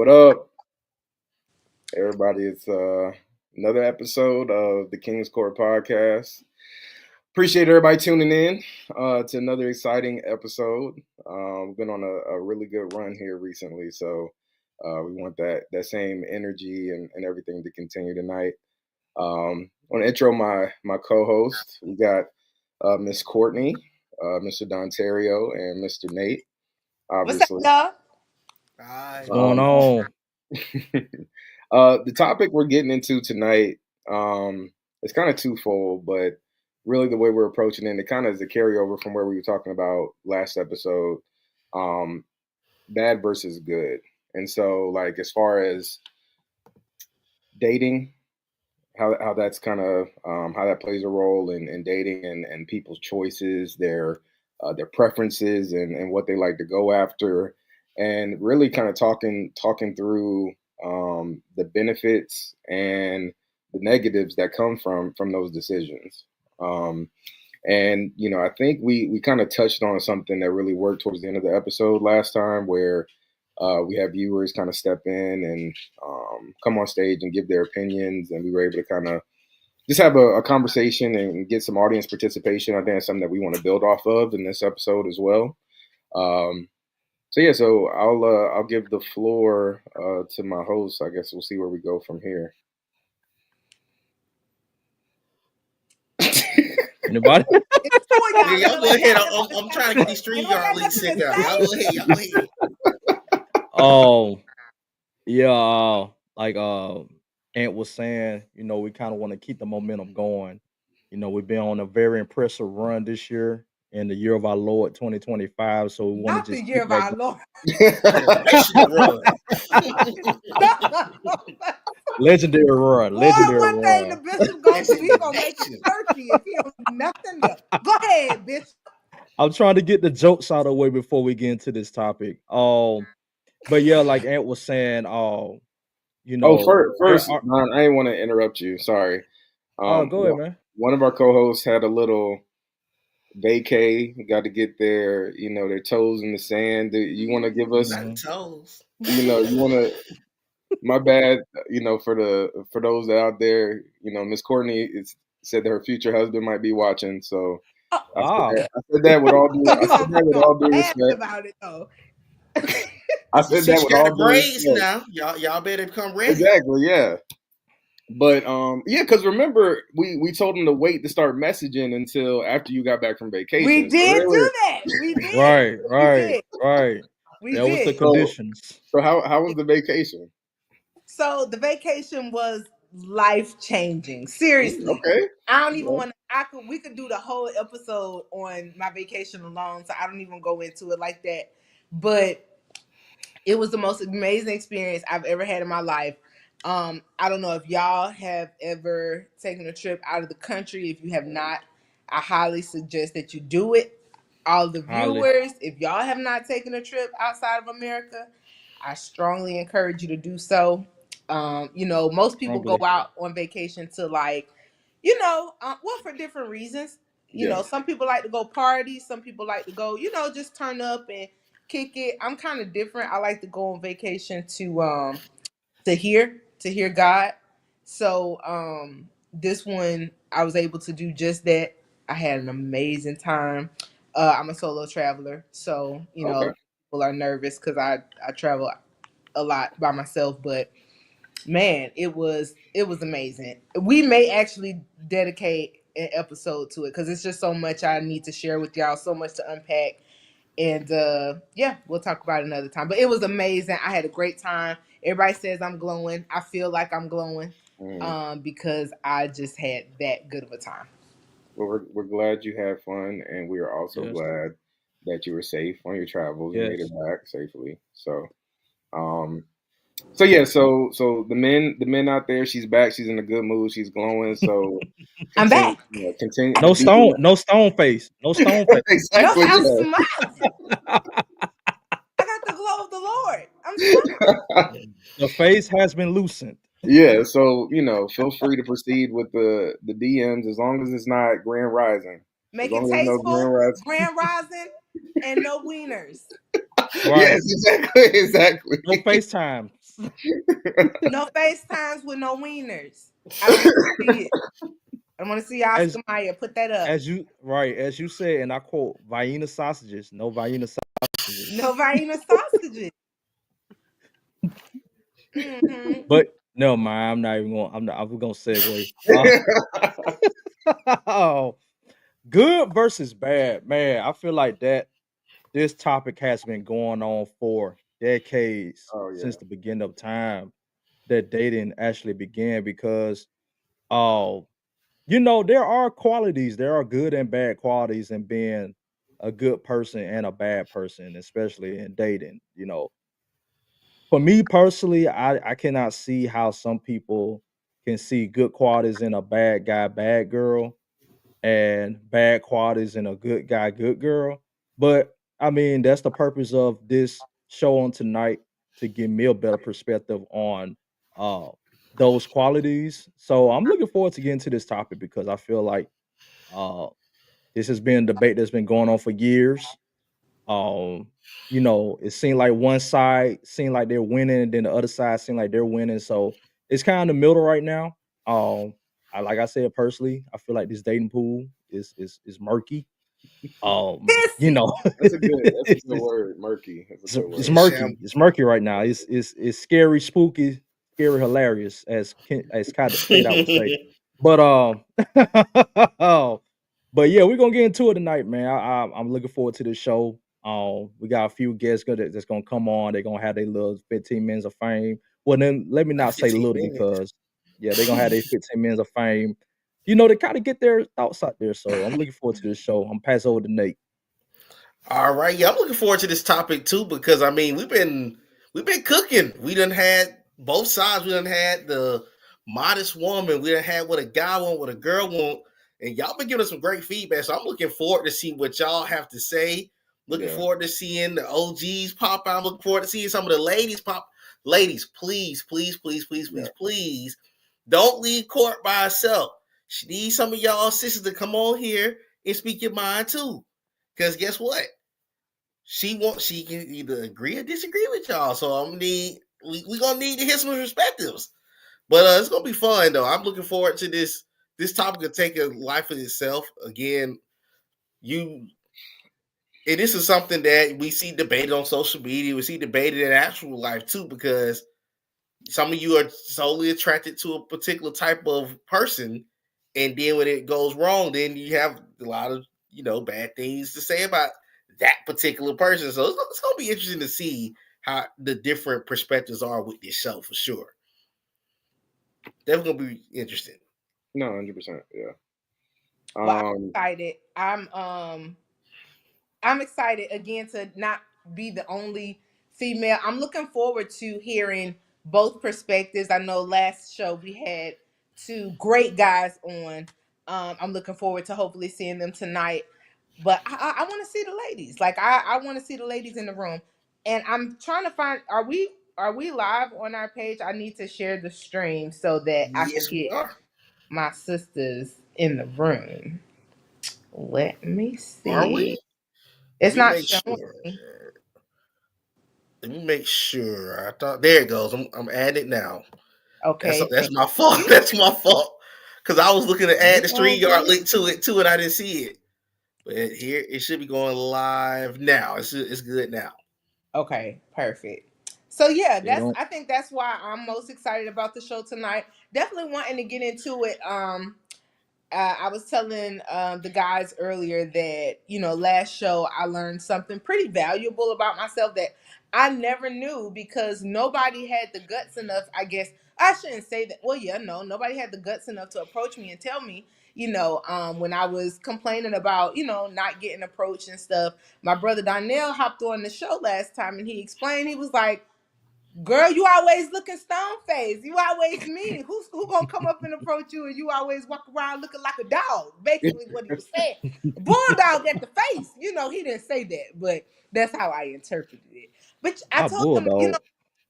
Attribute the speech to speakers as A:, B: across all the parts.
A: What up, everybody? It's another episode of the King's Court podcast. Appreciate everybody tuning in to another exciting episode. We've been on a really good run here recently, so we want that same energy and everything to continue tonight. I want to intro my co-host. We got Miss Courtney, Mr. Dontario, and Mr. Nate.
B: What's up,
A: Obviously,
B: y'all?
C: What's
D: going on?
A: The topic we're getting into tonight is kind of twofold, but really the way we're approaching it kind of is a carryover from where we were talking about last episode, um, bad versus good. And so, like, as far as dating, how that's kind of how that plays a role in dating and people's choices, their preferences, and what they like to go after, and really kind of talking through the benefits and the negatives that come from those decisions. Um, and I think we kind of touched on something that really worked towards the end of the episode last time, where we had viewers kind of step in and come on stage and give their opinions, and we were able to kind of just have a conversation and get some audience participation. I think that's something that we want to build off of in this episode as well. So I'll give the floor to my host. I guess we'll see where we go from here.
D: Anybody?
C: Yeah, y'all go ahead. I'm trying to get these stream yard leaks set out. Y'all go ahead. Y'all go ahead.
D: Oh, yeah. Like Ant was saying, we kind of want to keep the momentum going. We've been on a very impressive run this year in the year of our Lord 2025. So we want
B: Not
D: to
B: the
D: just
B: year
D: keep
B: of our
D: that
B: Lord.
D: legendary run.
B: Boy,
D: Legendary
B: one thing the
D: run.
B: bishop gonna do, he gonna make it turkey if he don't do nothing else. Go ahead, bishop.
D: I'm trying to get the jokes out of the way before we get into this topic. But yeah, like Ant was saying,
A: Oh,
D: there
A: first,
D: are.
A: Ron, I didn't want to interrupt you. Sorry.
D: Go ahead, man.
A: One of our co-hosts had a little vacay. Got to get their toes in the sand. Do you want to give us?
C: Not toes.
A: You want to. My bad. For those out there, Miss Courtney said that her future husband might be watching. So
D: Ah,
A: I said that with all due.
B: So
A: I
B: you
A: said that with all due
B: ask
A: respect.
B: about it though.
A: I
C: You
A: said
C: see,
A: that
C: she
A: with
C: got
A: all
C: the
A: due
C: braids
A: respect.
C: now. Y'all better become ready.
A: Exactly. Yeah. But yeah, because remember we told him to wait to start messaging until after you got back from vacation.
B: We
A: So
B: did
A: really,
B: do that. We did.
D: right.
B: We
D: That was the
B: did.
D: conditions.
A: so how was the vacation?
B: So the vacation was life changing. Seriously.
A: Okay.
B: I don't even want to we could do the whole episode on my vacation alone, so I don't even go into it like that. But it was the most amazing experience I've ever had in my life. I don't know if y'all have ever taken a trip out of the country. If you have not, I highly suggest that you do it. All the
D: Highly.
B: viewers, if y'all have not taken a trip outside of America, I strongly encourage you to do so. Most people go
D: Strongly.
B: out on vacation to for different reasons.
A: Yeah.
B: Some people like to go party. Some people like to go, just turn up and kick it. I'm kind of different. I like to go on vacation to hear God. So this one I was able to do just that. I had an amazing time. I'm a solo traveler, so
A: Okay.
B: people are nervous because I travel a lot by myself, but man, it was amazing. We may actually dedicate an episode to it because it's just so much I need to share with y'all, so much to unpack. And we'll talk about it another time. But it was amazing. I had a great time. Everybody says I'm glowing. I feel like I'm glowing because I just had that good of a time.
A: Well, we're glad you had fun, and we are also
D: Yes.
A: glad that you were safe on your travels. You made
D: Yes.
A: it back safely. So, so the men out there, she's back. She's in a good mood. She's glowing. So
B: I'm back.
A: continue.
D: No stone face. No stone face.
A: Exactly.
B: I'm smiling. I got the glow of the Lord. I'm smiling.
D: The face has been loosened.
A: Yeah, so feel free to proceed with the DMs as long as it's not Grand Rising.
B: Make
A: As long
B: it
A: as there's no
B: tasteful,
A: Grand Rising.
B: grand rising, and no wieners.
D: Right.
A: Yes, exactly.
D: No FaceTime.
B: No FaceTimes with no wieners. I don't want to see it. I want to see
D: as
B: Oscar Mayer. Put that up.
D: as you said, and I quote, Vienna sausages, no Vienna sausages.
B: No Vienna sausages. Hmm.
D: But no, man, I'm not even going. I'm not. I'm gonna segue. Oh, good versus bad, man. I feel like that this topic has been going on for decades
A: Oh
D: since
A: yeah,
D: the beginning of time that dating actually began. Because, oh, there are qualities. There are good and bad qualities in being a good person and a bad person, especially in dating. For me personally, I cannot see how some people can see good qualities in a bad guy, bad girl, and bad qualities in a good guy, good girl. But I mean, that's the purpose of this show on tonight, to give me a better perspective on uh those qualities. So I'm looking forward to getting to this topic because I feel like uh this has been a debate that's been going on for years. um, it seemed like one side seemed like they're winning, and then the other side seemed like they're winning. So it's kind of in the middle right now. Like I said personally, I feel like this dating pool is murky.
B: Pissy.
A: that's a
D: it's,
A: good word. Murky. That's a
D: it's
A: good
D: it's
A: word.
C: It's
D: murky. It's murky right now. It's scary, spooky, scary, hilarious, as Kate I would say. But but yeah, we're gonna get into it tonight, man. I'm looking forward to this show. We got a few guests that's gonna come on. They're gonna have their little 15 minutes of fame. Well, then let me not say
C: 15
D: little,
C: minutes.
D: because yeah, they're gonna have their 15 minutes of fame. To kind of get their thoughts out there. So I'm looking forward to this show. I'm pass over to Nate.
C: All right, yeah, I'm looking forward to this topic too because I mean we've been cooking. We done had both sides. We done had the modest woman. We done had what a guy want, what a girl want, and y'all been giving us some great feedback. So I'm looking forward to see what y'all have to say. Looking
A: Yeah,
C: forward to seeing the OGs pop out. I'm looking forward to seeing some of the ladies pop. Ladies, please, please, please, please,
A: yeah.
C: please, please, don't leave Court by herself. She needs some of y'all sisters to come on here and speak your mind too. Because guess what? She can either agree or disagree with y'all. So we gonna need to hear some perspectives. But it's gonna be fun though. I'm looking forward to this topic of taking a life of itself. Again, you and this is something that we see debated on social media. We see debated in actual life too, because some of you are solely attracted to a particular type of person, and then when it goes wrong, then you have a lot of bad things to say about that particular person. So it's gonna be interesting to see how the different perspectives are with this show for sure. Definitely gonna be interesting.
A: No, 100%. Yeah.
B: Well,
A: Um.
B: I'm excited. I'm excited again to not be the only female. I'm looking forward to hearing both perspectives. I know last show we had two great guys on. I'm looking forward to hopefully seeing them tonight. But I want to see the ladies. Like I want to see the ladies in the room. And I'm trying to find. Are we live on our page? I need to share the stream so that I can
C: Yes, we
B: get
C: are.
B: my sisters in the room. Let me
C: Are
B: see.
C: we? Let
B: It's
C: me
B: not
C: make
B: showing
C: sure.
B: me.
C: Let me make sure. I thought there it goes. I'm adding it now.
B: Okay,
C: That's
B: thank
C: my fault.
B: you.
C: That's my fault. Because I was looking to add the
B: It's all
C: StreamYard
B: good.
C: link to it too, and I didn't see it. But here it should be going live now. It's good now.
B: Okay, perfect. So yeah,
D: Yeah,
B: that's
D: don't.
B: I think that's why I'm most excited about the show tonight. Definitely wanting to get into it. I was telling the guys earlier that last show I learned something pretty valuable about myself that I never knew because nobody had the guts enough. I guess I shouldn't say that. Well, yeah, no, nobody had the guts enough to approach me and tell me. When I was complaining about not getting approached and stuff. My brother Donnell hopped on the show last time and he explained. He was like, girl, you always looking stone faced. You always mean. Who gonna come up and approach you and you always walk around looking like a dog? Basically what he was saying. Bulldog at the face. He didn't say that, but that's how I interpreted it. But I
D: Not
B: told him,
D: bulldog.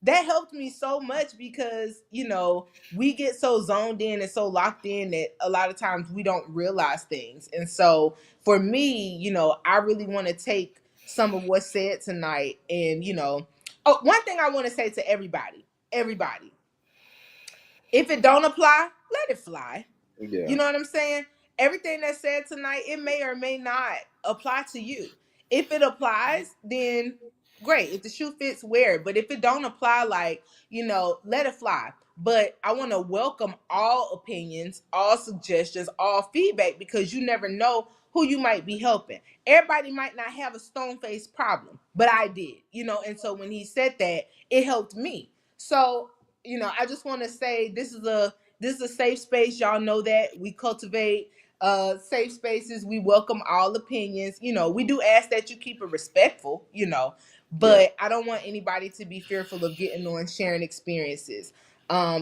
B: that helped me so much because we get so zoned in and so locked in that a lot of times we don't realize things. And so for me, I really want to take some of what's said tonight and oh, one thing I want to say to everybody, everybody. If it don't apply, let it fly.
A: Yeah.
B: You know what I'm saying? Everything that's said tonight, it may or may not apply to you. If it applies, then great. If the shoe fits, wear it. But if it don't apply, like, let it fly. But I want to welcome all opinions, all suggestions, all feedback, because you never know who you might be helping. Everybody might not have a stone face problem, but I did, and so when he said that, it helped me. So, I just want to say this is a safe space. Y'all know that we cultivate safe spaces. We welcome all opinions. We do ask that you keep it respectful,
A: Yeah.
B: but I don't want anybody to be fearful of getting on sharing experiences.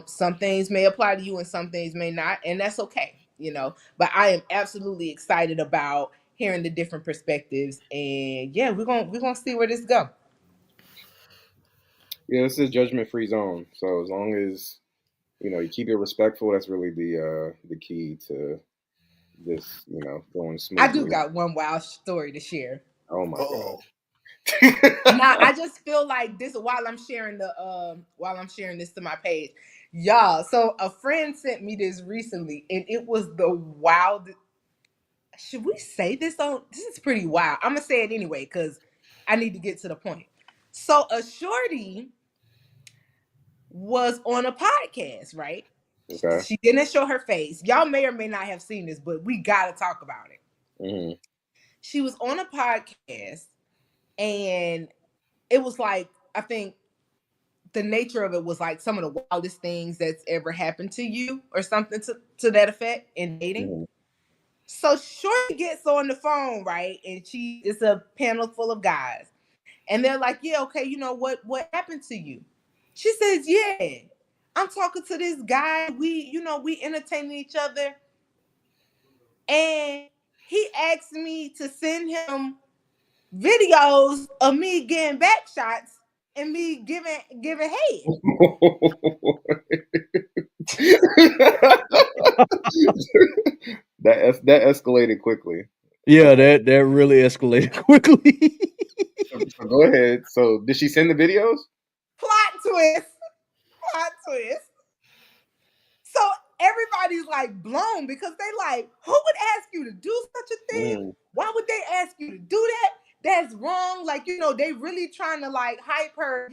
B: Some things may apply to you and some things may not, and that's okay, but I am absolutely excited about hearing the different perspectives, and yeah, we're gonna see where this go.
A: Yeah, this is a judgment-free zone. So as long as you keep it respectful, that's really the key to this, going
B: I do
A: smoothly.
B: got one wild story to share.
A: Oh my
C: Oh,
B: Now
A: god.
B: I just feel like this while I'm sharing this to my page, y'all. So a friend sent me this recently, and it was the wild. Should we say this on? This is pretty wild. I'm gonna say it anyway because I need to get to the point. So a shorty was on a podcast, right?
A: Okay.
B: She didn't show her face. Y'all may or may not have seen this, but we gotta talk about it.
A: Hmm.
B: She was on a podcast, and it was like, I think the nature of it was like some of the wildest things that's ever happened to you or something to that effect in dating.
A: Hmm.
B: So Shorty gets on the phone, right? And it's a panel full of guys. And they're like, yeah, okay, what happened to you? She says, yeah, I'm talking to this guy. We entertaining each other. And he asked me to send him videos of me getting back shots and me giving head.
A: That escalated quickly.
D: Yeah,
A: Okay.
D: that really escalated quickly.
A: So go ahead. So did she send the videos?
B: Plot twist. Plot twist. So everybody's like blown because they like, who would ask you to do such a thing?
A: Hmm.
B: Why would they ask you to do that? That's wrong. Like, they really trying to like hype her,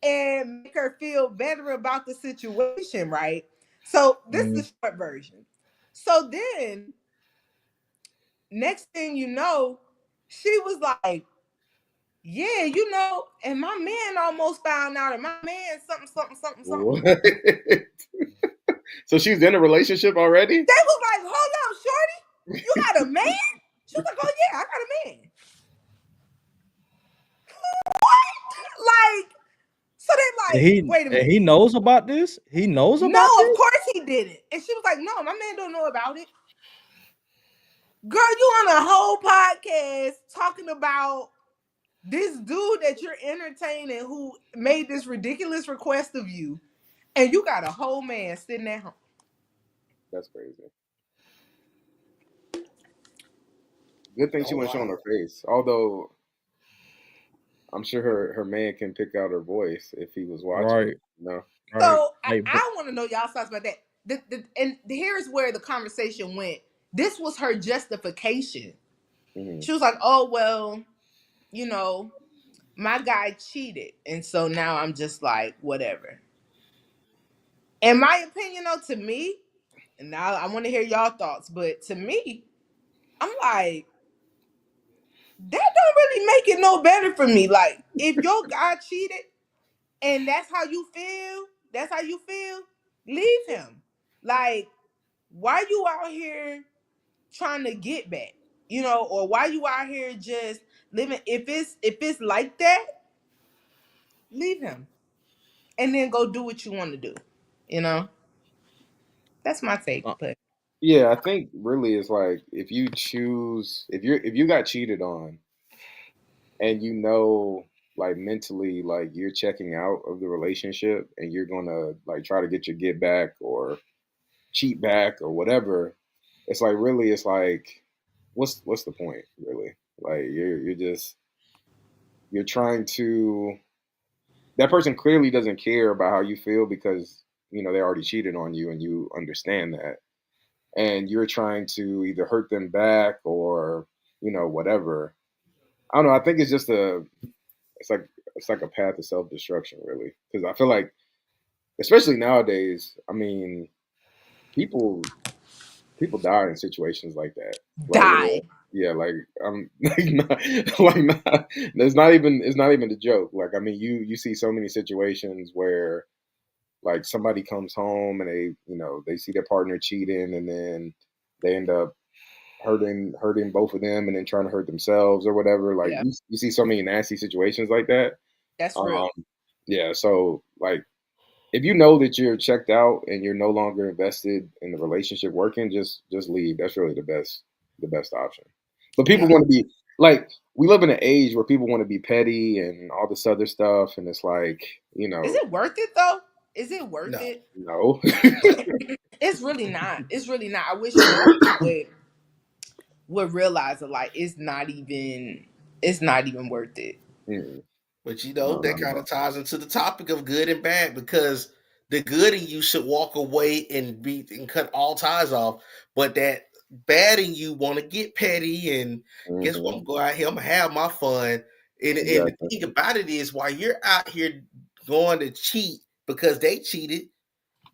B: and make her feel better about the situation, right? So this is
D: Mm.
B: the short version. So then next thing you know, she was like, yeah, and my man almost found out, and my man something, something, something, something.
A: What? So she's in a relationship already?
B: They was like, hold up, shorty, you got a man? She was like, oh yeah, I got a man. What? Like, so they
D: And
B: like,
D: he
B: wait a
D: and
B: minute.
D: he knows about this. He knows
B: No,
D: about
B: of
D: this.
B: course he didn't. And she was like, no, my man don't know about it. Girl, you on a whole podcast talking about this dude that you're entertaining who made this ridiculous request of you, and you got a whole man sitting at home.
A: That's crazy. Good thing she
C: oh
A: wasn't showing
C: wow.
A: her face. Although I'm sure her man can pick out her voice if he was watching.
D: Right,
A: No.
D: right.
B: So I,
D: Like,
B: I want to know y'all thoughts about that. Here's where the conversation went. This was her justification.
A: Hmm.
B: She was like, "Oh well, you know, my guy cheated, and so now I'm just like whatever." In my opinion, though, to me, and now I want to hear y'all thoughts, but to me, I'm like, that don't really make it no better for me. Like, if your guy cheated and that's how you feel, leave him. Like, why you out here trying to get back? Or why you out here just living, if it's like that, leave him. And then go do what you want to do. You know? That's my take.
D: uh,
B: But
A: Yeah, I think really it's like if you got cheated on and like mentally like you're checking out of the relationship and you're gonna like try to get your get back or cheat back or whatever, it's like really it's like what's the point really? Like you're trying to that person clearly doesn't care about how you feel because they already cheated on you and you understand that, and you're trying to either hurt them back or whatever. I don't know. I think it's like it's like a path to self destruction, really, because I feel like, especially nowadays, I mean, people people die in situations like that. Like,
B: Die.
A: yeah, like like not, it's not even a joke. Like, I mean, you see so many situations where like somebody comes home and they see their partner cheating, and then they end up hurting both of them, and then trying to hurt themselves or whatever. Like,
B: Yeah,
A: you see so many nasty situations like that.
B: that's real.
A: Um, yeah, so like, if you know that you're checked out and you're no longer invested in the relationship working, just leave. That's really the best option. But people
B: Yeah.
A: want to be like, we live in an age where people want to be petty and all this other stuff, and it's like,
B: Is it worth it though? Is it worth
C: No,
B: it?
A: no.
B: It's really not. It's really not. I wish more people would realize it. Like it's not even worth it.
A: Mm,
C: but
A: no,
C: that
A: not at
C: kind of
A: all.
C: ties into the topic of good and bad, because the good in you should walk away and cut all ties off, but that bad in you want to get petty and guess what?
A: Hmm.
C: I'm going out here. I'm gonna have my fun. And the
A: Exactly.
C: thing about it is, while you're out here going to cheat because they cheated,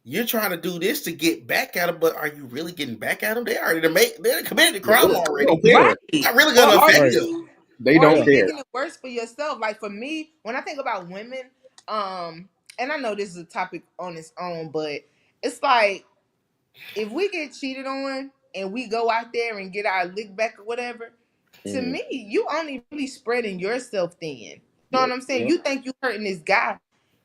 C: you're trying to do this to get back at them. But are you really getting back at them? They committed the
A: Yeah,
C: crime
A: they don't
C: already.
A: care.
B: Right.
C: It's not really
B: Or
C: gonna
B: are
C: affect
D: Right.
C: them.
B: you
A: They
B: or are
A: don't
B: you
D: Yeah.
A: care.
B: making it worse for yourself? Like for me, when I think about women, and I know this is a topic on its own, but it's like if we get cheated on and we go out there and get our lick back or whatever, to
A: Hmm.
B: me, you only really spreading yourself thin. You know what
A: Yep.
B: I'm saying?
A: Yep.
B: You think you hurting this guy,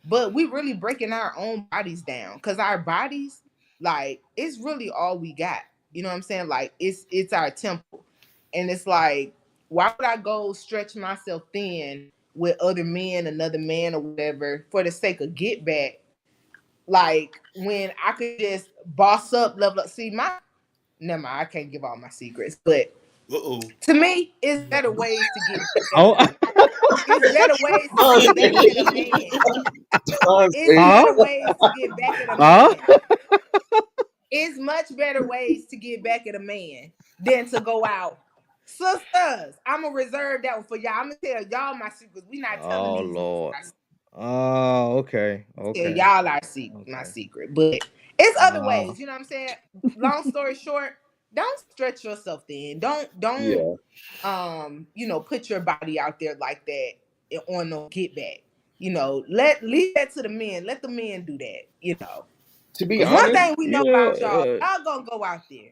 B: but we really breaking our own bodies down because our bodies, like, it's really all we got. You know what I'm saying? Like, it's our temple, and it's like, why would I go stretch myself thin with other men, another man, or whatever, for the sake of get back? Like when I could just boss up, level up. See, never mind, I can't give all my secrets, but
C: Uh-oh.
B: to me, it's better ways to get back at a
D: Oh,
B: man. It's better ways to get back at a man. It's
A: Honestly,
D: huh?
B: better ways to get back at a
D: Huh?
B: man. It's much better ways to get back at a man than to go out. Sisters, I'm gonna reserve that one for y'all. I'm gonna tell y'all my secrets. We not telling
D: Oh
B: these niggas
D: Lord.
B: our secrets.
D: Oh, okay.
B: Tell
D: Okay.
B: y'all my
D: Okay.
B: secret. But it's other
D: Uh,
B: ways, you know what I'm saying? Long story short, don't stretch yourself thin. Don't
A: yeah.
B: put your body out there like that on no get back. Leave that to the men. Let the men do that, you know.
A: To be
B: Cause one
A: honest,
B: thing we know
D: yeah.
B: about y'all, y'all gonna go out there.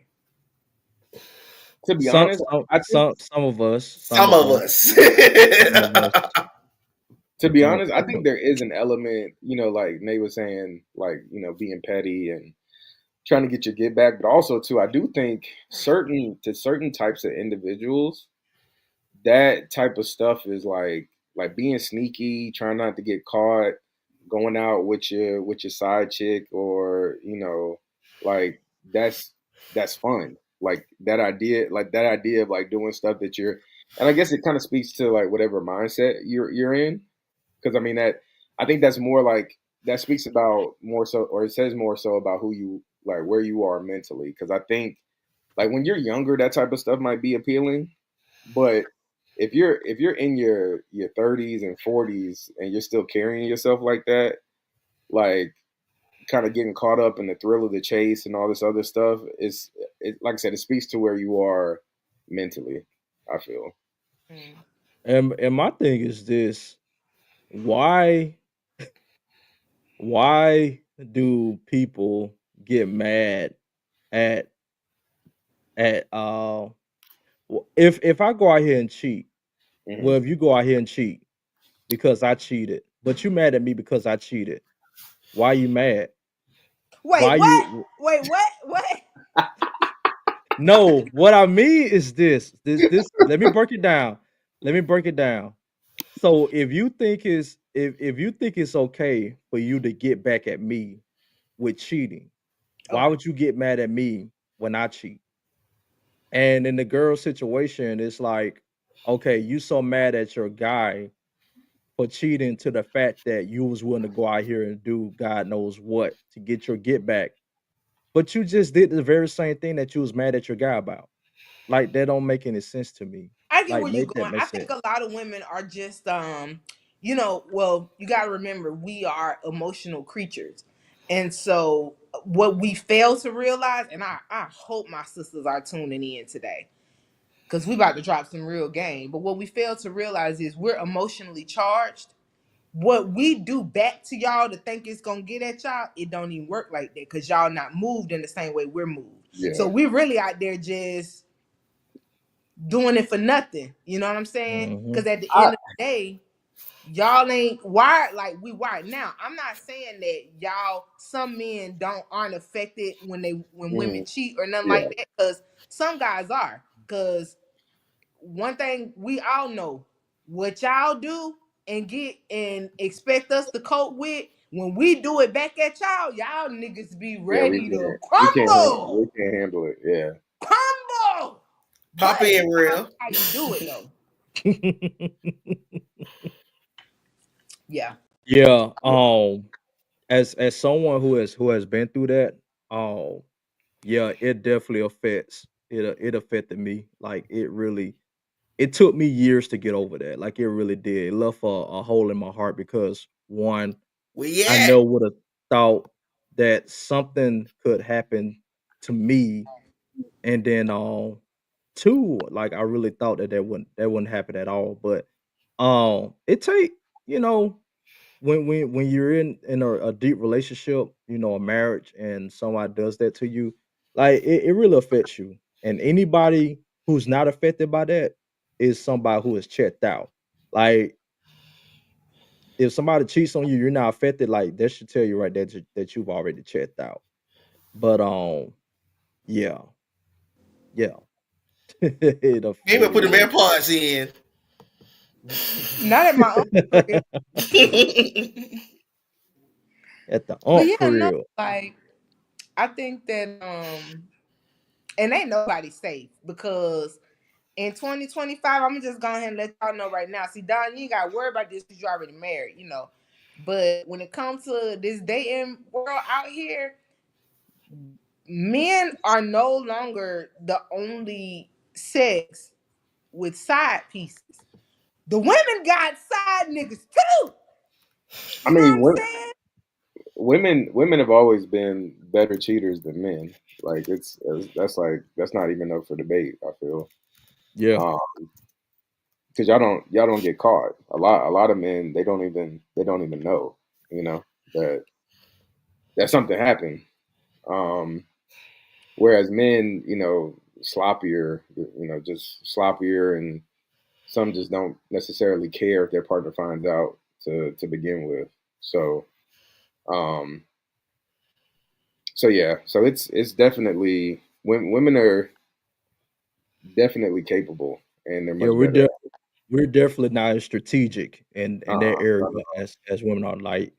A: to be
D: Some
A: honest,
D: some
A: I think
D: some some of us. Some
C: Some
D: of
C: of
D: us.
C: us.
D: Some of us.
A: to be
D: Some
A: honest, I
D: some
A: think
D: of
A: there is an element, like Nate was saying, like, being petty and trying to get your get back, but also too, I do think certain types of individuals, that type of stuff is like being sneaky, trying not to get caught, going out with your side chick, or like, that's fun. Like that idea of like doing stuff that you're, and I guess it kind of speaks to like whatever mindset you're in, because I mean that I think that's more like, that speaks about more so, or it says more so about who you like, where you are mentally, because I think like when you're younger, that type of stuff might be appealing, but if you're in your 30s and 40s and you're still carrying yourself like that, like kind of getting caught up in the thrill of the chase and all this other stuff, like I said, it speaks to where you are mentally, I feel.
B: Mm.
D: and my thing is this: why why do people get mad at at if I go out here and cheat?
A: Hmm.
D: Well, if you go out here and cheat because I cheated, but you mad at me because I cheated, why you mad?
B: Wait,
D: Why
B: what?
D: you
B: Wait, what? What?
D: No, what I mean is this let me break it down. Let me break it down. So if you think it's okay for you to get back at me with cheating, why
B: Okay.
D: would you get mad at me when I cheat? And in the girl situation, it's like, okay, you so mad at your guy for cheating to the fact that you was willing to go out here and do God knows what to get your get back. But you just did the very same thing that you was mad at your guy about. Like that don't make any sense to me.
B: I get
D: Like
B: where you're
D: make that
B: going.
D: make
B: I think
D: sense.
B: a lot of women are just well, you got to remember we are emotional creatures. And so what we fail to realize, and I hope my sisters are tuning in today cuz we about to drop some real game, but what we fail to realize is we're emotionally charged. What we do back to y'all to think it's going to get at y'all, it don't even work like that cuz y'all not moved in the same way we're moved. So
A: Yeah.
B: we really out there just doing it for nothing. You know what I'm saying?
D: Hmm.
B: Because at the
A: I
B: end of the day, y'all ain't wired like we wired. Now, I'm not saying that y'all some men aren't affected when women
A: mhm,
B: cheat or nothing
A: yeah,
B: like that. Because some guys are. Because one thing we all know, what y'all do and get and expect us to cope with. When we do it back at y'all niggas be
A: yeah,
B: ready to crumble,
A: we can't handle it. Yeah.
B: crumble. But
C: Pop in,
B: that's
C: real.
B: how you do it though. Yeah.
D: Yeah. As someone who has been through that, um, yeah, it definitely affects it affected me. Like it took me years to get over that. Like it really did. It left a hole in my heart because one,
C: Where you
D: I
C: at?
D: never would have thought that something could happen to me, and then two, like I really thought that wouldn't happen at all. But it take you know when you're in a deep relationship, a marriage, and somebody does that to you, like it really affects you. And anybody who's not affected by that is somebody who is checked out. Like if somebody cheats on you, you're not affected. Like that should tell you right there that you've already checked out. But yeah, yeah, it
C: Maybe
D: affected
C: put the
D: me.
C: AirPods in.
B: Not at my own crib.
D: At the
B: But
D: Unk
B: yeah, no,
D: crib.
B: like I think that and ain't nobody safe because in 2025, I'm just go ahead and let y'all know right now. See, Don, you ain't gotta worry about this because you already married, you know. But when it comes to this dating world out here, men are no longer the only sex with side pieces. The women got side niggas too.
A: I
B: You know what
A: mean,
B: I'm saying?
A: women have always been better cheaters than men. Like that's not even up for debate. I feel
D: Yeah,
A: because y'all don't get caught. A lot of men they don't even know. You know that something happened. Um, Whereas men, sloppier, just sloppier, and some just don't necessarily care if their partner finds out to begin with. So, um, so yeah, so it's definitely women are definitely capable and they're
D: yeah,
A: much better at it.
D: we're definitely not as strategic in that area
A: Uh-huh.
D: as women are. Like,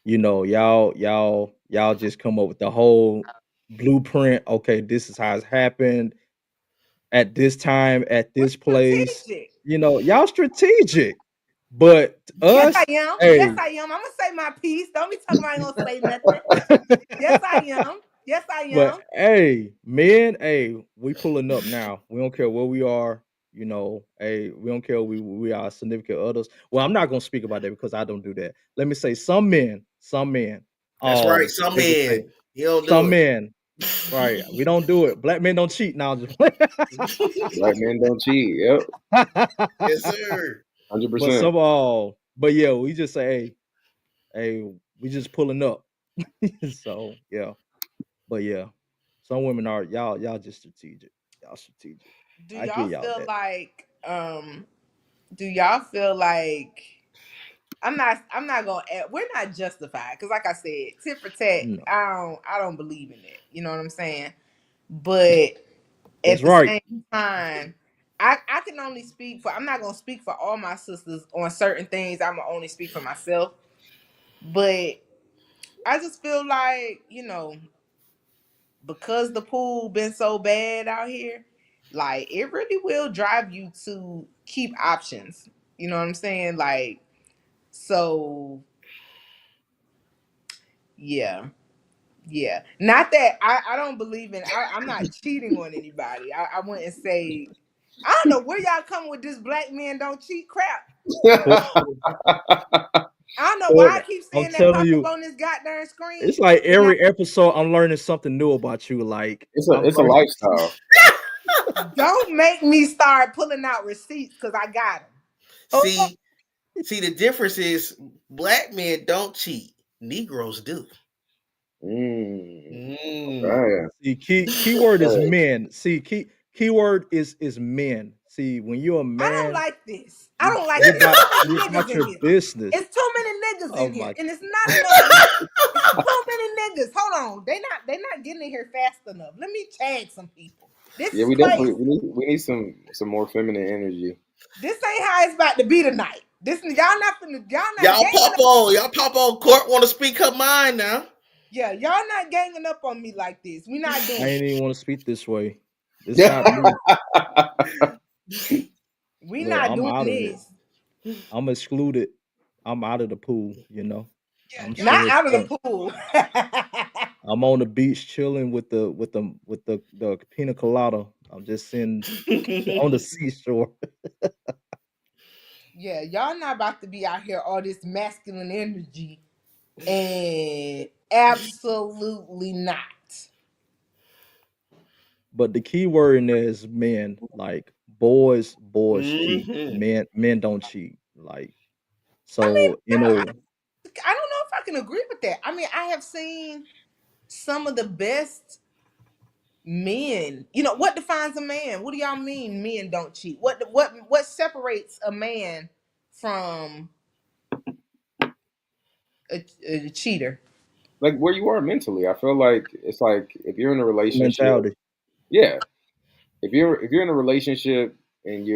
D: y'all just come up with the whole blueprint. Okay, this is how it's happened at this time, at
B: We're
D: this place.
B: strategic.
D: Y'all strategic, but
B: Yes, I
D: us,
B: am. Yes,
D: hey.
B: I am. I'm gonna say my piece. Don't be talking about I ain't gonna say nothing. Yes, I am. Yes, I
D: But
B: am.
D: hey, men, hey, we pulling up now. We don't care where we are. Hey, we don't care. We are significant others. Well, I'm not gonna speak about that because I don't do that. Let me say some men.
C: That's right. Some
D: They would say
C: men. He don't do
D: some men. Right? We don't do it. Black men don't cheat. Now, just play.
A: Black men don't cheat. Yep,
C: Yes, sir.
A: hundred
D: But
A: percent.
D: but yeah, we just say, hey, we just pulling up. So yeah, but yeah, some women are y'all just strategic. Y'all strategic.
B: Do
D: I
B: y'all
D: give y'all
B: feel
D: that.
B: like do y'all feel like I'm not gonna we're not justified because like I said, tit for tat,
D: No,
B: I don't believe in it. You know what I'm saying? But
D: that's
B: at the
D: right.
B: same time, I can only speak for I'm not gonna speak for all my sisters on certain things. I'm gonna only speak for myself. But I just feel like, because the pool been so bad out here, like it really will drive you to keep options. You know what I'm saying? Like So yeah. Yeah. Not that I don't believe in I'm not cheating on anybody. I wouldn't say I don't know where y'all come with this black men don't cheat crap.
D: Cor-
B: I don't know why I
D: Cor-
B: keep
D: I'm
B: seeing that
D: telling
B: pop up
D: you,
B: on this goddamn screen.
D: it's like
B: And I
D: every episode I'm learning something new about you. Like I'm
A: it's a
D: learning.
A: lifestyle.
B: don't make me start pulling out receipts because I got them.
C: See, see, the difference is black men don't cheat. Negroes do.
A: Mm.
C: Mm.
A: Okay.
D: See, keyword is
A: Okay.
D: men. See, keyword is men. See, when you're a
B: I don't
D: man,
B: like this. I don't like
D: you
B: it. It's
D: about
B: too many
D: you
B: niggas
D: about
B: in
D: your
B: here.
D: business.
B: It's too many niggas
D: Oh
B: in here,
D: my!
B: and it's not enough women. It's too many niggas. Hold on, they not getting in here fast enough. Let me tag some people. This
A: Yeah,
B: is
A: we definitely
B: crazy.
A: we need some more feminine energy.
B: This ain't how it's about to be tonight. This y'all not
C: Y'all
B: ganging
C: pop
B: up.
C: on. Y'all pop on. Court want to speak her mind now.
B: Yeah, y'all not ganging up on me like this. We not
D: I
B: doing
D: ain't
B: it.
D: even want to speak this way. This
A: Yeah.
D: not me.
B: We
D: Look,
B: not
D: I'm
B: doing
D: out of it.
B: this.
D: I'm excluded. I'm out of the pool. You know, I'm
B: Not
D: straight
B: out of
D: up.
B: the pool.
D: I'm on the beach chilling with the pina colada. I'm just sitting on the seashore.
B: Yeah, y'all not about to be out here all this masculine energy and absolutely not.
D: But the key word in there is men. Like boys cheat.
C: Mhm.
D: Men don't cheat. Like
B: I mean,
D: so, you know,
B: I don't know if I can agree with that. I mean, I have seen some of the best men. You know, what defines a man? What do y'all mean men don't cheat? What separates a man from a cheater?
A: Like where you are mentally. I feel like it's like if you're in a relationship,
D: mentality.
A: yeah. If you're in a relationship and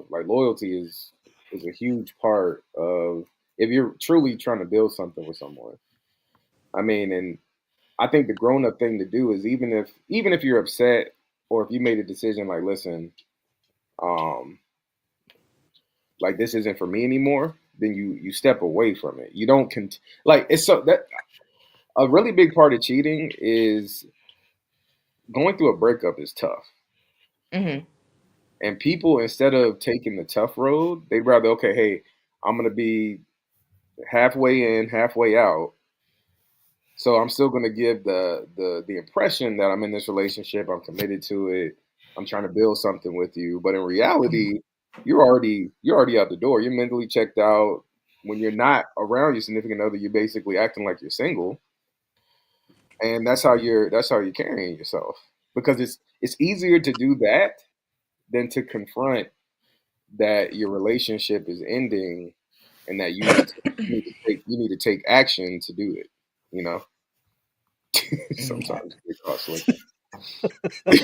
A: like loyalty is a huge part of if you're truly trying to build something with someone. I mean, and I think the grown up thing to do is even if you're upset or if you made a decision like, listen, um, like this isn't for me anymore, then you step away from it. You don't like it's so that a really big part of cheating is going through a breakup is tough.
B: Hmm.
A: And people, instead of taking the tough road, they'd rather, okay, hey, I'm gonna be halfway in, halfway out. So I'm still gonna give the impression that I'm in this relationship, I'm committed to it, I'm trying to build something with you. But in reality, you're already out the door. You're mentally checked out. When you're not around your significant other, you're basically acting like you're single, and that's how you're carrying yourself. Because it's easier to do that than to confront that your relationship is ending and that you need to take action to do it. You know, sometimes it costs like I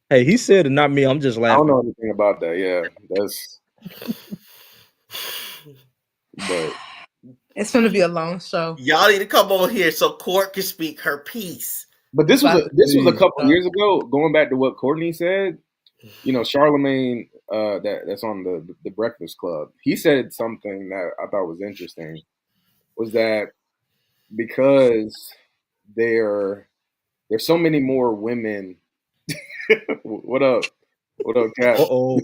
D: Hey, he said it, not me. I'm just
A: don't
D: laughing.
A: know anything about that. Yeah, but
B: It's gonna be a long show.
C: Y'all need to come on here so Court can speak her piece.
A: but
B: It's
A: this was
B: about
A: a
B: to
A: this was a
D: Please.
A: couple
B: be.
A: years ago. Going back to what Courtney said, Charlemagne, that's on the Breakfast Club. He said something that I thought was interesting. Was that because there there's so many more women. What up? What up,
D: Uh
A: Cap?
D: oh,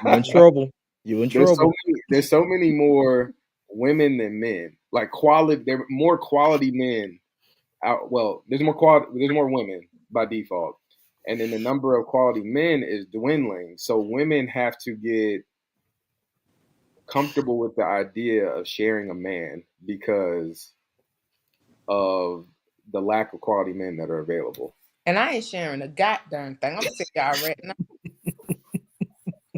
D: you in trouble. You in
A: There's so
D: trouble.
A: many. There's so many more women than men. Like quality, there are more quality men out. Well, there's more quality. There's more women by default, and then the number of quality men is dwindling. So women have to get comfortable with the idea of sharing a man because of the lack of quality men that are available.
B: And I ain't sharing a goddamn thing. I'm gonna tell y'all right now.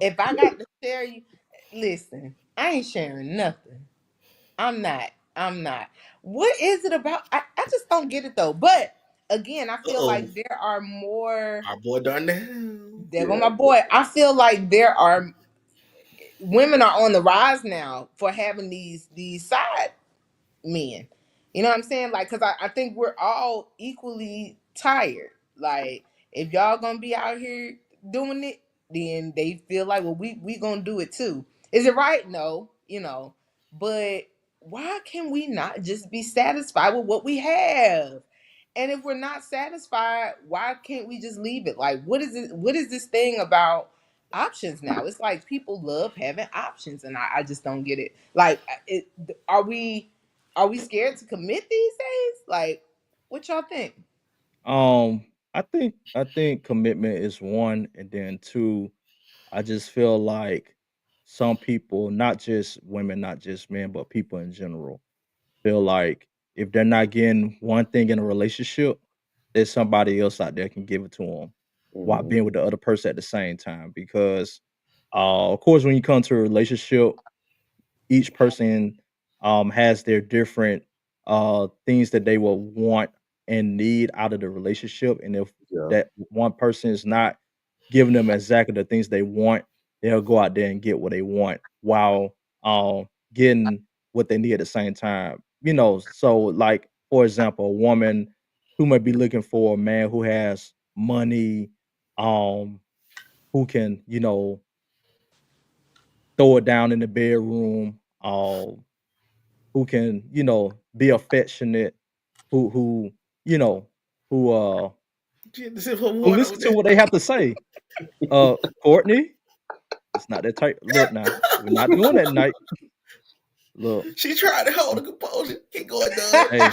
B: If I got to share you, listen, I ain't sharing nothing. I'm not. What is it about? I just don't get it though. But again, I
C: Uh
B: feel
C: oh,
B: like there are more.
C: our boy Darnell.
B: There go
A: Yeah,
B: my boy. I feel like there are women are on the rise now for having these side men. You know what I'm saying? Like, cause I think we're all equally tired. Like, if y'all gonna be out here doing it, then they feel like, well, we gonna do it too. Is it right? No, but why can we not just be satisfied with what we have? And if we're not satisfied, why can't we just leave it? Like, what is it? What is this thing about options now? It's like people love having options, and I just don't get it. Like, are we scared to commit these days? Like, what y'all think?
D: Um, I think commitment is one, and then two, I just feel like some people, not just women, not just men, but people in general, feel like if they're not getting one thing in a relationship, there's somebody else out there can give it to them while
A: Hmm.
D: being with the other person at the same time. Because, of course, when you come to a relationship, each person has their different things that they will want and need out of the relationship. And if
A: Yeah.
D: that one person is not giving them exactly the things they want, they'll go out there and get what they want while getting what they need at the same time. So like for example, a woman who might be looking for a man who has money, um, who can, throw it down in the bedroom, who can, be affectionate, who, you know, who
C: This is what we
D: who
C: want
D: listen
C: over
D: to
C: there.
D: what they have to say. Courtney, it's not that type. Look now, we're not doing that tonight. Look,
C: She tried to hold the composure. Keep going, Doug.
D: hey,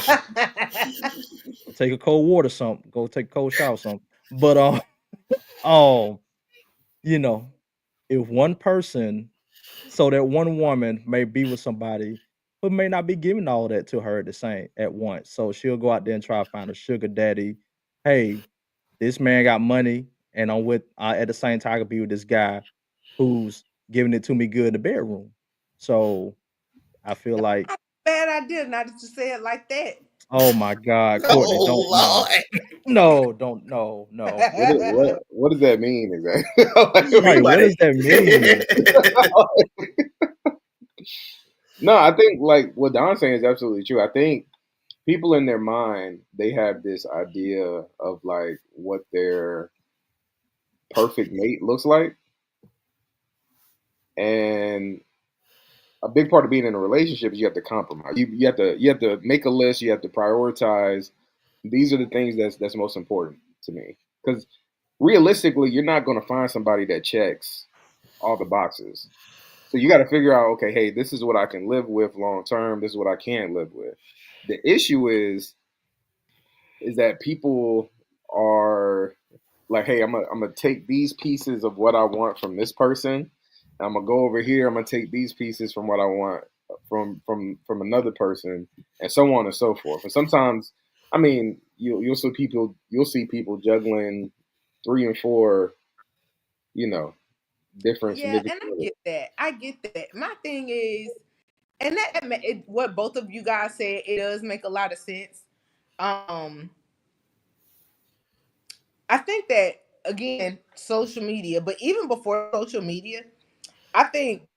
D: go take a cold water, something. Go take a cold shower, something. But um, you know, if one person, so that one woman may be with somebody who may not be giving all that to her the same at once. So she'll go out there and try to find a sugar daddy. Hey, this man got money, and I'm with at the same time I could be with this guy who's giving it to me good in the bedroom. So I feel like,
B: Bad idea, not that you say it like that.
D: oh my God, Courtney, don't no,
C: Oh Lord.
D: no, don't no, no.
A: What does that mean exactly?
C: What do you mean
D: Right?
C: by
D: What does that mean?
A: No, I think like what Don's saying is absolutely true. I think people in their mind they have this idea of like what their perfect mate looks like, and a big part of being in a relationship is you have to compromise. You have to make a list. You have to prioritize. These are the things that's most important to me because realistically, you're not going to find somebody that checks all the boxes. So you got to figure out, okay, hey, this is what I can live with long term. This is what I can't live with. The issue is that people are like, hey, I'm gonna take these pieces of what I want from this person. I'm gonna go over here. I'm gonna take these pieces from what I want from another person, and so on and so forth. And sometimes, I mean, you'll see people juggling three and four, you know, different
B: Yeah,
A: significant
B: and I
A: others.
B: get that. I get that. My thing is, and what both of you guys said, it does make a lot of sense. Um, I think that again, social media, but even before social media, I think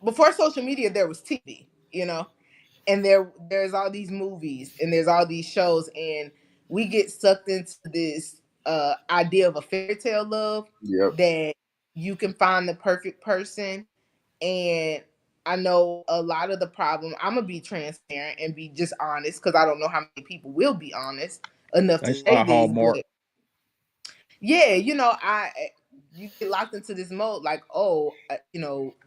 B: before social media there was TV, and there's all these movies and there's all these shows, and we get sucked into this idea of a fairy tale love
A: Yep.
B: that you can find the perfect person. And I know a lot of the problem, I'm gonna be transparent and be just honest because I don't know how many people will be honest enough to
D: That's
B: say
D: not
B: this,
D: Hallmark.
B: but yeah, I you get locked into this mode like, oh,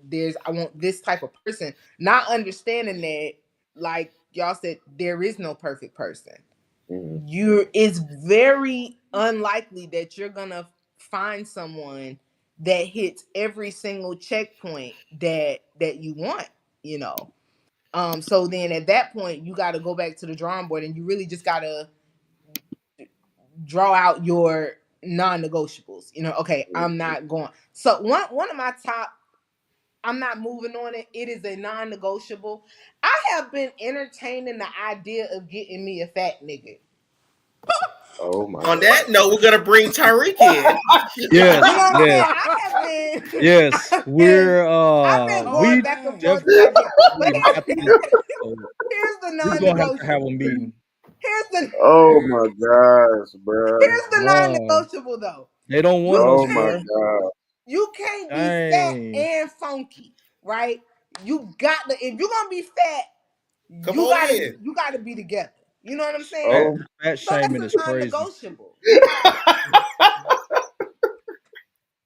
B: there's I want this type of person, not understanding that, like y'all said, there is no perfect person.
A: Hmm.
B: It's very unlikely that you're gonna find someone that hits every single checkpoint that you want, you know. So then at that point you got to go back to the drawing board and you really just got to draw out your non-negotiables. Okay, I'm not going. So one of my top, I'm not moving on it. It is a non-negotiable. I have been entertaining the idea of getting me a fat nigga.
A: Oh my
C: On
A: god.
C: that note, we're gonna bring Tyreek in.
B: You know
D: Yes,
B: what I'm
D: yes,
B: saying? I have been,
D: yes.
B: I've been, I've been
C: Oh
B: going
D: We
B: back and
C: man.
B: forth with the idea. But
D: definitely have
B: here's
D: to. Uh,
B: here's the
D: we're gonna have to have a
B: non-negotiable.
D: meeting.
B: Here's the
A: Oh my gosh, bruh.
B: here's the
D: Bruh,
B: non-negotiable though.
D: they don't want
B: You
D: us,
A: Oh my
B: can't
D: bruh.
A: god.
B: You can't be fat
D: Dang.
B: and funky, right? You got to, if you're gonna be fat,
C: Come on in.
B: you gotta be together. You know what I'm saying?
D: Fat,
A: Oh,
D: fat
B: So that's
D: shaming
B: a
D: is crazy.
B: non-negotiable.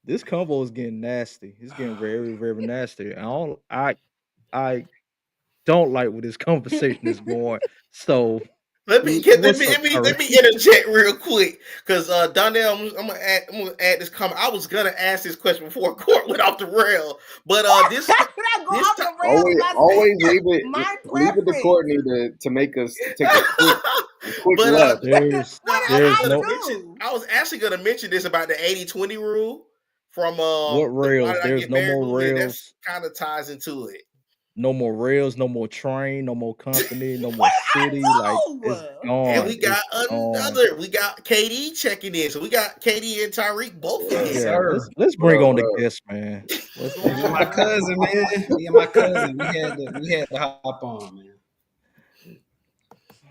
D: This combo is getting nasty. It's getting very, very nasty. I don't like where this conversation is going. So,
C: Let me get,
D: what's up,
C: let
D: Curry?
C: me interject real quick because Donnell, I'm gonna add this comment. I was gonna ask this question before Court went off the rail, but
B: Can I go
C: this
B: off
C: time.
B: the rails
A: always,
B: by
A: always
B: saying my
A: leave it to
B: preference?
A: Courtney to make us take a quick
C: But
A: left.
D: There's
B: What
C: no,
B: did
C: I was
D: there's
B: I
C: gonna
D: no
C: mention.
B: do?
C: I was actually gonna mention this about the 80-20 rule from
D: what
C: the Why
D: rails.
C: Did I
D: There's
C: Get
D: no
C: Married
D: more
C: movie, and that's
D: rails.
C: kind of ties into it.
D: No more rails. No more train. No more company. No
B: What
D: more
B: did
D: city. Like,
B: I
D: it's
B: do?
C: And
D: gone.
C: we got
D: It's gone.
C: we got KD checking in, so we got KD and Tyreek both in
A: Yeah.
E: Yes,
C: here.
D: Yeah,
E: sir.
D: let's
A: What
D: bring
A: up?
D: on
A: What
D: the
A: up?
D: guest, man.
E: Me
D: Let's
E: and my cousin, man. Me and my cousin, we had to hop on, man.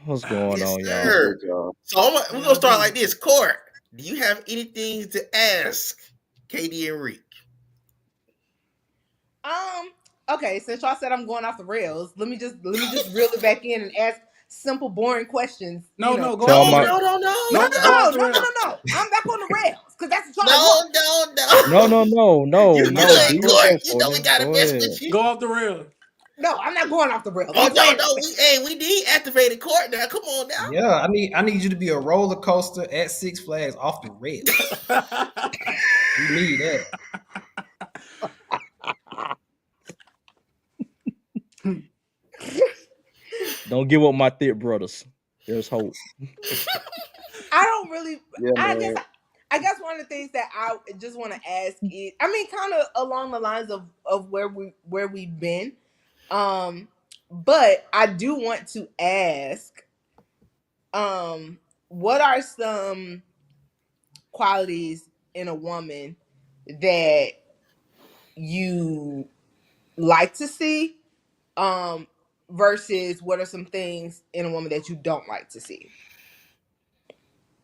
D: what's going
C: Yes,
D: on, y'all?
C: sir.
A: Appreciate y'all.
C: So
E: How
C: we're gonna
E: y'all
C: start
E: doing?
C: like this. Court, do you have anything to ask KD and Reek?
B: Um. Okay, since y'all said I'm going off the rails, let me just reel it back in and ask simple, boring questions. You
E: No,
B: know.
E: no, go
D: Tell
E: off the
C: No,
D: my
C: no,
E: rail.
C: no,
B: No,
C: no,
E: No,
B: no,
E: go
B: no,
E: off
C: no,
E: the
B: no, no,
E: rail.
B: no, no. I'm back on the rails because that's what y'all
C: no,
B: want.
C: no,
D: no,
C: no.
D: no, no, no,
C: You
D: no.
C: good,
D: Do
B: No,
D: your
C: Court?
D: best,
C: You know we
D: Courtney.
C: gotta
D: Go
C: mess with
D: ahead.
C: you.
E: Go off the rail.
B: no, I'm not going off the rails.
C: Oh
B: I'm
C: no,
B: saying,
C: no, we deactivated Court now. Come on now.
E: Yeah, I need you to be a roller coaster at Six Flags off the rails. We need that.
D: Don't give up my thick brothers. There's hope.
B: I don't really.
A: Yeah,
B: I guess.
A: man.
B: I guess one of the things that I just want to ask is, I mean, kind of along the lines of where we've been. Um, but I do want to ask, what are some qualities in a woman that you like to see, um, versus what are some things in a woman that you don't like to see?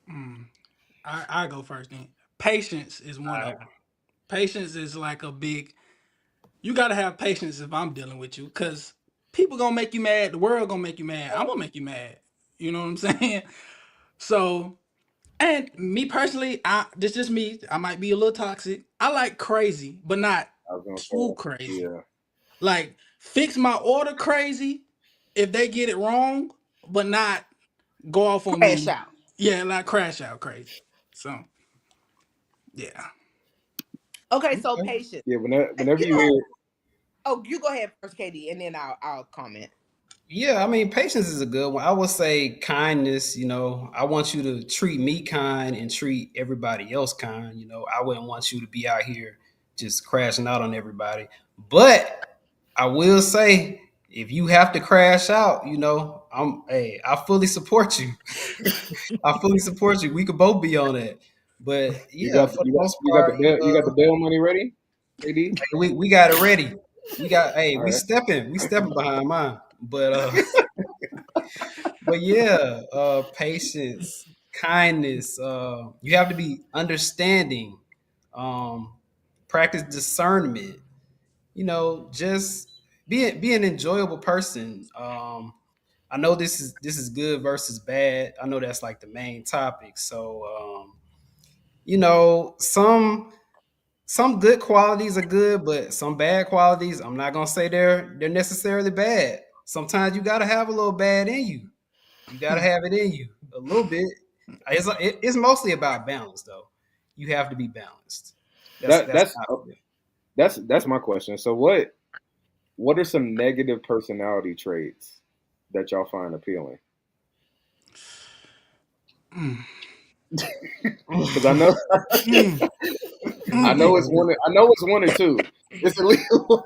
E: Mm, I go first then. Patience is one
B: Uh,
E: of them. Patience is like a big. You got to have patience if I'm dealing with you, because people gonna make you mad. The world gonna make you mad. I'm gonna make you mad. You know what I'm saying? So, and me personally, this just me. I might be a little toxic. I like crazy, but not
A: I was gonna
E: too
A: say,
E: crazy.
A: yeah.
E: Like fix my order crazy if they get it wrong, but not go off on
B: Crash
E: me.
B: out.
E: Yeah, like crash out crazy. So yeah.
B: Okay, so
E: Okay.
B: patience.
A: Yeah, whenever
B: You
A: you
B: know,
A: hear,
B: oh, you go ahead first, Katie, and then I'll comment.
E: Yeah, I mean, patience is a good one. I would say kindness. I want you to treat me kind and treat everybody else kind. I wouldn't want you to be out here just crashing out on everybody. But I will say, if you have to crash out, I fully support you. I fully support you. We could both be on that. But yeah, for the most part,
A: you got the bail money ready, AD?
E: we got it ready.
A: All
E: We
A: right.
E: stepping behind mine. But yeah, patience, kindness. You have to be understanding. Um, Practice discernment. Just be an enjoyable person. I know this is good versus bad. I know that's like the main topic. So some good qualities are good, but some bad qualities, I'm not gonna say they're necessarily bad. Sometimes you gotta have a little bad in you. You gotta have it in you a little bit. It's mostly about balance, though. You have to be balanced.
A: That
E: That's
A: that's
E: how I feel.
A: that's my question. So what are some negative personality traits that y'all find appealing?
E: Mm.
A: Because I know
E: Mm.
A: I know it's one or two. It's at least one.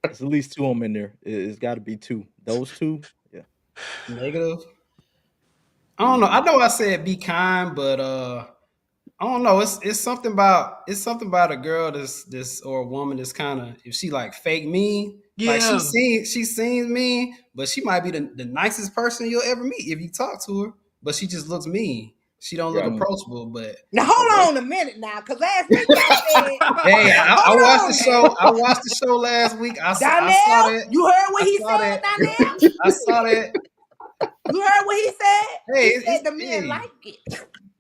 D: There's at least two of them in there. It's got to be two. Those two, yeah.
E: Negative. I don't know. I
A: Mhm.
E: know I said be kind, but I don't know. It's something about a girl this or a woman that's kind of, if she like fake mean, like
B: Mm.
E: she Yeah. seems she seems mean, but she might be the nicest person you'll ever meet if you talk to her. But she just looks mean. She don't look
A: Got
D: Mm.
E: approachable, but
B: Now hold
A: okay.
B: on a minute now, because last week y'all said,
E: hey, I watched
B: hold
E: the
B: on
E: show.
B: now.
E: I watched the show last week. I saw
B: Donnell,
E: that.
B: you heard
E: I
B: what he
E: saw
B: said,
E: that.
B: Donnell?
E: I saw that.
B: You heard what he said?
E: Hey,
B: He said the men
E: hey,
B: like it.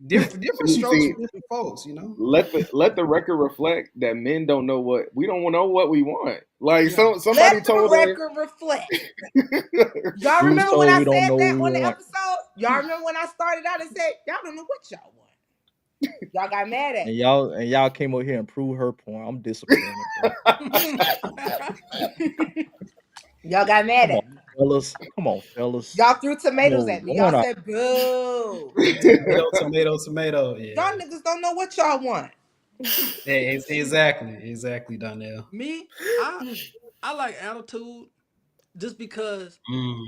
E: different
A: see,
E: strokes
A: see,
E: for different folks, you know.
A: let the record reflect that men don't know what we don't know what we want. Like
F: Yeah.
A: somebody
B: Let the
A: told her.
B: record reflect. Y'all
D: Truth
B: remember when
D: told,
B: I
D: we don't
B: said
D: know what
B: that
D: we
B: on the
D: want,
B: episode? Y'all remember when I started out and said, y'all don't know what y'all want. Y'all got mad at
D: and
B: me.
D: y'all came over here and proved her point. I'm disappointed, bro.
B: Y'all got mad
D: Come on,
B: at me.
D: fellas. Come on, fellas.
B: Y'all threw tomatoes
D: Move
B: at me. Y'all
D: on out.
B: said, boo.
E: Tomato, tomato, tomato.
B: Y'all
E: Yeah,
B: niggas don't know what y'all want.
E: hey, exactly, Donnell.
F: Me, I like attitude just because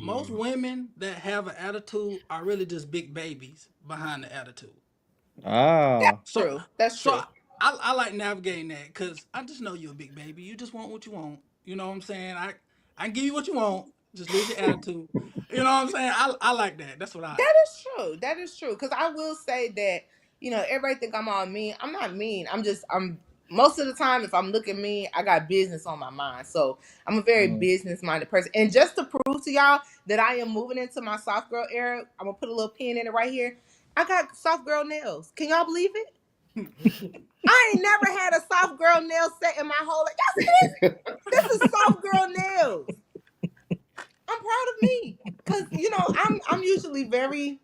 F: most
E: Mm.
F: women that have an attitude are really just big babies behind the attitude.
B: That's
D: Ah,
F: So
B: true. That's
F: so
B: true.
F: I like navigating that because I just know you're a big baby. You just want what you want. You know what I'm saying? I can give you what you want. Just lose your attitude. You know what I'm saying? I like that. That's what I
B: That is true. That is true. Because I will say that, everybody think I'm all mean. I'm not mean. I'm most of the time, if I'm looking mean, I got business on my mind. So I'm a very
D: mm.
B: business minded person. And just to prove to y'all that I am moving into my soft girl era, I'm gonna put a little pin in it right here. I got soft girl nails. Can y'all believe it? I ain't never had a soft girl nail set in my whole life. Y'all see this? This is soft girl nails. I'm proud of me. Cause I'm usually very,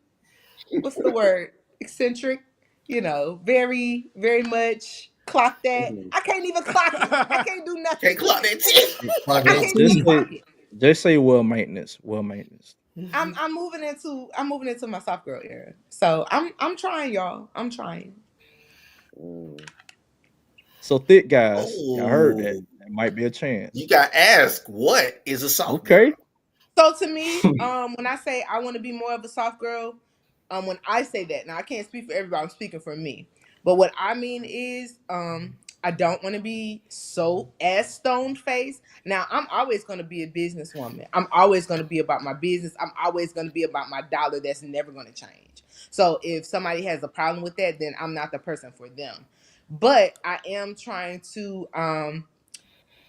B: what's the word? Eccentric, very, very much clock that.
A: Mhm.
B: I can't even clock it. I
F: like.
B: can't do nothing
C: Can't
B: to
C: clock
B: it.
C: that tip.
E: Clock
B: I
E: that
B: can't even
D: Just
E: T.
D: say,
B: clock it.
D: just say well maintenance, well maintenance.
B: I'm moving into my soft girl era. So I'm trying, y'all. I'm trying.
A: Mm.
D: So thick guys, y'all heard that?
C: Oh,
D: That might be a
C: you
D: chance.
C: got asked what is a soft girl?
D: Okay.
B: So to me, when I say I want to be more of a soft girl, when I say that, now I can't speak for everybody. I'm speaking for me. But what I mean is, I don't want to be so as stone faced. Now I'm always going to be a businesswoman. I'm always going to be about my business. I'm always going to be about my dollar. That's never going to change. So if somebody has a problem with that, then I'm not the person for them. But I am trying to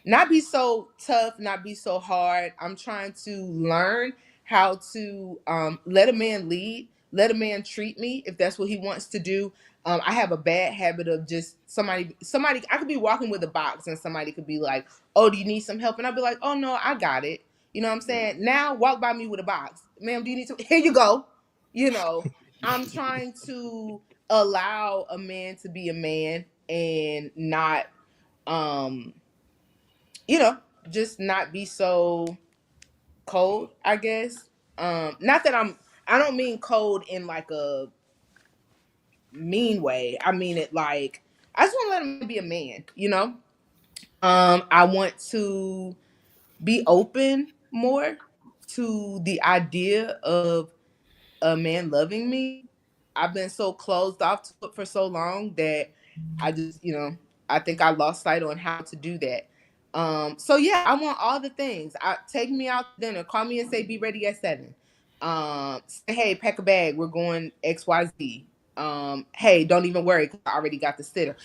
B: not be so tough, not be so hard. I'm trying to learn how to let a man lead, let a man treat me if that's what he wants to do. I have a bad habit of just somebody. I could be walking with a box and somebody could be like, "Oh, do you need some help?" And I'd be like, "Oh no, I got it." You know what I'm saying? Now walk by me with a box, ma'am. Do you need some? Here you go. You know, I'm trying to allow a man to be a man and not um you know, just not be so cold, I guess. Not that I don't mean cold in like a mean way. I mean it like I just want to let him be a man. I want to be open more to the idea of a man loving me. I've been so closed off to it for so long that I just, I think I lost sight on how to do that. So yeah, I want all the things. Take me out to dinner. Call me and say be ready at 7. Say hey, pack a bag. We're going XYZ. Hey, don't even worry because I already got the sitter.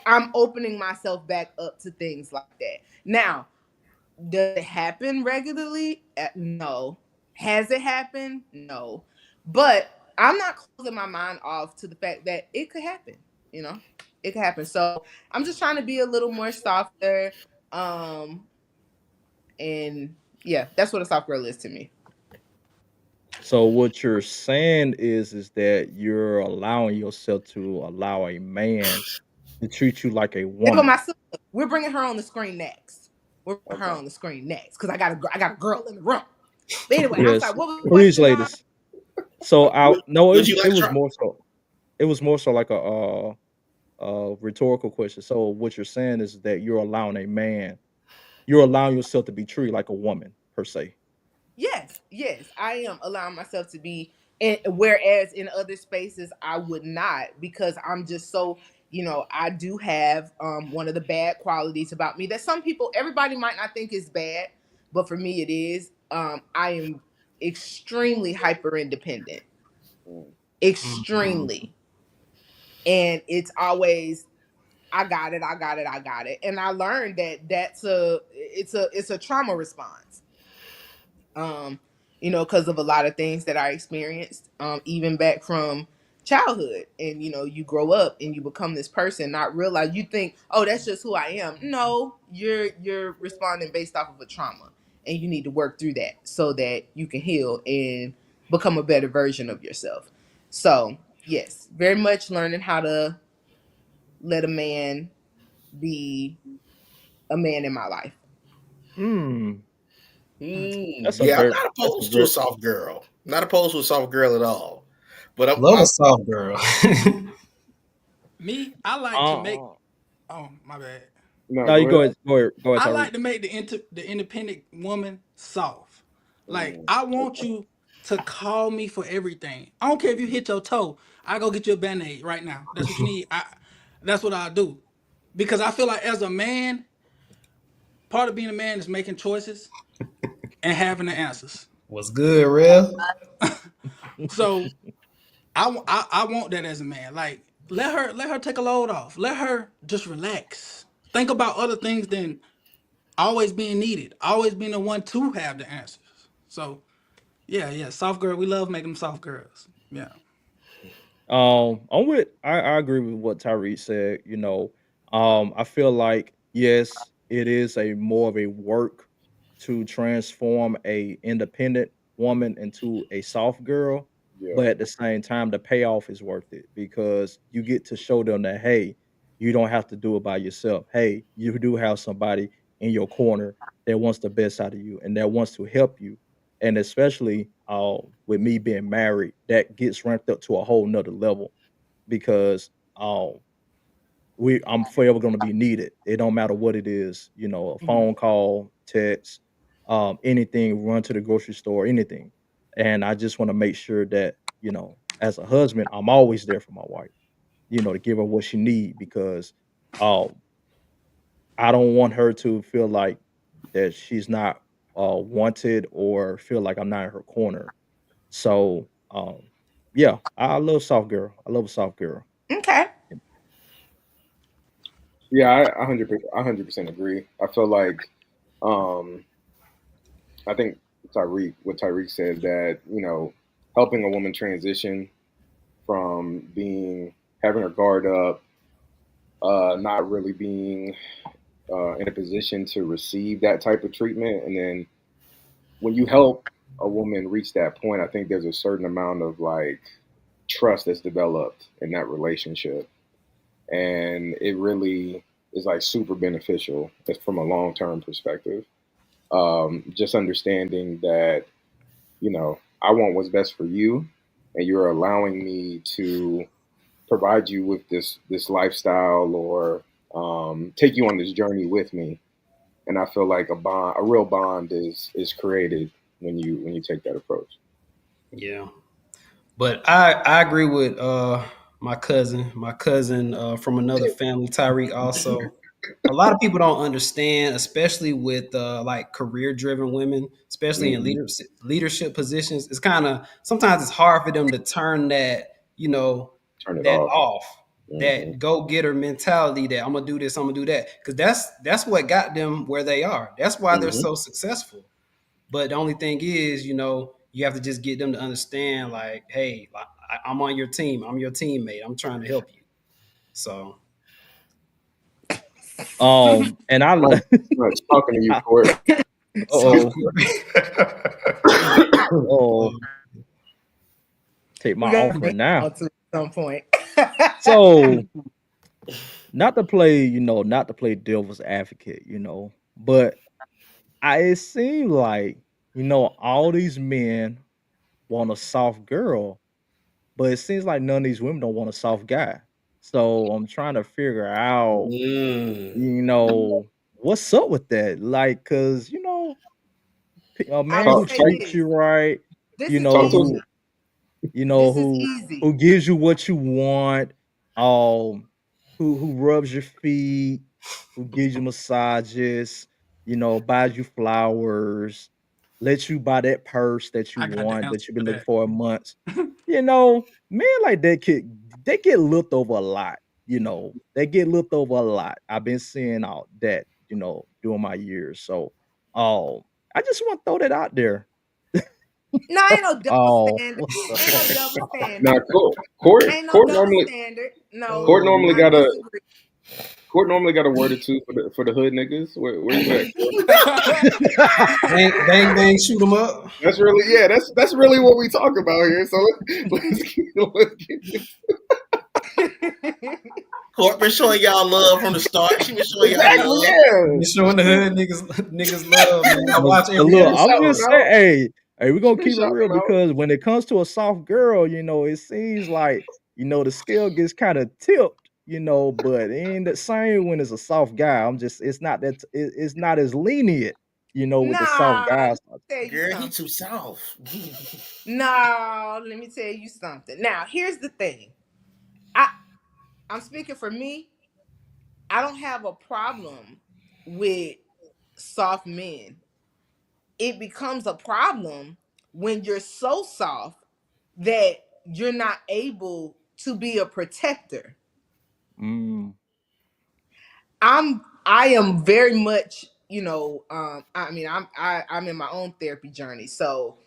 B: I'm opening myself back up to things like that. Now, does it happen regularly? No. Has it happened? No. But I'm not closing my mind off to the fact that it could happen. You know, it could happen. So I'm just trying to be a little more softer. Um, and yeah, that's what a soft girl is to me.
D: So what you're saying is that you're allowing yourself to allow a man to treat you like a
B: There go
D: woman.
B: my sister. We're bringing her on the screen next. We're bringing her
A: Okay.
B: on the screen next because I got a girl in the room. But anyway, I'm sorry.
D: Yes.
B: What was the
D: Please,
B: question, Don?
D: ladies. So I
C: Would,
D: no,
C: would you
D: it
C: like to
D: was
C: try?
D: more so like a rhetorical question. So what you're saying is that you're allowing yourself to be treated like a woman per se.
B: Yes, yes, I am allowing myself to be, and whereas in other spaces I would not because I'm just so, I do have one of the bad qualities about me that some people, everybody might not think is bad, but for me it is. I am extremely hyper independent,
A: Mm.
E: Mhm.
B: extremely. and it's always I got it, I got it, I got it. And I learned that it's a trauma response. Um, because of a lot of things that I experienced, even back from childhood. And you grow up and you become this person, not realize you think, oh, that's just who I am. No, you're responding based off of a trauma, and you need to work through that so that you can heal and become a better version of yourself. So yes, very much learning how to let a man be a man in my life.
D: Hmm. That's a
C: Yeah, I'm
D: very
C: not
D: that's a
C: opposed to a
D: very
C: soft girl. Not opposed to a soft girl at all. But
E: Love a soft girl.
F: Me, I like to make.
D: uh
F: Oh, my bad.
A: No,
D: no,
A: go
D: you
A: ahead.
D: go ahead,
F: I
D: Tyreek.
F: like to make the independent woman soft. Like
A: Mm,
F: I want
A: okay.
F: you to call me for everything. I don't care if you hit your toe. I go get you a band-aid right now. That's what you need. That's what I do. Because I feel like as a man, part of being a man is making choices and having the answers.
E: What's good, real?
F: So I want that as a man. Like let her take a load off. Let her just relax. Think about other things than always being needed. Always being the one to have the answers. So yeah, yeah, soft girl. We love making them soft girls. Yeah.
D: I agree with what Tyrese said. I feel like yes, it is a more of a work to transform a independent woman into a soft girl,
A: Yeah.
D: but at the same time, the payoff is worth it because you get to show them that hey, you don't have to do it by yourself. Hey, you do have somebody in your corner that wants the best out of you and that wants to help you, and especially with me being married, that gets ramped up to a whole nother level because I'm forever going to be needed. It don't matter what it is, a
F: Hmm.
D: phone call, text, anything, run to the grocery store, anything. And I just want to make sure that as a husband, I'm always there for my wife, to give her what she need because um, I don't want her to feel like that she's not wanted or feel like I'm not in her corner. So, yeah, I love soft girl. I love a soft girl.
B: Okay.
A: Yeah, I 100% agree. I feel like um, I think what Tyreek said that helping a woman transition from being having her guard up, not really being in a position to receive that type of treatment, and then when you help a woman reach that point, I think there's a certain amount of like trust that's developed in that relationship, and it really is like super beneficial from a long term perspective. Just understanding that I want what's best for you, and you're allowing me to provide you with this lifestyle or take you on this journey with me. And I feel like a real bond is created when you take that approach.
E: Yeah. But I agree with my cousin from another family, Tyreek also. A lot of people don't understand, especially with like career driven women, especially in
A: Hmm.
E: leadership positions. It's kind of sometimes it's hard for them to turn that,
A: Turn it
E: that
A: off.
E: off,
A: Hmm.
E: that go getter mentality that I'm gonna do this, I'm gonna do that. Because that's what got them where they are. That's why they're
A: Hmm.
E: so successful. But the only thing is, you have to just get them to understand, like, hey, I'm on your team. I'm your teammate. I'm trying to help you. So,
D: And I
A: Right. Right. Talking to you, Court.
E: so
D: oh oh take my
B: We're gonna bring
D: offering
B: it
D: now.
B: on to at some point.
D: So not to play devil's advocate, but it seems like all these men want a soft girl, but it seems like none of these women don't want a soft guy. So I'm trying to figure out,
C: Mm.
D: what's up with that? Like, cause a
B: I
D: man
B: will
D: who
A: talk,
B: say
A: talk,
D: treats
B: this.
D: you right,
B: This is
A: talk to us.
B: easy.
D: who
B: This is
D: who
B: easy.
D: gives you what you want, who rubs your feet, who gives you massages, buys you flowers, lets you buy that purse that you
F: I got the
D: want
F: answer
D: that you've
F: for
D: been looking
F: that.
D: for in months. Men like that they get looked over a lot. You know, they get looked over a lot. I've been seeing all that, during my years. So, um, I just want to throw that out there.
B: No, ain't no double
D: Oh,
B: standard.
D: what the
B: Ain't no
D: heck?
B: double
A: Now,
B: standard. Ain't no
A: Court
B: double
A: normally
B: standard. No,
A: Court
E: Oh
A: normally
B: I
A: got
E: man.
A: a
B: disagree.
A: Court normally got a word or two for the hood niggas. Where you at, Court?
E: Bang bang shoot 'em up.
A: That's really that's really what we talk about here. So let's get
C: Cort been showing y'all love from the start. She been showing y'all
A: exactly
C: love.
E: You
A: yeah.
E: showing the hood niggas love, man. I
D: But,
E: watch
D: but
E: every
D: look,
A: Been
D: I'm
E: episode.
A: shouting
D: just
A: them
D: saying,
A: out.
D: hey, we're gonna
A: Been
D: keep it
A: shouting
D: real
A: them out.
D: because when it comes to a soft girl, it seems like, the scale gets kind of tipped, but it ain't the same when it's a soft guy. It's not it's not as lenient, with the soft
B: Nah, let
D: guys.
B: me tell you
C: Girl, he
B: something.
C: too soft.
B: No, let me tell you something. Now, here's the thing. I I'm speaking for me. I don't have a problem with soft men. It becomes a problem when you're so soft that you're not able to be a protector.
D: Mm,
B: I am very much, I mean, I'm in my own therapy journey. So,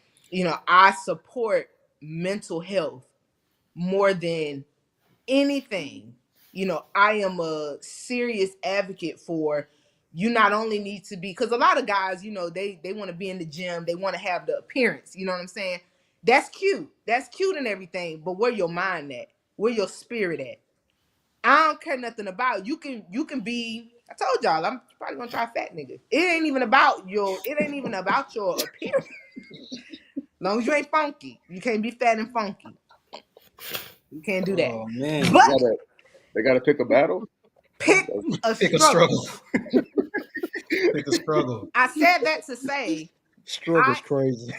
B: I support mental health more than anything. I am a serious advocate for you not only need to be, because a lot of guys, they want to be in the gym, they want to have the appearance, you know what I'm saying? That's cute and everything, but where your mind at, where your spirit at? I don't care nothing about you can be, I told y'all I'm probably gonna try fat nigga. It ain't even about your appearance. Long as you ain't funky, you can't be fat and funky. You can't do that.
E: Oh
A: They
E: man.
B: But
A: gotta they gotta pick a battle.
B: pick a
E: Pick a
B: struggle.
E: struggle. Pick a struggle.
B: I said that to say
D: struggle's
B: I
D: crazy.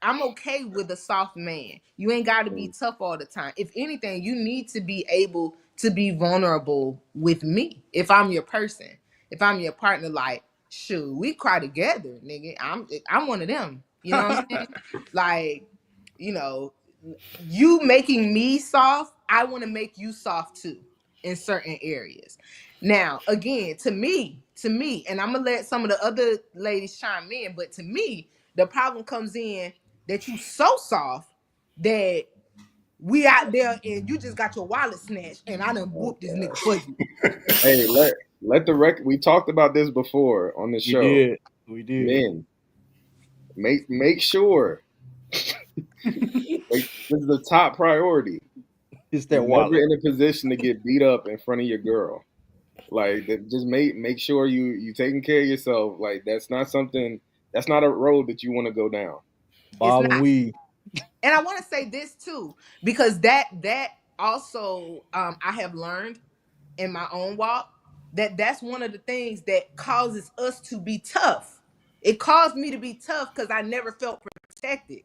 B: I'm okay with a soft man. You ain't got to be tough all the time. If anything, you need to be able to be vulnerable with me. If I'm your person, if I'm your partner, like, shoot, we cry together, nigga. I'm one of them. You know what I'm saying? Like, you know, you making me soft, I want to make you soft too in certain areas. Now, again, to me, and I'm gonna let some of the other ladies chime in, but to me, the problem comes in that you so soft that we out there and you just got your wallet snatched and I done
A: Oh
B: whooped this nigga
A: God.
B: for you.
A: Hey, let the record. We talked about this before on the
D: We
A: show.
D: did. We did.
A: Men, make sure this is the top priority.
D: It's that
A: You're never
D: wallet.
A: in a position to get beat up in front of your girl. Like just make sure you taking care of yourself. Like that's not something. That's not a road that you want to go down.
B: It's
D: Bob and
B: not.
D: we.
B: And I want to say this too, because that also I have learned in my own walk that's one of the things that causes us to be tough. It caused me to be tough because I never felt protected.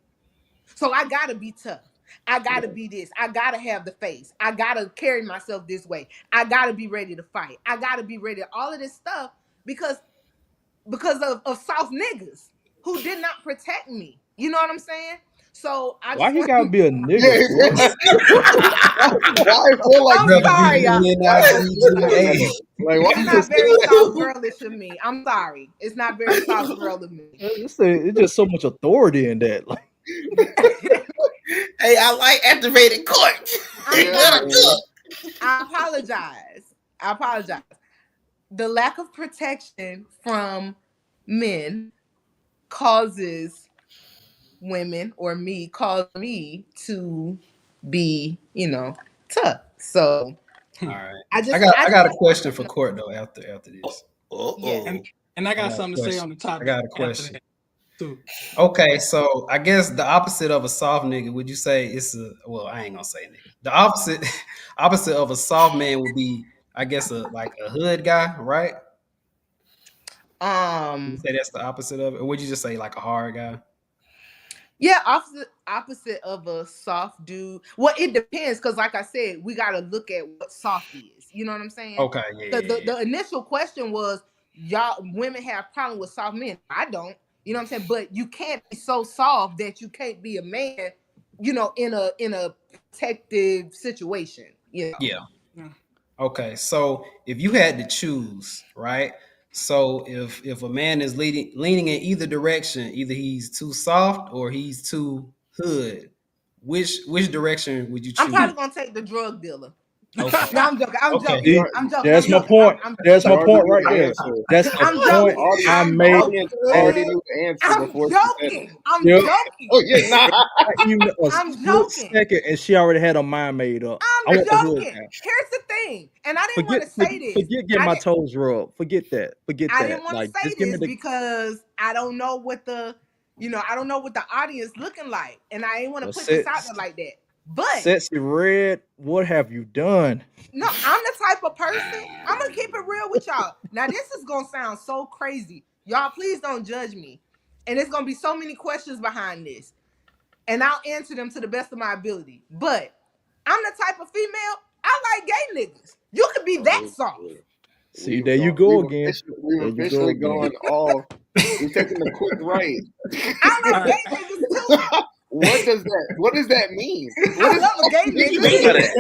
B: So I gotta be tough. I gotta
A: Yeah.
B: be this. I gotta have the face. I gotta carry myself this way. I gotta be ready to fight. I gotta be ready. All of this stuff because of soft niggas who did not protect me. You know what I'm saying? So I
D: Why
B: just
D: he
B: want.
D: gotta be a nigga,
A: Yeah.
D: Court?
A: Why I feel like
B: I'm
E: Rather be
B: sorry, y'all.
E: E N
A: why
E: I
A: y'all
E: G
A: feel
E: G
A: like
E: A.
A: that? Like why
B: It's
A: you
B: not
A: feel
B: very soft
A: that?
B: girlish of me. I'm sorry. It's not very soft girl of me.
D: It's just so much authority in that. Like,
C: Hey, I like activated Cort.
B: I'm
C: Let
A: Yeah,
C: her
B: sorry.
A: man.
C: cook.
B: I apologize. I apologize. The lack of protection from men causes women or me cause me to be, tough. So
E: All right.
B: I
E: I
B: just
E: got
B: I
E: I
B: just
E: got a question for Court though after this.
B: yeah.
F: and
C: Uh-oh.
F: and I
E: I
F: got
E: got a
F: something to say
E: question.
F: on the
E: I
F: topic
E: got a
F: after
E: question.
F: that too.
E: Okay, so I guess the opposite of a soft nigga, would you say it's a well, I ain't gonna say nigga. The opposite opposite of a soft man would be, I guess, a like a hood guy, right? Would you
B: Um
E: say that's the opposite of it? Or would you just say like a hard guy?
B: yeah, opposite of a soft dude. Well, it depends because like I said, we gotta look at what soft is. You know what I'm saying?
E: Okay, yeah,
B: Because
E: yeah,
B: the,
E: yeah.
B: the initial question was y'all women have problem with soft men. I don't. You know what I'm saying? But you can't be so soft that you can't be a man in a protective situation.
E: Yeah.
F: Yeah.
E: Okay. So if you had to choose, right? So if a man is leaning in either direction, either he's too soft or he's too hood, which direction would you
B: I'm
E: choose?
B: probably gonna take the drug dealer.
E: Okay.
B: No, I'm joking. I'm
E: Okay.
B: joking.
A: You
D: See,
A: are,
B: I'm joking. I'm
D: there's my
B: joking.
D: point.
B: I'm
D: There's
A: you
D: my
B: joking.
A: already
D: point
A: knew
D: right
A: the
D: there.
A: answer.
D: That's the
B: I'm
D: point
B: joking.
A: Audience,
D: I
B: I'm
D: made.
A: audience
B: joking.
A: already
D: Hey,
A: knew the answer
B: I'm
A: before she said it.
B: joking. I'm
D: still,
B: joking.
A: Oh yeah, nah.
D: not even a
B: I'm
D: split
B: joking.
D: second, and she already had her mind made up. I
B: I'm
D: want the hood
B: joking.
D: guy.
B: Here's the thing, and I didn't want to say this.
D: Forget getting
B: I
D: my
B: didn't.
D: toes rubbed. Forget that. Forget
B: I
D: that.
B: didn't want to
D: Like,
B: say
D: just give me
B: this
D: the
B: because I don't know what I don't know what the audience looking like, and I ain't want to
D: well,
B: put this out there like that. But
D: sexy red. What have you done?
B: no, I'm the type of person. I'm gonna keep it real with y'all. Now, this is gonna sound so crazy. Y'all, please don't judge me. And there's gonna be so many questions behind this, and I'll answer them to the best of my ability. But I'm the type of female. I like gay niggas. You could be
A: Oh,
B: that soft.
A: yeah.
D: See, there you go again.
A: We've
D: There you go
A: officially
D: again.
A: gone all. We've taken a quick right.
B: I
F: All
B: like
F: right.
B: gay niggas too.
A: What does that mean? What
B: I
A: does
B: love a gay
C: What you
B: nigga.
C: mean by that?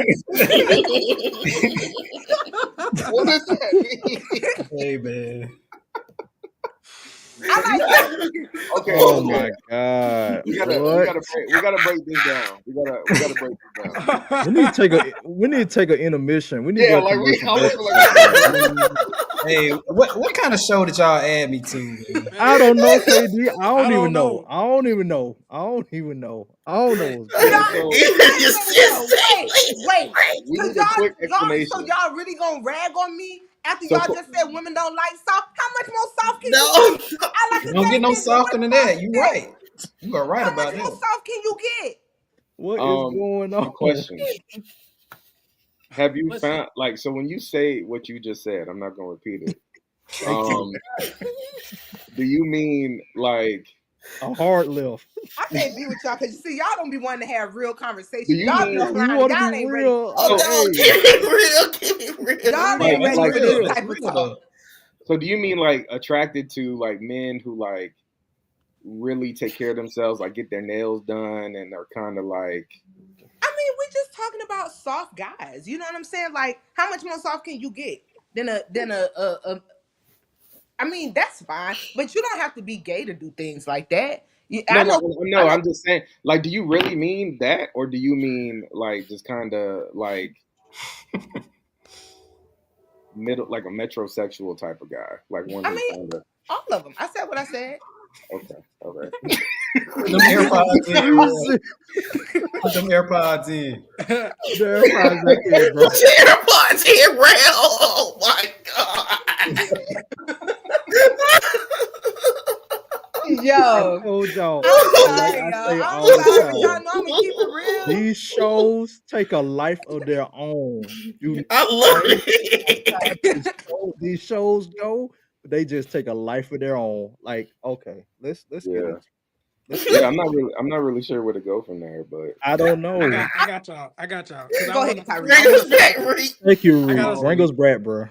A: what does that mean?
E: Hey man.
B: I like gay niggas.
A: Okay,
D: Oh
A: okay.
D: my god!
A: We
D: What?
A: gotta break this down. We gotta break this down.
D: We need to take an intermission. We need to
A: Yeah,
D: go to
A: like we
D: commercial break.
A: almost feel like
E: Hey, what kind of show did y'all add me to, man?
D: I don't know, KD. I
F: I
D: don't even
F: don't
D: know.
F: know.
D: I don't even know. I don't even know. I don't know what's
B: Y'all,
D: going
A: okay.
D: on.
A: So
B: wait.
A: we
B: Cause
A: need a quick
B: so
A: explanation.
B: y'all really gonna rag on me after
A: So
B: y'all just said women don't like soft? How much more soft can you
C: No.
B: get? I like
E: You
B: a
E: don't get
B: gay
E: no
B: nigga.
E: softer
B: What's
E: than
B: wrong
E: that.
B: with
E: You
B: that?
E: right. You are right
B: How much
E: about
B: more
E: that.
B: soft can you get?
D: What is going
A: a
D: on?
A: question: have you
F: Let's see.
A: found like so when you say what you just said? I'm not gonna repeat it.
D: Thank you.
A: Do you mean like?
D: A hard lift.
B: I can't be with y'all because you see, y'all don't be wanting to have real
A: Do
B: conversations.
A: you
B: Y'all be
A: mean
D: No, we
B: trying to,
D: want to be
B: y'all ain't ready.
D: real.
C: Oh
A: so?
C: no,
D: Hey,
C: give me real, give me real.
B: Y'all
E: No,
B: ain't
A: Like
E: that's
B: ready
A: like
B: for
E: real.
B: this
A: so?
E: That's
B: type of
E: real
B: talk.
E: though.
A: So do you mean like attracted to like men who like really take care of themselves, like get their nails done, and are kind of like
B: I mean, we just talking about soft guys. You know what I'm saying? Like, how much more soft can you get than a I mean, that's fine, but you don't have to be gay to do things like that.
A: no,
B: I
A: no,
B: know, I
A: no.
B: know.
A: I'm just saying, like, do you really mean that, or do you mean like just kind of like middle, like a metrosexual type of guy, like one
B: I
A: who
B: mean,
A: kind of
B: all of them. I said what I said.
A: okay, all right.
E: Put them AirPods in,
D: let me
E: bro.
D: see.
E: Put them AirPods in.
D: The AirPods back in, bro.
C: Put your AirPods in, Rail. Oh my
D: I
B: Yo,
D: told y'all,
B: I'm
D: and like
B: sorry,
D: I
B: y'all.
D: say
B: I'm
D: all the
B: sorry, but y'all
D: time,
B: know I'm gonna keep it real.
D: these shows take a life of their own. You know
C: I
D: what I'm
C: love
D: saying?
C: it.
D: Sometimes these shows go, but they just take a life of their own. Like, okay, let's get
A: Yeah,
D: into let's get
A: yeah.
D: into
A: I'm not really sure where to go from there, but
D: I don't know.
F: I got y'all. I got y'all. Cause
B: Go ahead, Tyree.
C: Bring us back, Reek.
D: Thank you,
F: I
D: Reed.
F: gotta
D: Bring
E: Oh,
D: us back, bro.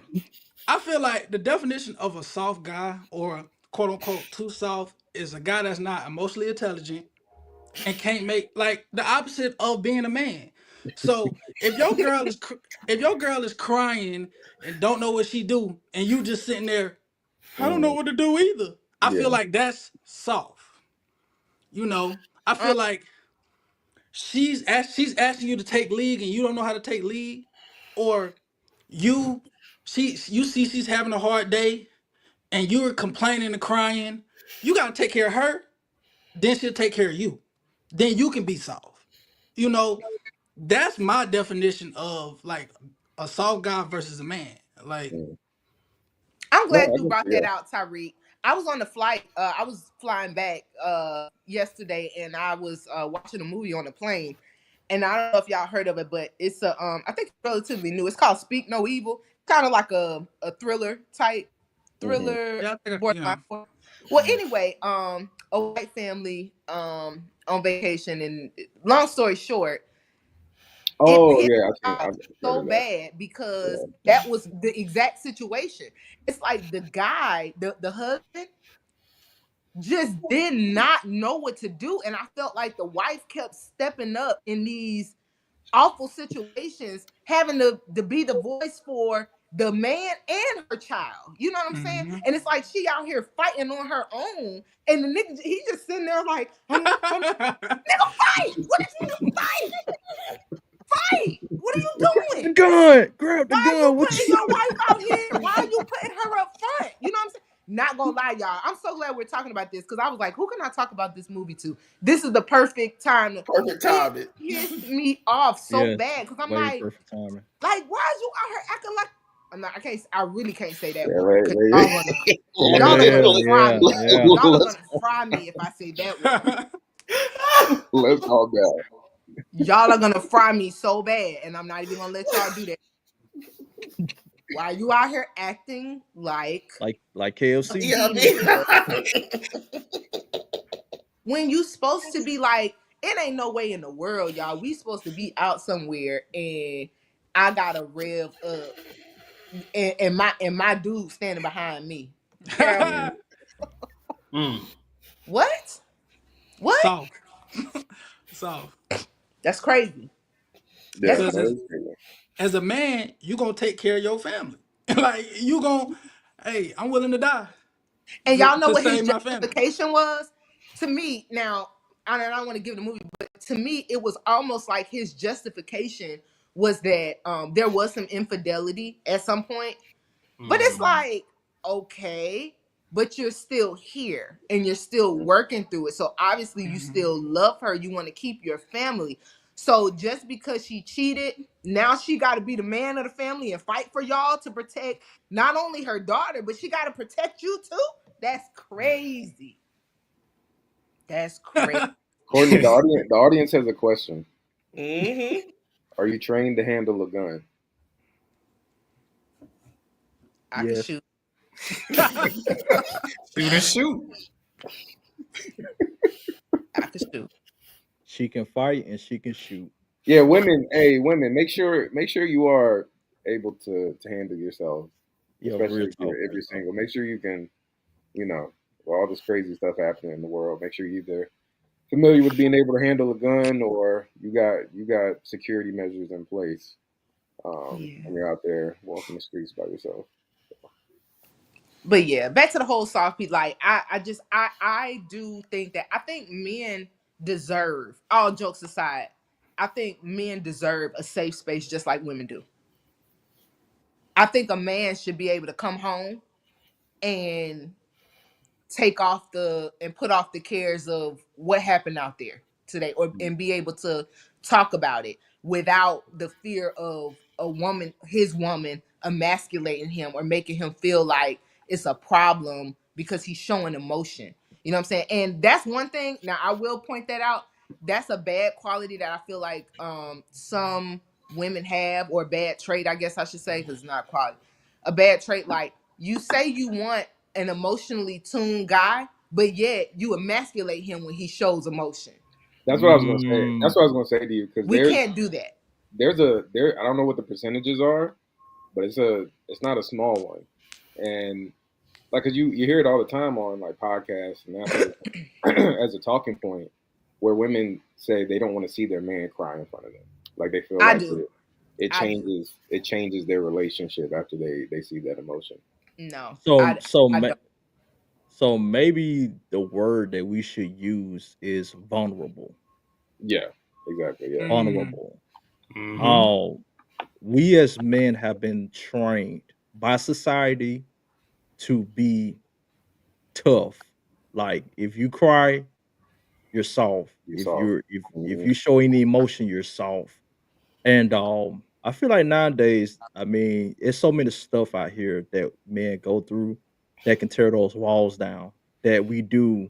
F: I feel like the definition of a soft guy or quote unquote too soft is a guy that's not emotionally intelligent and can't make like the opposite of being a man. So if your girl is crying and don't know what she do and you just sitting there, I don't know
A: mm,
F: what to do either. I feel
A: yeah,
F: like that's soft. You know, I
B: Um,
F: feel like she's asking you to take lead and you don't know how to take lead, or you you see she's having a hard day and you're complaining and crying. You gotta take care of her, then she'll take care of you. Then you can be soft. You know, that's my definition of like a soft guy versus a man. Like,
A: mm.
B: I'm
A: No,
B: glad
A: I
B: you
A: guess,
B: brought
A: yeah.
B: that out, Tyreek. I was on the flight. I was flying back yesterday, and I was watching a movie on the plane. And I don't know if y'all heard of it, but it's a I think it's relatively new. It's called Speak No Evil. Kind of like a thriller type
A: Hmm.
B: thriller
F: yeah, I think,
B: borderline.
F: yeah.
B: Well, anyway, a white family on vacation, and long story short, it
A: Oh
B: pissed
A: yeah, I
B: me
A: think
B: off
A: I've heard
B: so
A: of that.
B: bad because
A: Yeah.
B: that was the exact situation. It's like the guy, the husband, just did not know what to do. And I felt like the wife kept stepping up in these awful situations, having to be the voice for the man and her child. You know what I'm saying?
F: Mhm.
B: And it's like she out here fighting on her own. And the nigga, he just sitting there like, nigga, fight! What did you do? Fight! Fight! What are
D: Grab
B: you
D: the
B: doing?
D: gun. Grab the
B: Why are you
D: gun. What
B: putting
D: you?
B: your wife out here? Why are you putting her up front? You know what I'm saying? Not gonna lie, y'all. I'm so glad we're talking about this because I was like, who can I talk about this movie to? This is the perfect time to.
C: Perfect
B: It
C: timing.
B: pissed me off so
D: Yes,
B: bad because I'm
D: way
B: like,
D: perfect timing.
B: why is you out here acting like? I'm not. I can't. I really can't say that
A: Yeah,
B: word
A: wait,
B: because
A: wait.
B: y'all are
D: Yeah,
B: gonna fry
D: yeah,
B: me.
D: yeah.
B: Y'all are
A: let's
B: gonna fry me if I say that word.
A: let's calm down.
B: Y'all are gonna fry me so bad, and I'm not even gonna let y'all do that. Why you out here acting like
D: Like
B: a
D: KFC.
C: Yeah,
B: teenager
C: I
B: when you supposed to be like, it ain't no way in the world, y'all. We supposed to be out somewhere and I gotta rev up and my dude standing behind me. Girl,
A: Mm,
E: Mm.
B: what? What?
F: Soft. Soft.
B: That's crazy. That's
A: yeah,
F: Because
B: crazy.
F: as
A: that is crazy.
F: as a man, you gonna take care of your family. Like you gonna, hey, I'm willing to die
B: And y'all know
F: to
B: what his
F: save my family.
B: justification was? To me, now, I don't want to give the movie, but to me, it was almost like his justification was that there was some infidelity at some point. But it's
E: Mm.
B: like, okay, but you're still here and you're still working through it. So obviously you
F: Mhm.
B: still love her. You want to keep your family. So just because she cheated, now she got to be the man of the family and fight for y'all to protect not only her daughter, but she got to protect you too. That's crazy. That's crazy.
A: Courtney, the audience has a question.
C: mm-hmm.
A: Are you trained to handle a gun?
B: I could
D: Yes.
B: shoot.
E: Shoot or shoot.
B: I could shoot.
D: She can fight and she can shoot.
A: Yeah, women. Hey, women, make sure you are able to handle yourselves,
D: Yeah,
A: especially
D: real
A: if
D: talk,
A: you're
D: real talk.
A: single. Make sure you can, with all this crazy stuff happening in the world. Make sure you're either familiar with being able to handle a gun or you got security measures in place
B: Yeah.
A: when you're out there walking the streets by yourself.
B: But yeah, back to the whole soft piece. Like I do think that I think men deserve, all jokes aside, I think men deserve a safe space just like women do. I think a man should be able to come home and take off the and put off the cares of what happened out there today, or and be able to talk about it without the fear of a woman, his woman, emasculating him or making him feel like it's a problem because he's showing emotion. You know what I'm saying? And that's one thing. Now I will point that out. That's a bad quality that I feel like some women have, or a bad trait, I guess I should say, because it's not quality. A bad trait, like you say you want an emotionally tuned guy, but yet you emasculate him when he shows emotion.
A: That's what I was gonna say. That's
D: Mm,
A: what I was gonna say to you because
B: We
A: there's
B: can't do that.
A: there's a there. I don't know what the percentages are, but it's not a small one, and like 'cause you hear it all the time on like podcasts, and that's as a talking point where women say they don't want to see their man cry in front of them, like they feel
B: I
A: like
B: do.
A: it
B: I do.
A: changes their relationship after they see that emotion.
B: No,
D: so
B: I
D: so
B: I
D: ma-
B: don't.
D: so maybe the word that we should use is vulnerable.
A: Yeah, exactly. Yeah,
F: Mm.
D: Vulnerable.
E: Mm-hmm.
D: Oh, we as men have been trained by society to be tough. Like if you cry, you're soft.
A: you
D: If
A: saw.
D: you're if
A: Hmm.
D: you show any emotion, you're soft. And I feel like nowadays, I mean, it's so many stuff out here that men go through that can tear those walls down. That we do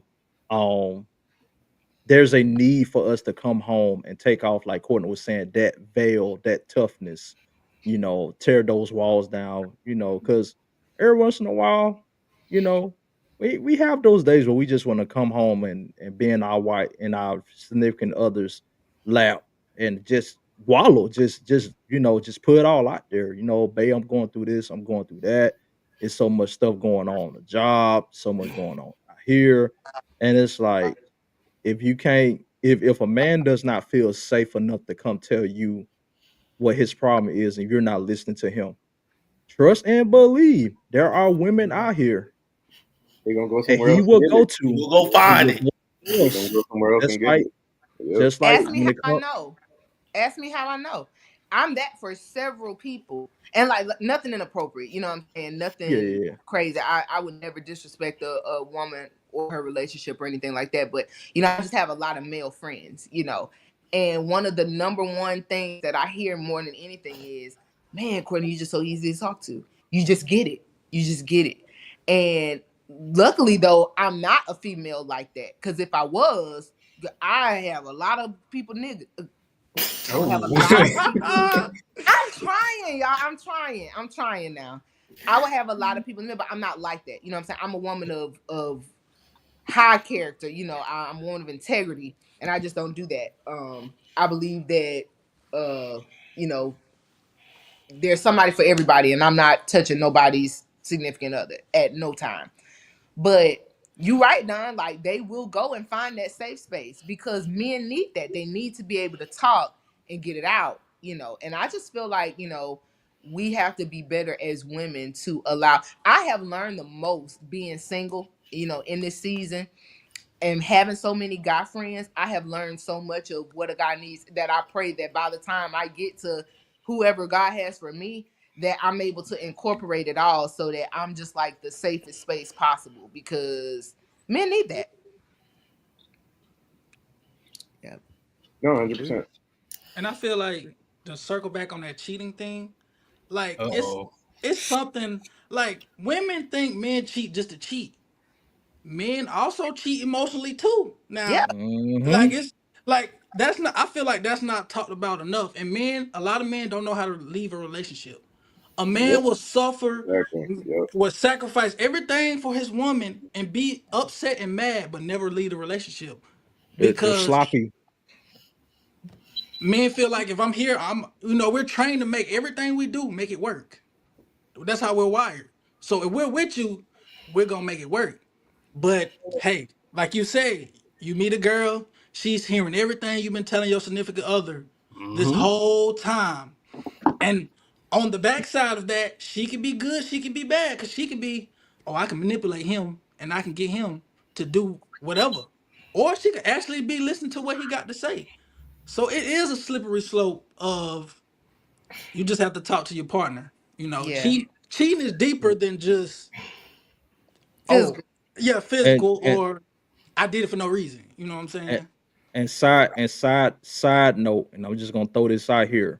D: um there's a need for us to come home and take off, like Courtney was saying, that veil, that toughness, tear those walls down, because every once in a while, you know, we have those days where we just want to come home and be in our white in our significant other's lap and just wallow, just put it all out there. Babe, I'm going through this, I'm going through that. It's so much stuff going on the job, so much going on out here. And it's like if you can't if a man does not feel safe enough to come tell you what his problem is and you're not listening to him, trust and believe there are women out here
A: They're gonna go
D: that
A: somewhere
D: he
A: else and
D: will
A: get
D: go
A: it.
C: You
D: to
C: will go
D: and
C: find
D: will
C: it.
D: go
A: They're gonna
D: yes.
A: go somewhere else
D: Just
A: and get
D: like
A: it. Yep.
D: just like
B: Ask me
D: when
B: how
D: it
B: I
D: comes
B: know. Ask me how I know. I'm that for several people, and like nothing inappropriate. You know what I'm saying?
D: yeah,
B: Nothing
D: yeah, yeah.
B: crazy. I would never disrespect a woman or her relationship or anything like that. But you know, I just have a lot of male friends. You know, and one of the number one things that I hear more than anything is, "Man, Courtney, you're just so easy to talk to. You just get it. You just get it." And luckily, though, I'm not a female like that. Because if I was, I have a lot of people nigga. I would have a lot of people. I'm trying, y'all. I'm trying now. I would have a lot of people, but I'm not like that. You know what I'm saying? I'm a woman of high character. You know, I'm a woman of integrity, and I just don't do that. I believe that, uh, you know, there's somebody for everybody, and I'm not touching nobody's significant other at no time. But you right, Don. Like they will go and find that safe space because men need that. They need to be able to talk and get it out, you know. And I just feel like, you know, we have to be better as women to allow. I have learned the most being single, you know, in this season and having so many guy friends. I have learned so much of what a guy needs that I pray that by the time I get to whoever God has for me, that I'm able to incorporate it all so that I'm just like the safest space possible because men need that. Yeah.
A: No, 100%.
D: Agreed.
F: And I feel like to circle back on that cheating thing, like
E: Uh-oh.
F: it's something like women think men cheat just to cheat. Men also cheat emotionally too.
B: Yeah.
F: Now, like
D: Mhm.
F: it's like that's not. I feel like that's not talked about enough. And men, a lot of men don't know how to leave a relationship. A
A: Yep.
F: man will suffer,
A: Exactly. Yep.
F: will sacrifice everything for his woman, and be upset and mad, but never leave the relationship
D: They're
F: because
D: sloppy.
F: men feel like if I'm here, we're trained to make everything we do make it work. That's how we're wired. So if we're with you, we're gonna make it work. But hey, like you say, you meet a girl, she's hearing everything you've been telling your significant other this
E: Mm-hmm.
F: whole time. And on the backside of that, she can be good, she can be bad, because she can be, oh, I can manipulate him and I can get him to do whatever. Or she could actually be listening to what he got to say. So it is a slippery slope of you just have to talk to your partner.
B: Yeah.
F: Cheating is deeper than just, oh,
B: Physical.
F: yeah,
D: And
F: physical
D: and
F: or I did it for no reason. You know what I'm
D: and,
F: saying?
D: and side note, and I'm just gonna throw this out here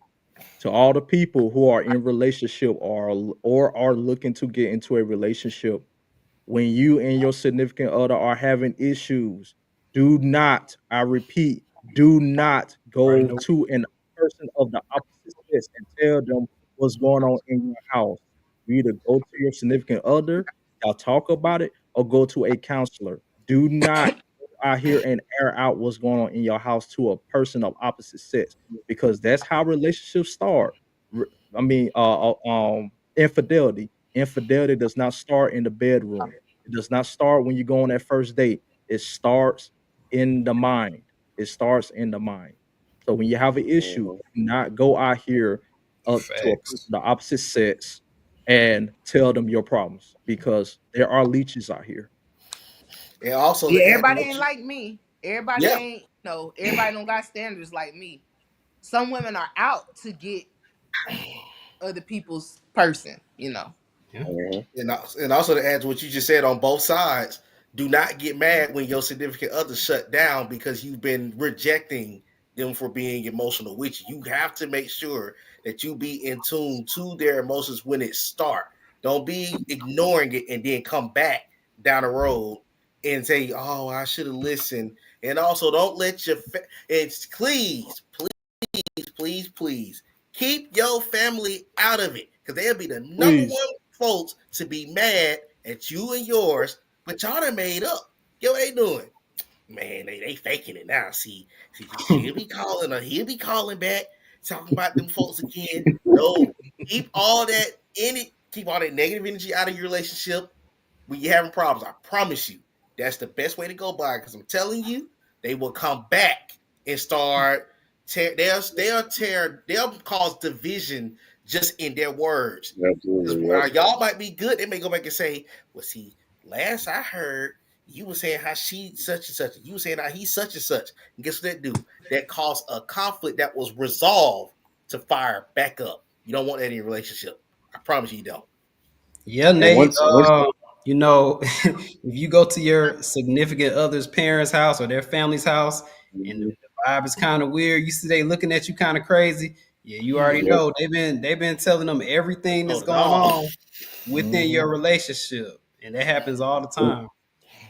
D: to all the people who are in relationship or are looking to get into a relationship. When you and your significant other are having issues, do not, I repeat, do not
E: Right.
D: go
E: No.
D: to an person of the opposite sex and tell them what's going on in your house. You either go to your significant other, y'all talk about it, or go to a counselor. Do not go out here and air out what's going on in your house to a person of opposite sex because that's how relationships start. R- I mean, infidelity. Infidelity does not start in the bedroom. It does not start when you go on that first date. It starts in the mind. It starts in the mind. So when you have an issue,
A: Mhm.
D: do not go out here up to a person
E: Facts.
D: of the opposite sex and tell them your problems because there are leeches out here.
C: And also
B: Yeah,
C: to add to
B: everybody
C: what
B: ain't
C: you,
B: like me. Everybody
C: yeah,
B: ain't, everybody don't got standards like me. Some women are out to get other people's person.
E: Yeah.
A: Mhm.
C: and also to add to what you just said on both sides, do not get mad when your significant other shut down because you've been rejecting them for being emotional with you. You have to make sure that you be in tune to their emotions when it start. Don't be ignoring it and then come back down the road and say, "Oh, I should have listened." And also, don't let your it's please keep your family out of it because they'll be the number
D: Please.
C: one folks to be mad at you and yours. But y'all done made up. Yo, what they doing? Man, they faking it now. See, she'll be calling or he'll be calling back, talking about them folks again. No, keep all that in it. Keep all that negative energy out of your relationship when you're having problems. I promise you, That's the best way to go by, because I'm telling you, they will come back and start. They'll cause division just in their words.
A: Absolutely. Yep.
C: Y'all might be good. They may go back and say, "Well, see, last I heard, you were saying how she such and such. You were saying how he's such and such." And guess what that do? That caused a conflict that was resolved to fire back up. You don't want that in your relationship. I promise you don't.
E: Yeah,
A: And
E: Nate.
A: once
E: You know, if you go to your significant other's parents' house or their family's house, and the
A: Mhm.
E: vibe is kind of weird, you see they looking at you kind of crazy. Yeah, you already
A: Yep.
E: know they've been telling them everything that's
C: Hold it
E: going
C: all.
E: on within your relationship, and that happens all the
A: And
E: time.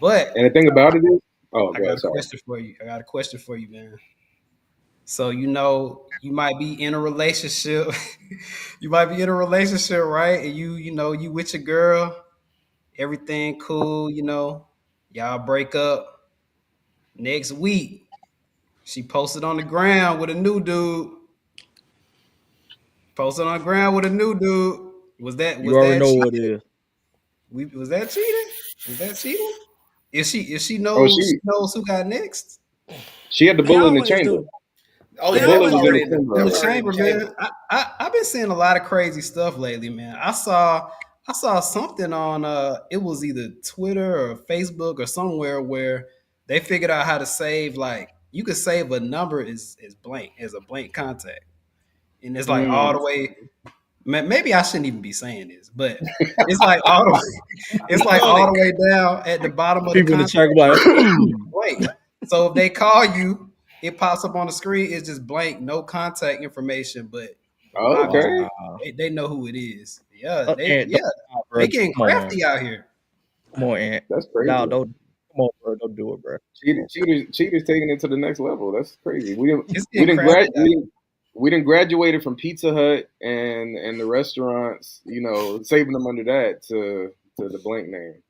E: But
A: the thing about it is, oh,
E: I
A: go
E: got
A: ahead.
E: a
A: Sorry.
E: question for you. I got a question for you, man. So you know, you might be in a relationship. You might be in a relationship, right? And you know, you with your girl, everything cool, you know. Y'all break up next week. She posted on the ground with a new dude. Posted on the ground with a new dude. Was that
D: You
E: was
D: already
E: that
D: know what it
E: cheating?
D: is.
E: Was that cheating? Was that cheating? If she
A: Oh,
E: knows who got next.
A: she had the
F: They
A: bullet in the
F: always
A: chamber.
F: do.
C: Oh
A: The
F: They
C: yeah, that
A: bullet
C: was
F: always
A: was in the
F: do.
C: already in the
A: chamber
E: In
C: that
E: the
C: was
A: already.
C: already in the
E: chamber, man.
C: chamber.
E: I've been seeing a lot of crazy stuff lately, man. I saw something on it was either Twitter or Facebook or somewhere where they figured out how to save, like you could save a number as blank as a blank contact. And it's like all
A: Mm.
E: the way. Maybe I shouldn't even be saying this, but it's like all the it's
C: Keep
E: like all
C: going.
E: the way down at the bottom of the
D: People in the
E: contact
D: chat go like,
E: blank. So if they call you, it pops up on the screen. It's just blank, no contact information. But
A: Oh,
E: obviously,
A: okay.
D: wow.
E: they know who it is. Yeah,
D: Ant,
E: yeah,
D: don't stop,
E: they
D: bro.
E: getting
D: Come on.
E: crafty out here.
D: Come on, Ant.
A: That's
D: Y'all
A: crazy.
D: don't come on, bro. Don't do it, bro. Come on, bro.
A: Cheaters taking it to the next level. That's crazy.
E: It's
A: We
E: getting
A: didn't
E: crafty out
A: we didn't graduated from Pizza Hut and the restaurants. You know, saving them under that to the blank name.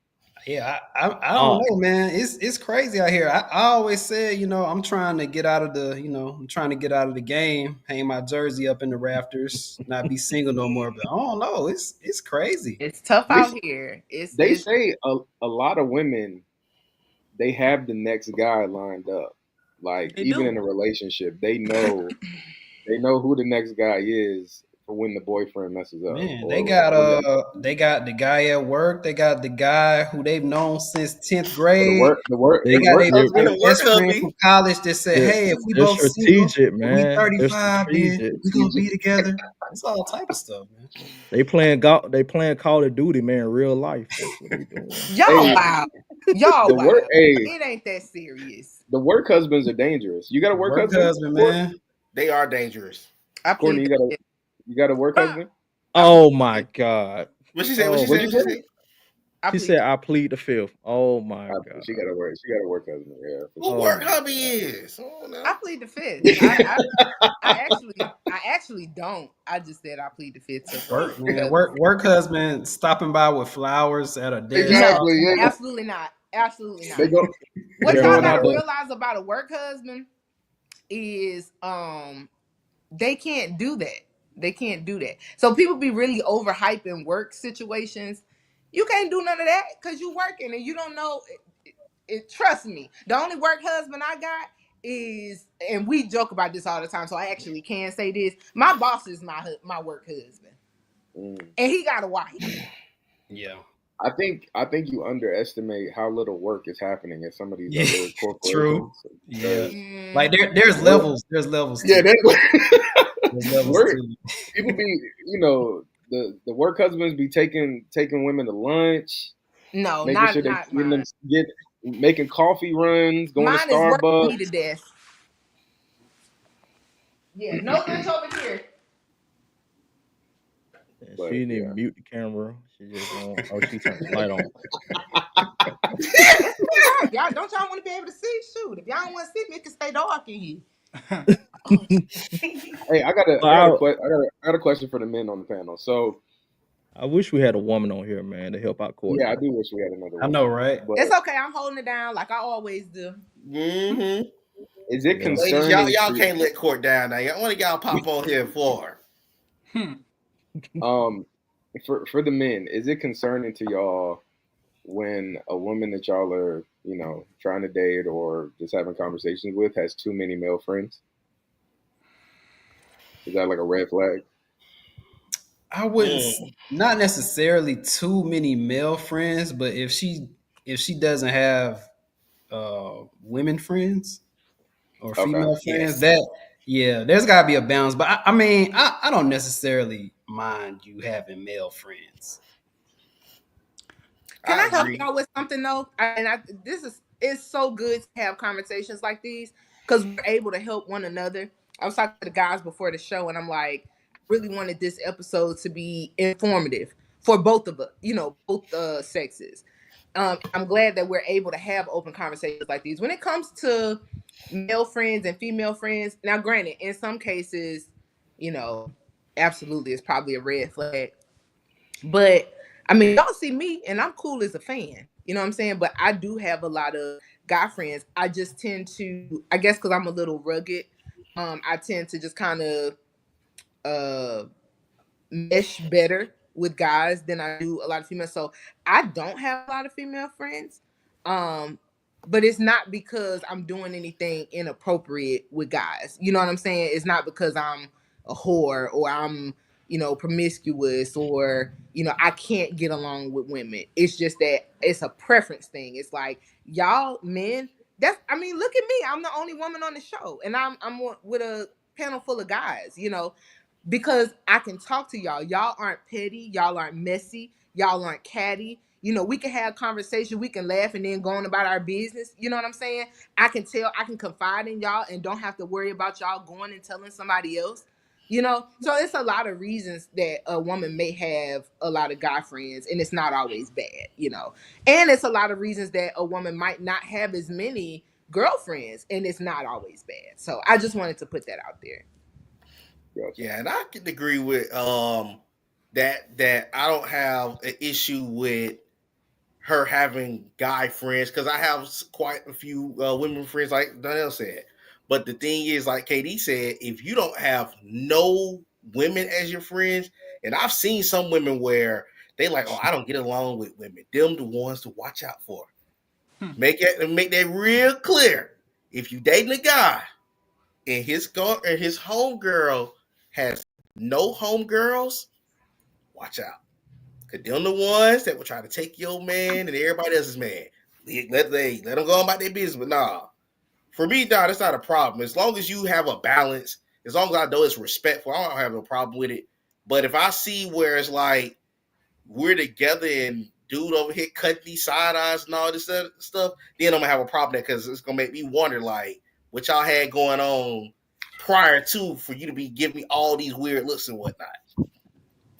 E: Yeah, I don't
D: Oh,
E: know, man. It's crazy out here. I always said, you know, I'm trying to get out of the, I'm trying to get out of the game, hang my jersey up in the rafters, not be single no more. But I don't know. It's crazy.
B: It's tough
A: They
B: out here.
A: they
B: It's
A: say a lot of women they have the next guy lined up. Like
F: They
A: even
F: do.
A: in a relationship, they know who the next guy is for when the boyfriend messes up
E: Man, they
A: or
E: got
A: when
E: they got the guy at work. They got the guy who they've known since 10th
A: or
E: grade.
D: they
E: They
A: the
E: got
A: work
C: Husband
E: their
A: husband.
C: and work
E: best friend from
C: hubby.
E: college that said,
D: they're,
E: "Hey, if we
D: they're
E: both single,
D: strategic,
E: when we
D: man. They're
E: 35, then
D: strategic.
E: we gonna be together." It's all type of stuff, man.
D: They playing Call of Duty, man, real life. That's what they doing.
B: y'all
A: Hey,
B: wow. Y'all
A: the work
B: wow.
A: hey,
B: It ain't that serious.
A: the work husbands are dangerous. You got a work
E: Work
A: husband,
E: husband,
A: Courtney?
E: man.
C: They are dangerous.
B: I
A: Courtney,
B: plead the fifth.
A: you got a work husband?
B: I plead
D: Oh
B: the
D: my
B: fifth.
D: god.
C: What she said? What
D: Oh
C: she
A: What'd
C: said?
A: you
C: What
D: my.
C: she
A: say?
C: said?
B: I
D: She
B: plead
D: said
B: the
D: I plead the fifth. Oh my god.
A: She got a work husband. Yeah, for
C: Who
A: sure.
D: Oh
C: work
D: my
C: hubby
D: god.
C: is? Oh
B: I
C: no.
B: plead the fifth. I actually don't. I just said I plead the fifth to
E: Work, man.
B: because
E: Work husband stopping by with flowers at a desk.
B: no,
A: Exactly. Yeah.
B: absolutely not. Absolutely
A: They
B: not.
A: go.
B: What
A: They're
B: y'all
A: going
B: gotta
A: out there.
B: realize about a work husband is they can't do that. They can't do that. So people be really overhyping work situations. You can't do none of that because you working and you don't know. Trust me, the only work husband I got is, and we joke about this all the time. So I actually can say this: my boss is my work husband,
A: Mm.
B: and he got a wife.
E: Yeah.
A: I think you underestimate how little work is happening at some of these
E: Yeah.
A: other
E: True.
A: corporations
E: Yeah.
A: because
E: Like
B: Mm,
E: there's
A: work.
E: levels. There's levels
A: Yeah,
E: to it.
A: that
E: There's levels
A: work.
E: to it.
A: People be the work husbands be taking women to lunch,
B: no,
A: making sure they
B: not
A: getting them
B: mine.
A: get making coffee runs, going to
B: Mine is working me to
A: Starbucks.
B: death. Yeah, no lunch over here.
D: And she
A: But
D: didn't
A: yeah,
D: even mute the camera. She just on. Oh, she turned the light on.
B: It's too dark, y'all. Don't y'all want to be able to see? Shoot, if y'all don't want to see me, it can stay dark in here.
A: hey,
D: I
A: I got a question for the men on the panel. So
D: I wish we had a woman on here, man, to help out
A: yeah, I
D: Courtney.
A: do wish we had another
E: I know,
A: woman,
E: right?
A: but
B: It's okay. I'm holding it down like I always do.
C: Mm-hmm.
A: is it
D: Yeah.
C: Ladies, y'all
A: concerning
C: y'all
A: to
C: can't let Court down now. Y'all one of y'all pop on here for her.
F: Hmm.
A: um for the men? Is it concerning to y'all when a woman that y'all are trying to date or just having conversations with has too many male friends? Is that like a red flag?
E: I wouldn't
C: Mm,
E: not necessarily too many male friends, but if she doesn't have women friends or
A: Okay.
E: female friends,
C: yes,
E: that yeah, there's got to be a balance. But I mean, I don't necessarily mind you having male friends.
B: Can
C: I
B: I help
C: agree.
B: y'all with something though? This is it's so good to have conversations like these because we're able to help one another. I was talking to the guys before the show, and I'm like, I really wanted this episode to be informative for both of us, both sexes. I'm glad that we're able to have open conversations like these. When it comes to male friends and female friends, now granted, in some cases, you know, absolutely, it's probably a red flag. But I mean, y'all see me and I'm cool as a fan. You know what I'm saying? But I do have a lot of guy friends. I just tend to, I guess because I'm a little rugged, I tend to just kind of uh mesh better with guys than I do a lot of females. So I don't have a lot of female friends. Um, but it's not because I'm doing anything inappropriate with guys. You know what I'm saying? It's not because I'm a whore or I'm, promiscuous or, I can't get along with women. It's just that it's a preference thing. It's like y'all men, I mean, look at me. I'm the only woman on the show and I'm with a panel full of guys, because I can talk to y'all. Y'all aren't petty. Y'all aren't messy. Y'all aren't catty. We can have conversation. We can laugh and then go on about our business. You know what I'm saying? I can tell. I can confide in y'all and don't have to worry about y'all going and telling somebody else. So it's a lot of reasons that a woman may have a lot of guy friends, and it's not always bad. And it's a lot of reasons that a woman might not have as many girlfriends, and it's not always bad. So I just wanted to put that out there.
A: Gotcha.
C: Yeah, and I can agree with that I don't have an issue with her having guy friends because I have quite a few women friends, like Donnell said. But the thing is, like KD said, if you don't have no women as your friends, and I've seen some women where they like, oh, I don't get along with women. Them the ones to watch out for.
F: Hmm.
C: Make that real clear. If you dating a guy and his homegirl has no homegirls, watch out. Cause them the ones that will try to take your man and everybody else's man. Let them go about their business. But nah, for me, nah, that's not a problem. As long as you have a balance, as long as I know it's respectful, I don't have no problem with it. But if I see where it's like we're together and dude over here cutting these side eyes and all this other stuff, then I'm gonna have a problem there because it's gonna make me wonder like what y'all had going on prior to for you to be giving me all these weird looks and whatnot.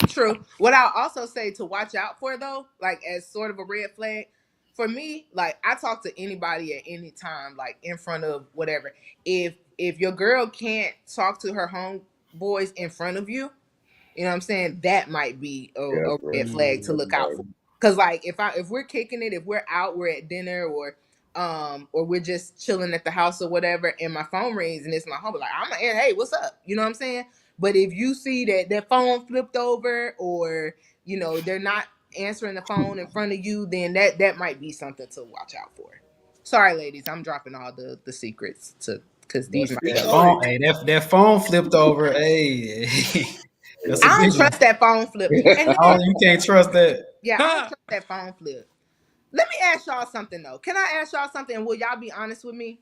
B: True. What I'll also say to watch out for though, like as sort of a red flag, for me, like I talk to anybody at any time, like in front of whatever. If your girl can't talk to her homeboys in front of you, you know what I'm saying? That might be
A: Yeah,
B: a
A: that's right.
B: red flag to
A: That's
B: look out for.
A: important.
B: Cause like if we're kicking it, if we're out, we're at dinner or we're just chilling at the house or whatever, and my phone rings and it's my home, like I'm like, hey, what's up? You know what I'm saying? But if you see that their phone flipped over or they're not answering the phone in front of you, then that might be something to watch out for. Sorry, ladies, I'm dropping all the secrets to because these
A: That's
B: might
E: That
B: help.
C: Oh,
E: phone, hey, that phone flipped over. Hey, that's a
B: I
E: big
B: don't
E: one.
B: trust that phone flip. And then
E: Oh, you can't trust that.
B: yeah, I don't
F: Ha!
B: trust that phone flip. Let me ask y'all something though. Can I ask y'all something? And will y'all be honest with me?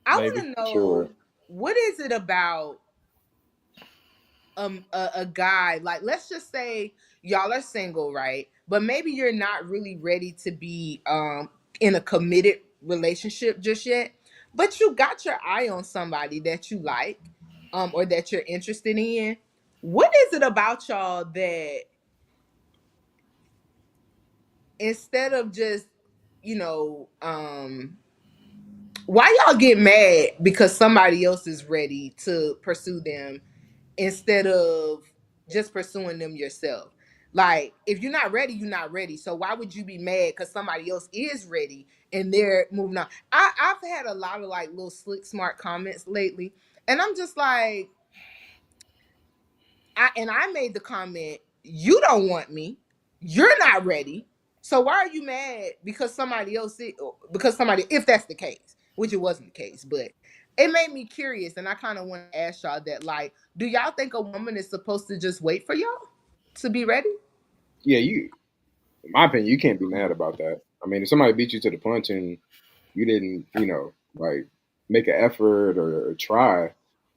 B: I
D: Maybe.
B: want to know
A: sure.
B: what is it about a guy, like let's just say y'all are single, right? But maybe you're not really ready to be in a committed relationship just yet. But you got your eye on somebody that you like or that you're interested in. What is it about y'all that instead of just, you know, why y'all get mad because somebody else is ready to pursue them instead of just pursuing them yourself? Like, if you're not ready, you're not ready. So why would you be mad because somebody else is ready and they're moving on? I've had a lot of like little slick smart comments lately, and I'm just like, I made the comment, you don't want me, you're not ready, So why are you mad because because somebody, if that's the case, which it wasn't the case, but it made me curious, and I kind of want to ask y'all that, like, do y'all think a woman is supposed to just wait for y'all to be ready?
A: Yeah, in my opinion, you can't be mad about that. I mean, if somebody beat you to the punch and you didn't, like make an effort or try,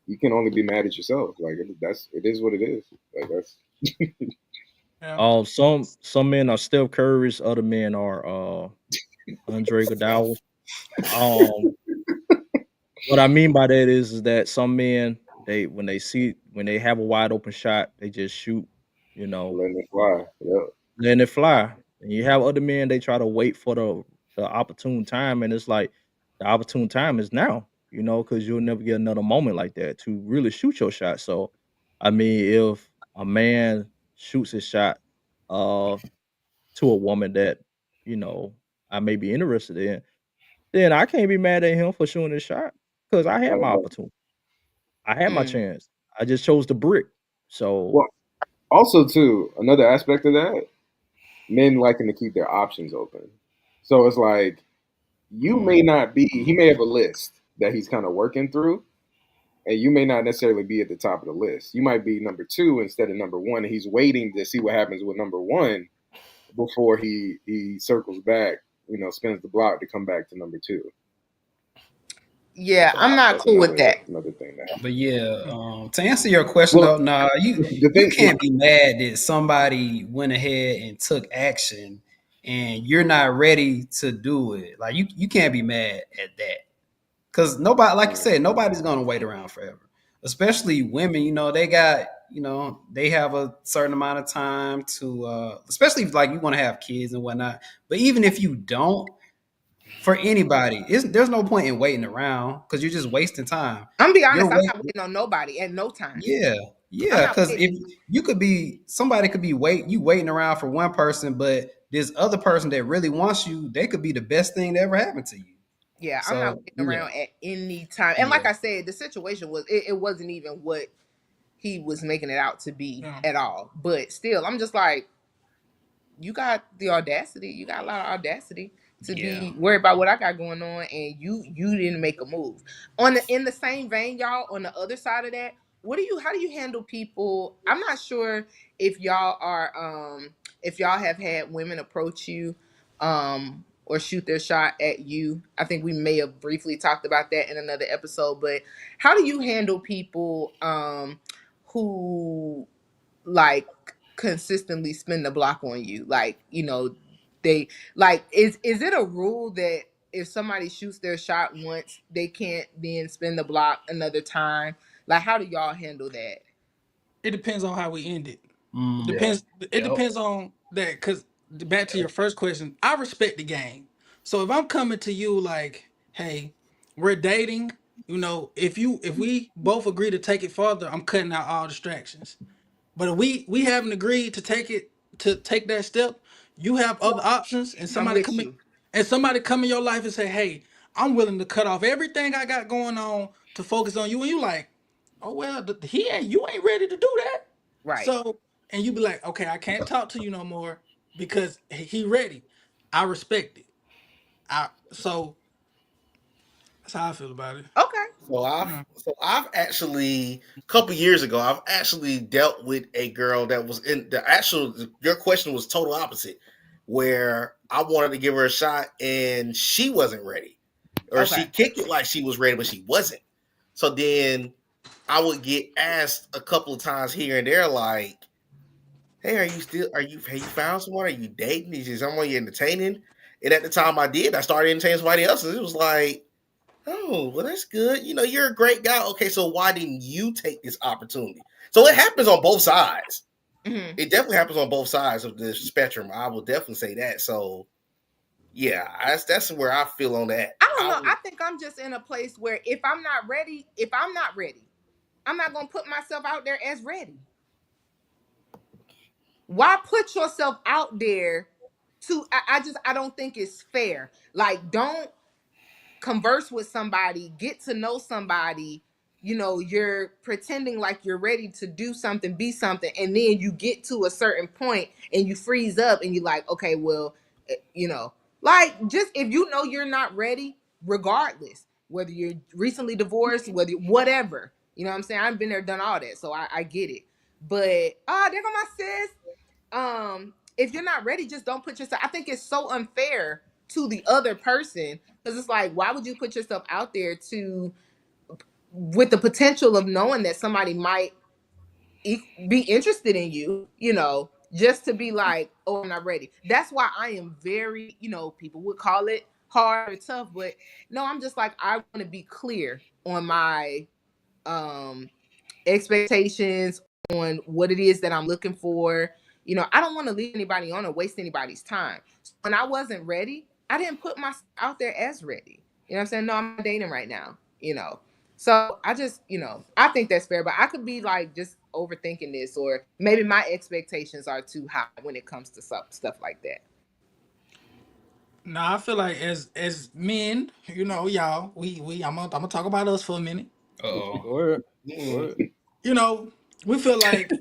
A: you can only be mad at yourself. Like it is what it is. Like that's
F: Yeah.
D: Some men are Steph Curry's, other men are Andre Iguodala. Um, what I mean by that is that some men, they when they have a wide open shot, they just shoot, you know,
A: letting it fly. Yeah,
D: letting it fly. And you have other men, they try to wait for the opportune time, and it's like the opportune time is now, because you'll never get another moment like that to really shoot your shot. So, I mean, if a man shoots his shot uh to a woman that, you know, I may be interested in, then I can't be mad at him for shooting his shot because I had
A: not
D: my
A: at all.
D: opportunity. I had my
B: Mm.
D: chance. I just chose the brick. So,
A: Well, also too, another aspect of that, men liking to keep their options open. So it's like you may
D: mhm.
A: not be. He may have a list that he's kind of working through, and you may not necessarily be at the top of the list. You might be number two instead of number one. And he's waiting to see what happens with number one before he circles back. Spins the block to come back to number two.
B: Yeah,
A: So
B: I'm not
A: that's
B: cool with that.
A: another thing that happens.
E: But yeah, to answer your question
A: Well,
E: though, nah,
A: the
E: you
A: thing,
E: can't be mad that somebody went ahead and took action and you're not ready to do it. Like you can't be mad at that. Because nobody, like you said, nobody's gonna wait around forever. Especially women, they have a certain amount of time to especially if like you want to have kids and whatnot. But even if you don't, for anybody, there's no point in waiting around because you're just wasting time.
B: I'm gonna be
E: You're
B: honest, I'm not
E: waiting.
B: waiting on nobody at no time.
E: Yeah,
B: I'm
E: yeah.
B: not
E: Because if
B: waiting.
E: you could be somebody could be waiting around for one person, but this other person that really wants you, they could be the best thing that ever happened to you.
B: Yeah, I'm not
E: So
B: waiting
E: yeah,
B: around at any time. And like
E: yeah,
B: I said, the situation it wasn't even what he was making it out to be
F: Yeah.
B: at all. But still, I'm just like, you got the audacity. You got a lot of audacity to
E: yeah.
B: be worried about what I got going on, and you didn't make a move. In the same vein, y'all, on the other side of that, how do you handle people? I'm not sure if y'all are if y'all have had women approach you or shoot their shot at you. I think we may have briefly talked about that in another episode, but how do you handle people who like consistently spin the block on you? Like, they like is it a rule that if somebody shoots their shot once, they can't then spin the block another time? Like, how do y'all handle that?
F: It depends on how we end it.
E: Mm,
A: yeah,
F: Depends. It
E: yep,
F: depends on that. Because back to
E: yep.
F: your first question, I respect the game. So if I'm coming to you like, hey, we're dating. If we both agree to take it further, I'm cutting out all distractions. But if we haven't agreed to take that step, you have other options, and
B: I'm with you.
F: somebody come in your life and say, "Hey, I'm willing to cut off everything I got going on to focus on you," and you like, "Oh well, you ain't ready to do that."
B: Right.
F: So, and you be like, "Okay, I can't talk to you no more because he ready." I respect it. So that's how I feel about it.
B: Okay.
C: So I've
F: Yeah.
C: so I've actually a couple years ago I've actually dealt with a girl that was in the actual your question was total opposite, where I wanted to give her a shot and she wasn't ready. Or
B: Okay.
C: she kicked it like she was ready, but she wasn't. So then I would get asked a couple of times here and there, like, "Hey, have you found someone? Are you dating? Is there someone you're entertaining?" And at the time I did, I started entertaining somebody else, and it was like, "Oh, well, that's good. You're a great guy. Okay, so why didn't you take this opportunity?" So it happens on both sides.
B: Hmm.
C: It definitely happens on both sides of the spectrum. I will definitely say that. So yeah, that's where I feel on that.
B: I don't know. I think I'm just in a place where if I'm not ready, I'm not gonna put myself out there as ready. Why put yourself out there I don't think it's fair. Like, don't converse with somebody, get to know somebody, you're pretending like you're ready to do something, be something, and then you get to a certain point and you freeze up and you're like, okay, well, You know, like just if you know you're not ready, regardless whether you're recently divorced, whether whatever. You know what I'm saying? I've been there, done all that, so I get it. But there go my sis. If you're not ready, just don't put yourself. I think it's so unfair to the other person because it's like, why would you put yourself out there to with the potential of knowing that somebody might be interested in you, just to be like, oh, I'm not ready. That's why I am very, people would call it hard or tough, but no, I'm just like, I want to be clear on my um expectations, on what it is that I'm looking for. I don't want to leave anybody on or waste anybody's time. So when I wasn't ready, I didn't put myself out there as ready. You know what I'm saying? No, I'm not dating right now. So I just, I think that's fair, but I could be like just overthinking this, or maybe my expectations are too high when it comes to stuff like that.
F: No, I feel like as men, y'all, I'm gonna talk about us for a minute.
E: Uh-oh.
D: Go ahead. Go
C: Mm.
D: ahead.
F: We feel like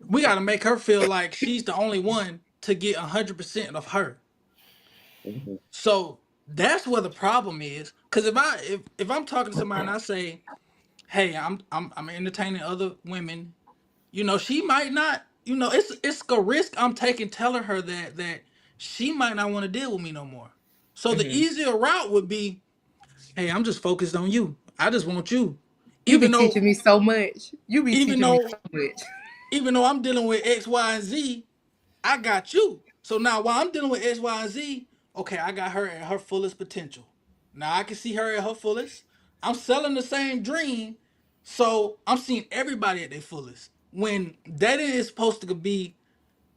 F: we got to make her feel like she's the only one to get 100% of her.
A: Mhm.
F: So that's where the problem is. Because if I'm talking to somebody and I say, "Hey, I'm entertaining other women," she might not. It's a risk I'm taking telling her that she might not want to deal with me no more. So the
B: Hmm.
F: easier route would be, "Hey, I'm just focused on you. I just want you."
B: You be
F: Even though,
B: teaching me so much. You be
F: even
B: teaching me
F: though,
B: so much.
F: even though I'm dealing with X, Y, and Z, I got you. So now while I'm dealing with X, Y, and Z, okay, I got her at her fullest potential. Now I can see her at her fullest. I'm selling the same dream, so I'm seeing everybody at their fullest. When dating is supposed to be,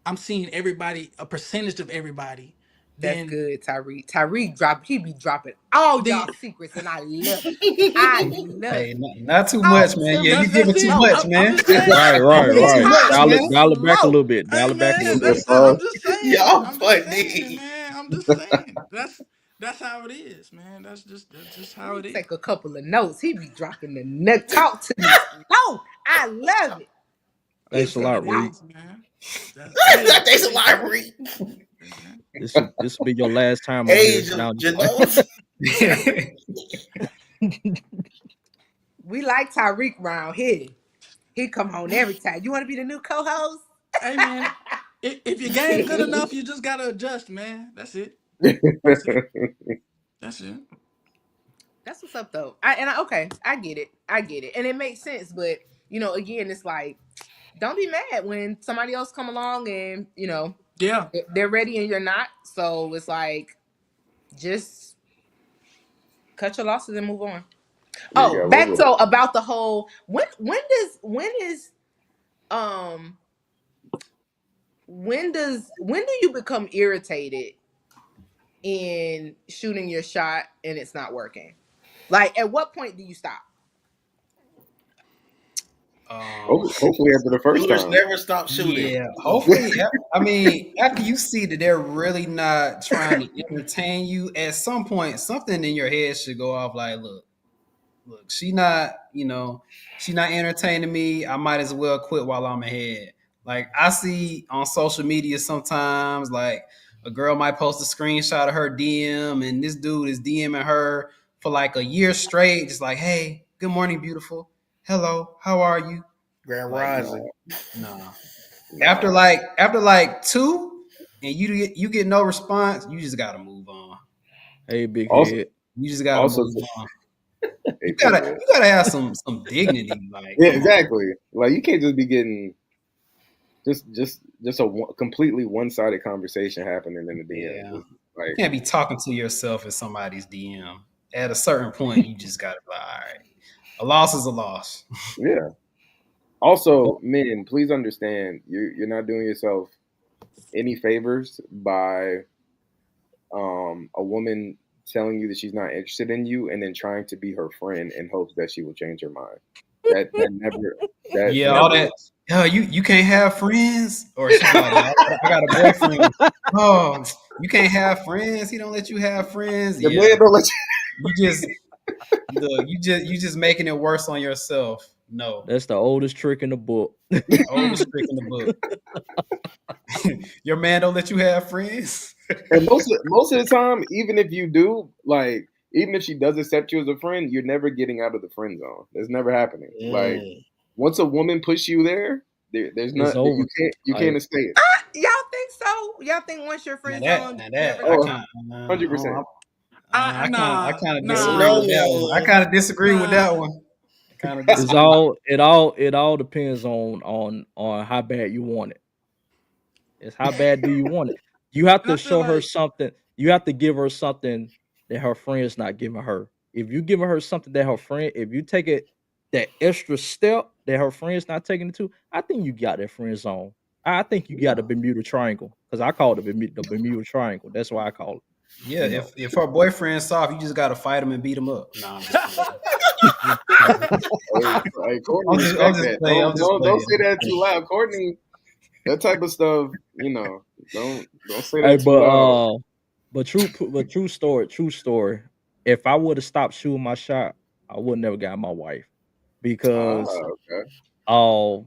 F: I'm seeing everybody, a percentage of everybody.
B: That's
F: Then,
B: good, Tyreek. He be dropping all
F: then
B: y'all secrets, and I love it. I love
E: Hey,
B: it.
E: not too much,
B: Talk
E: man.
B: to
E: Yeah,
B: me
E: you
F: that's
E: giving too
F: it.
B: slow.
E: much,
F: I'm
E: man.
F: just saying.
D: Right,
E: You
D: right,
E: giving too
D: right.
B: Talk
E: much,
B: to
D: Dial it,
B: me
E: man.
D: dial it back a
B: slow.
D: little bit. Dial
F: Hey
D: it back a little
F: man,
A: Yes,
D: bit.
A: sir.
F: I'm just saying.
C: Y'all
F: I'm just
C: funny.
F: saying, man. I'm just saying. That's how it is, man. That's just
B: Let
F: how
B: me
F: it is.
B: take a couple of notes. He be dropping the nut. Talk to me slow. I love it. He
D: Thanks a
F: That's how
B: said,
D: lot,
F: it
B: "Y'all."
D: Reed.
F: is, man. Hey,
C: Thanks a
F: hey,
C: lot, Reed.
F: hey, man.
D: This will be your last time on here.
C: Age
D: Now,
C: of Janose.
B: We like Tyreek round here. He come home every time. You want to be the new co-host?
F: Hey, man. If your game good enough, you just gotta adjust, man. That's it. That's it. That's it.
B: That's what's up, though. Okay, I get it. I get it, and it makes sense. But again, it's like, don't be mad when somebody else come along and
F: Yeah.
B: they're ready and you're not. So it's like, just cut your losses and move on.
A: Yeah, you
B: Oh,
A: gotta live
B: back
A: with it.
B: to about the whole um when do you become irritated in shooting your shot and it's not working? Like, at what point do you stop?
E: um,
A: Hopefully after the first
C: Shooters
A: time.
C: never stop shooting.
E: yeah. Hopefully, I mean, after you see that they're really not trying to entertain you, at some point, something in your head should go off. Like, look, she not entertaining me. I might as well quit while I'm ahead. Like, I see on social media sometimes, like, a girl might post a screenshot of her DM, and this dude is DMing her for like a year straight, just like, hey, good morning, beautiful. Hello, how are you?
C: Grand
E: Like,
C: Rising.
E: nah. After
A: Nah.
E: like two, and you get no response, you just gotta move on.
D: hey, big
A: Also,
D: head.
E: You just gotta
A: also,
E: move on.
A: hey, big head.
E: You gotta have some dignity. Like,
A: Yeah,
E: come on.
A: exactly. Like you can't just be getting just a completely one sided conversation happening in the DMs.
E: Yeah.
A: Just
E: You
A: like
E: can't be talking to yourself in somebody's DM. At a certain point, you just gotta be like, all right. A loss is a loss.
A: yeah. Also, men, please understand you're not doing yourself any favors by a woman telling you that she's not interested in you and then trying to be her friend in hopes that she will change her mind. That never that
E: Yeah, all
A: never
E: that.
A: works.
E: You can't have friends, or she'd be like, yeah, I got a boyfriend. Oh, you can't have friends. He don't let you have friends.
A: The
E: Yeah,
A: man don't let you.
E: you just look. You just making it worse on yourself. No,
D: That's the oldest trick in the book.
E: oldest trick in the book. Your man don't let you have friends.
A: And most of the time, even if you do, like, even if she does accept you as a friend, you're never getting out of the friend zone. That's never happening. Like, once a woman push you there's
D: It's
A: not
D: over.
A: you can't
D: Like,
A: escape.
B: Y'all think so? Y'all think once your
E: Now
B: friend
E: that,
B: zone,
E: now
B: you
E: that
B: never
E: I
B: go
A: Oh,
B: back?
E: can't.
A: 100%.
E: I
F: Nah,
E: kind of disagree
F: nah,
E: with that one. I kind of disagree with
F: nah.
E: that one. I kind of
D: it's
E: disagree.
D: all depends on how bad you want it. It's how bad do you want it? You have
F: And
D: to
F: I feel
D: show her
F: like
D: something. You have to give her something that her friend's not giving her. If you giving her something that her friend, if you take it that extra step that her friend's not taking it to, I think you got that friend zone. I think you got the Bermuda Triangle because I call it the Bermuda Triangle. That's why I call it.
E: Yeah,
D: You know.
E: if her boyfriend's soft, you just gotta fight him and beat him up. No, I'm just playing. I'm just playing.
A: Hey, Courtney,
E: I'm
A: respect
E: just
A: that.
E: playing. I'm just
A: Don't
E: playing.
A: say that too loud, Courtney. That type of stuff, don't say
D: Hey,
A: that too loud.
D: true story. If I would have stopped shooting my shot, I would never got my wife
A: Ah,
D: because
A: okay.
D: oh,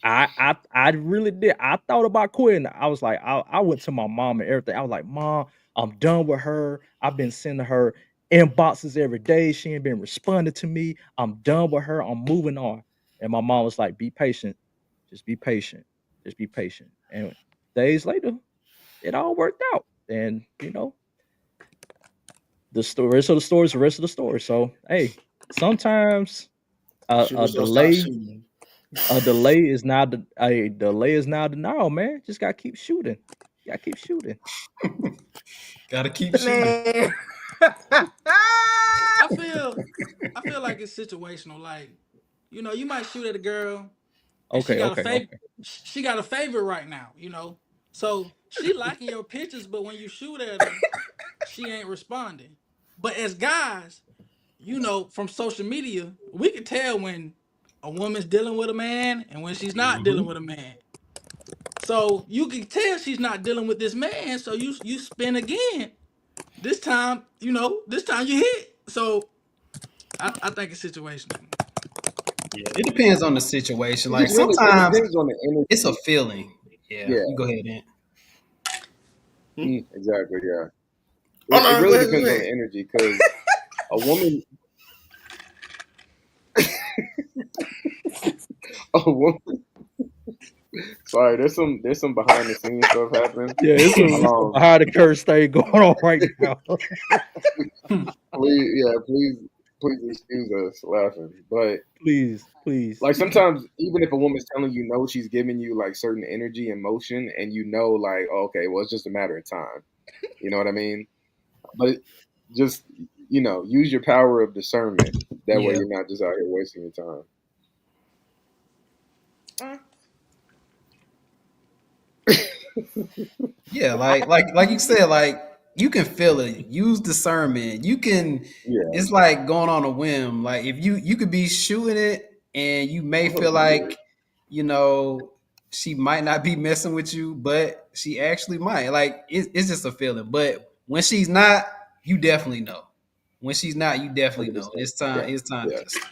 D: I really did. I thought about quitting. I was like, I went to my mom and everything. I was like, Mom, I'm done with her. I've been sending her inboxes every day. She ain't been responding to me. I'm done with her. I'm moving on. And my mom was like, be patient. Just be patient. Just be patient. And days later, it all worked out. And rest of the story is the rest of the story. So hey, sometimes a,
C: Shoot
D: a
C: yourself, stop
D: delay
C: shooting.
D: a delay is now denial, man. Just gotta keep shooting. Gotta keep shooting.
E: Gotta keep shooting.
B: Man.
F: I feel like it's situational. Like, you might shoot at a girl and
D: Okay, okay, okay.
F: she got a favorite right now. So she liking your pictures, but when you shoot at her, she ain't responding. But as guys, from social media, we can tell when a woman's dealing with a man and when she's not dealing
E: Hmm.
F: with a man. So you can tell she's not dealing with this man. So you spin again. This time you hit. So I think it's situational.
E: Yeah, it depends on the situation.
A: It
E: Like
A: just it
E: sometimes
A: depends on the
E: it's a
A: energy.
E: feeling. Yeah,
A: Yeah,
E: you go ahead, Ant.
A: exactly. Yeah,
C: Oh
A: it
C: no, go
A: really
C: ahead, go
A: depends on
C: ahead.
A: the energy because a woman, a woman. Sorry, there's some behind the scenes stuff happening.
D: Yeah, it's a
A: Um,
D: behind the curse thing going on right now.
A: please, yeah, please excuse us laughing, but
D: Please, please.
A: like sometimes even if a woman's telling you no, she's giving you like certain energy and motion, and like, oh, okay, well, it's just a matter of time. You know what I mean? But just use your power of discernment. That way,
E: Yeah,
A: you're not just out here wasting your time.
E: yeah. Like you said, like you can feel it. Use discernment. You can.
A: Yeah,
E: It's like going on a whim. Like if you could be shooting it, and you may feel like you know she might not be messing with you, but she actually might. Like it's just a feeling. But when she's not, you definitely know. When she's not, you definitely know.
A: 100%.
E: It's time.
A: Yeah,
E: It's time to
A: yeah.
E: just stop.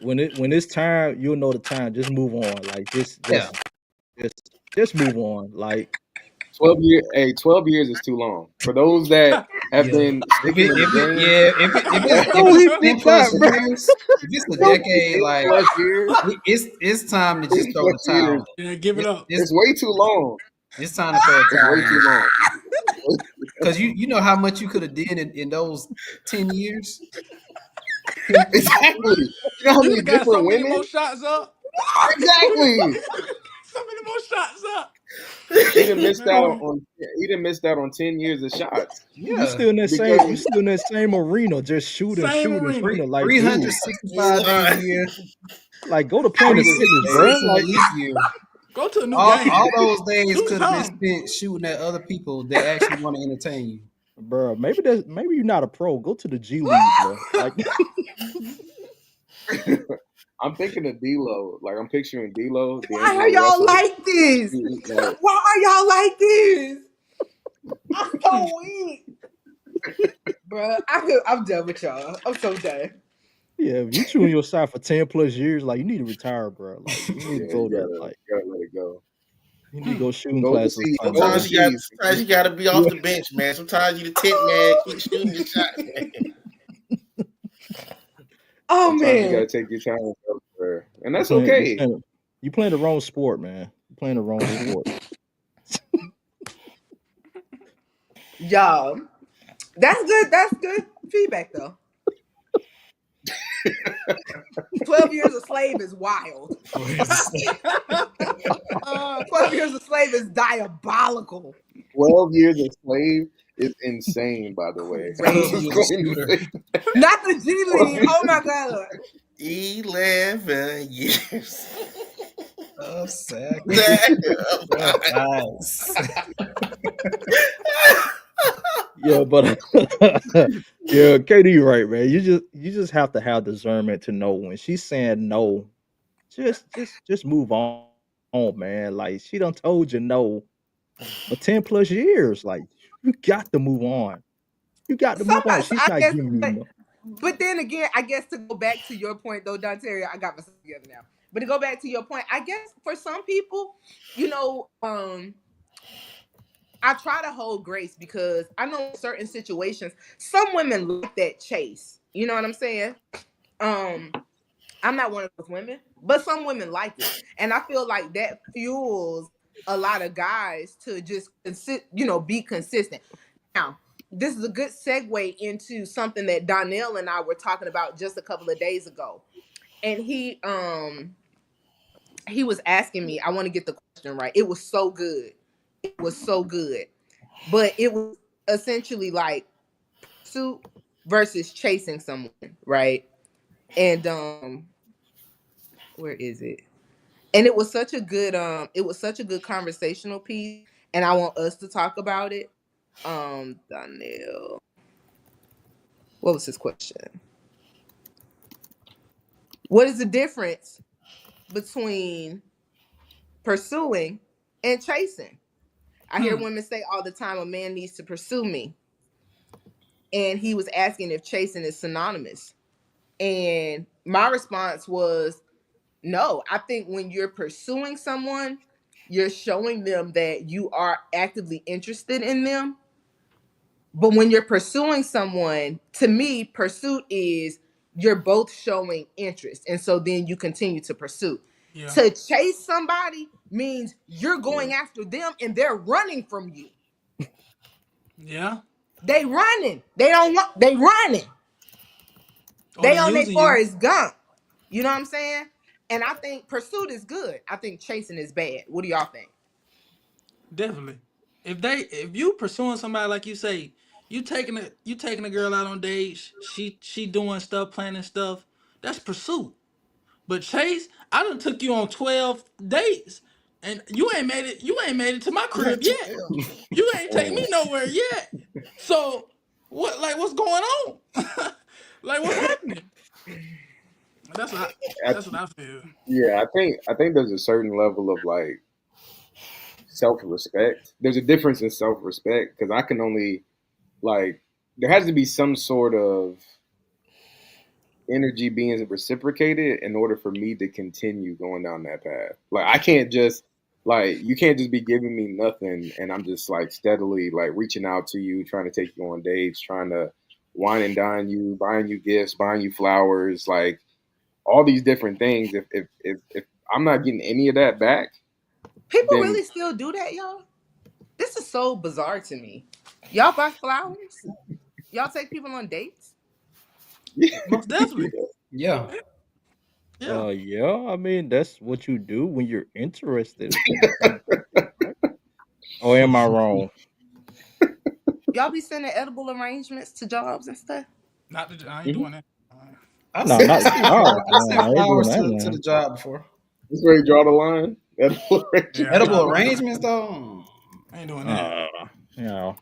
D: When it's time, you'll know the time. Just move on. Like
E: Yeah.
D: just move on. Like
A: 12 years. Hey, 12 years is too long for those that have
E: Yeah.
A: been sticking in the game.
E: If
D: no,
E: it's
D: he
E: 10
D: did
E: plus
D: not, bro.
E: years, if it's a
D: No,
E: decade,
A: 10 plus years.
E: it's time to
A: 10
E: just throw the
A: plus
E: towel
A: years.
E: in.
F: Yeah, give it up.
A: It's way too long.
E: It's time to throw a
A: It's way
E: towel in.
A: too long.
E: Because you know how much you could have did in those 10 years?
A: Exactly. You know how
F: You would
A: many
F: have got so
A: different
F: many more
A: women?
F: shots up.
A: Exactly.
F: So many more shots up.
A: He done missed out
F: Man.
A: on. He done missed out on 10 years of shots
D: you
E: Yeah.
D: still in that same you
A: because
D: still in that same arena, just shooting,
F: Same
D: shooting,
F: arena.
D: shooting. Like, dude,
E: 365 days a year,
D: like go to Planet
E: 360
D: Fitness, bro.
E: in a
D: Like,
E: leap year.
F: Go to a new
E: All
F: game.
E: those days
F: Do
E: could have been
F: something.
E: spent shooting at other people that actually want to entertain you.
D: bro, maybe you're not a pro. Go to the G League, bro. Like,
A: I'm thinking of D'Lo. Like I'm picturing D'Lo,
B: Why are
A: D'Angelo
B: y'all
A: Russell.
B: like this?
A: Like,
B: Why are y'all like this? I'm so weak. Bruh, I'm done with y'all. I'm so done.
D: yeah, if you chewing your shot for 10 plus years, like you need to retire, bro. Like you need to
A: yeah,
D: go to like
A: you gotta let it go.
D: You need to go shooting
A: Go
D: classes
A: overseas. Go
D: sometime.
C: Sometimes you got to be off the bench, man. Sometimes you the tent man, keep shooting your shot, man.
B: Oh
A: Sometimes you
B: man,
A: gotta take your time elsewhere, and
D: You
A: that's
D: playing you
A: okay.
D: playing you playing the wrong sport, man. You playing the wrong sport.
B: y'all, that's good. That's good feedback though. 12 years a slave is wild. 12 years a slave is diabolical.
A: 12 years a slave is insane, by the way. I'm
E: 12
B: Crazy.
A: just
E: years a
A: going to
E: scooter.
A: say
B: Not the G League.
A: 12
B: Oh my god.
C: 11 years.
E: Of
C: Damn.
E: sacrifice.
D: Yeah, but yeah, KD right, man. You just have to have discernment to know when she's saying no. Just move on, man. Like she done told you no for 10 plus years. Like you got to move on. You got to move on.
B: Somebody,
D: She's
B: I
D: not
B: guess,
D: giving you no.
B: but then again, I guess to go back to your point though, Dontario, I got myself together now. But to go back to your point, I guess for some people, you know, I try to hold grace because I know in certain situations, some women like that chase. You know what I'm saying? Um, I'm not one of those women, but some women like it, and I feel like that fuels a lot of guys to just be consistent. Now, this is a good segue into something that Donnell and I were talking about just a couple of days ago, and he was asking me. I want to get the question right. It was so good. It was so good, but it was essentially like pursuit versus chasing someone, right? And where is it? And it was such a good conversational piece, and I want us to talk about it. Donnell, what was his question? What is the difference between pursuing and chasing? I hear
F: Hmm.
B: women say all the time, a man needs to pursue me. And he was asking if chasing is synonymous. And my response was no. I think when you're pursuing someone, you're showing them that you are actively interested in them. But when you're pursuing someone, to me, pursuit is you're both showing interest. And so then you continue to pursue.
F: Yeah.
B: To chase somebody means you're
A: yeah.
B: going after them and they're running from you.
F: Yeah.
B: They running. They don't want they running.
F: Or
B: They
F: they
B: on their
F: using you.
B: Forrest Gump. You know what I'm saying? And I think pursuit is good. I think chasing is bad. What do y'all think?
F: Definitely. If you pursuing somebody like you say, you taking a girl out on dates, she doing stuff, planning stuff, that's pursuit. But Chase, I done took you on 12 dates and you ain't made it to my crib yet.
C: 12.
F: You ain't take me
A: Oh,
F: nowhere yet. So what's going on? Like what's happening? That's what I
A: I,
F: that's what I feel.
A: yeah, I think there's a certain level of like self-respect. There's a difference in self-respect because I can only like there has to be some sort of energy being reciprocated in order for me to continue going down that path. Like I can't just like you can't just be giving me nothing and I'm just like steadily like reaching out to you, trying to take you on dates, trying to wine and dine you, buying you gifts, buying you flowers, like all these different things. If I'm not getting any of that back,
B: People
A: then
B: really still do that, y'all? This is so bizarre to me. Y'all buy flowers? Y'all take people on dates?
A: yeah,
F: Most definitely.
E: Yeah.
F: Yeah.
D: Yeah, I mean that's what you do when you're interested in people, right? Or am I wrong?
B: Y'all be sending edible arrangements to jobs and stuff?
F: Not the, I ain't
D: Mhm.
F: doing that.
D: No, not the job,
E: I
D: man.
E: sent
D: I ain't doing
E: flowers
D: that,
E: to the
D: man.
E: job before.
A: that's where you draw the line.
F: Yeah,
E: Edible arrangements though.
F: I ain't doing that.
D: Uh, you know,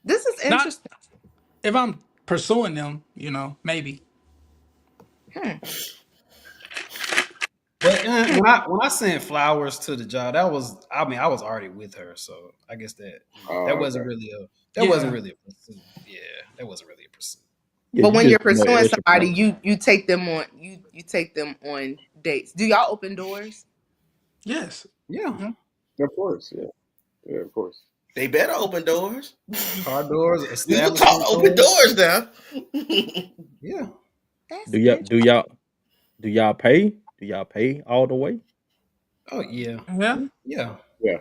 B: This is
F: Not
B: interesting.
F: if I'm pursuing them, maybe.
B: Hmm.
E: But when I sent flowers to the job, I was already with her, so I guess that that
A: Oh,
E: wasn't
A: okay.
E: really
F: Yeah.
E: a pursuit. Yeah, that wasn't really a pursuit.
D: yeah,
B: But
D: you
B: when you're
D: just doing
B: pursuing
D: extra
B: somebody,
D: part.
B: you take them on you take them on dates. Do y'all open doors?
F: Yes.
E: Yeah,
F: Mhm.
A: Of course, yeah, yeah, of course.
C: They better open doors.
E: Car doors,
C: We will talk
E: establishment
C: open
E: doors.
C: doors now.
E: Yeah.
B: That's
D: Do y'all do
B: interesting.
D: y'all do y'all pay? Do y'all pay all the way?
E: Oh yeah.
F: Yeah.
E: Yeah.
A: Yeah.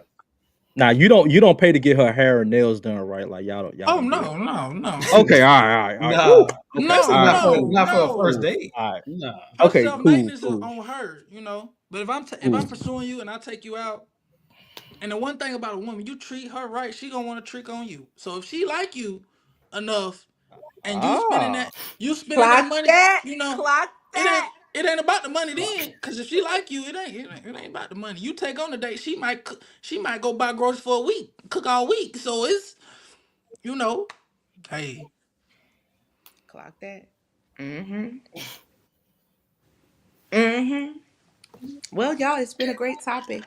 D: Now you don't pay to get her hair and nails done, right? Like y'all
F: Oh
D: don't do that.
F: no, no, no,
D: Okay, all right. Woo.
E: Nah.
D: Okay,
F: no,
E: Especially
D: all right,
E: not for
D: cool,
E: not for a first
F: no.
D: cool.
E: date.
D: All right.
E: Nah.
F: Her
D: Okay,
F: self
D: cool,
F: maintenance is
D: cool,
F: on her, you know. But if
D: cool.
F: I'm pursuing you and I take you out, and the one thing about a woman, you treat her right, she gonna want to trick on you. So if she like you enough, and
D: Ah,
F: you spending that
B: Clock
F: money,
B: that.
F: you know,
B: Clock
F: it ain't
B: that.
F: it ain't about the money then. Cause if she like you, it ain't about the money. You take on the date, she might go buy groceries for a week, cook all week. So it's you know, hey,
B: Clock that. Mm-hmm. Mm-hmm. Well, y'all, it's been a great topic.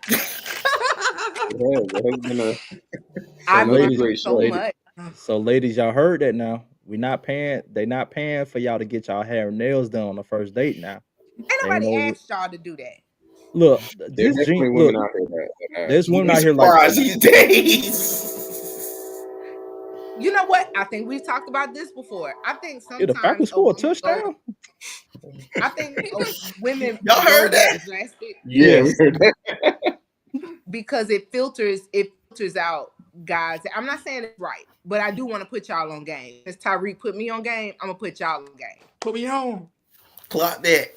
A: It has been
D: so
B: I've
A: another
B: learned
D: ladies,
A: great
B: so
A: show.
D: ladies,
B: much.
D: so ladies, y'all heard that now. We not paying. They not paying for y'all to get y'all hair and nails done on the first date. Now
B: Ain't
D: they ain't
B: nobody
D: no
B: asked y'all to do that.
D: look.
A: There are
D: This Jean,
A: definitely women
D: look.
A: out here that have.
D: There's
C: You'd
D: women
C: be
D: out here like that
C: surprised
D: now.
C: these days.
B: You know what? I think we've talked about this before. I think
D: Did the
B: sometimes
D: Falcons
B: a
D: score a
B: woman go.
D: touchdown?
B: I think women
C: Y'all
B: go
C: heard
B: that
C: that?
B: drastic
A: Yeah, we
D: Yes.
A: heard that.
B: because it filters out guys. I'm not saying it's right, but I do want to put y'all on game. As Tyreek put me on game, I'm gonna put y'all on game.
F: put me on.
C: Clock that.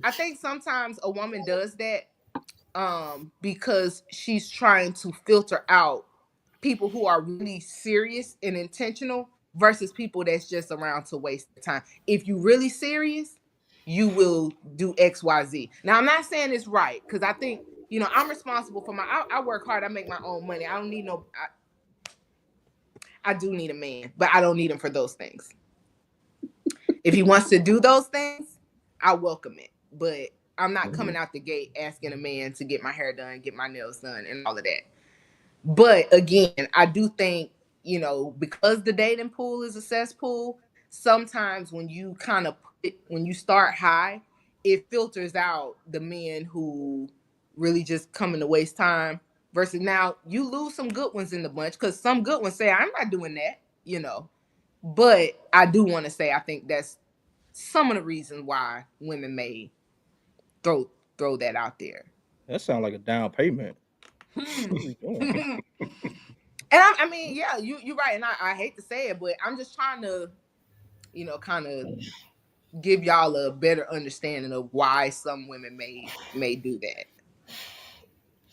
B: I think sometimes a woman does that because she's trying to filter out people who are really serious and intentional versus people that's just around to waste time. If you really serious, you will do XYZ. Now I'm not saying it's right because I think I'm responsible for I work hard. I make my own money. I don't need no. I do need a man, but I don't need him for those things. If he wants to do those things, I welcome it. But I'm not coming
A: Mhm.
B: out the gate asking a man to get my hair done, get my nails done, and all of that. But again, I do think, because the dating pool is a cesspool, sometimes when you when you start high, it filters out the men who really just coming to waste time versus now you lose some good ones in the bunch because some good ones say, I'm not doing that. But I do want to say I think that's some of the reasons why women may throw throw that out there.
D: That sounds like a down payment.
F: Hmm.
D: What are we doing?
B: And I mean, yeah, you're right, and I hate to say it, but I'm just trying to, kind of give y'all a better understanding of why some women may do that.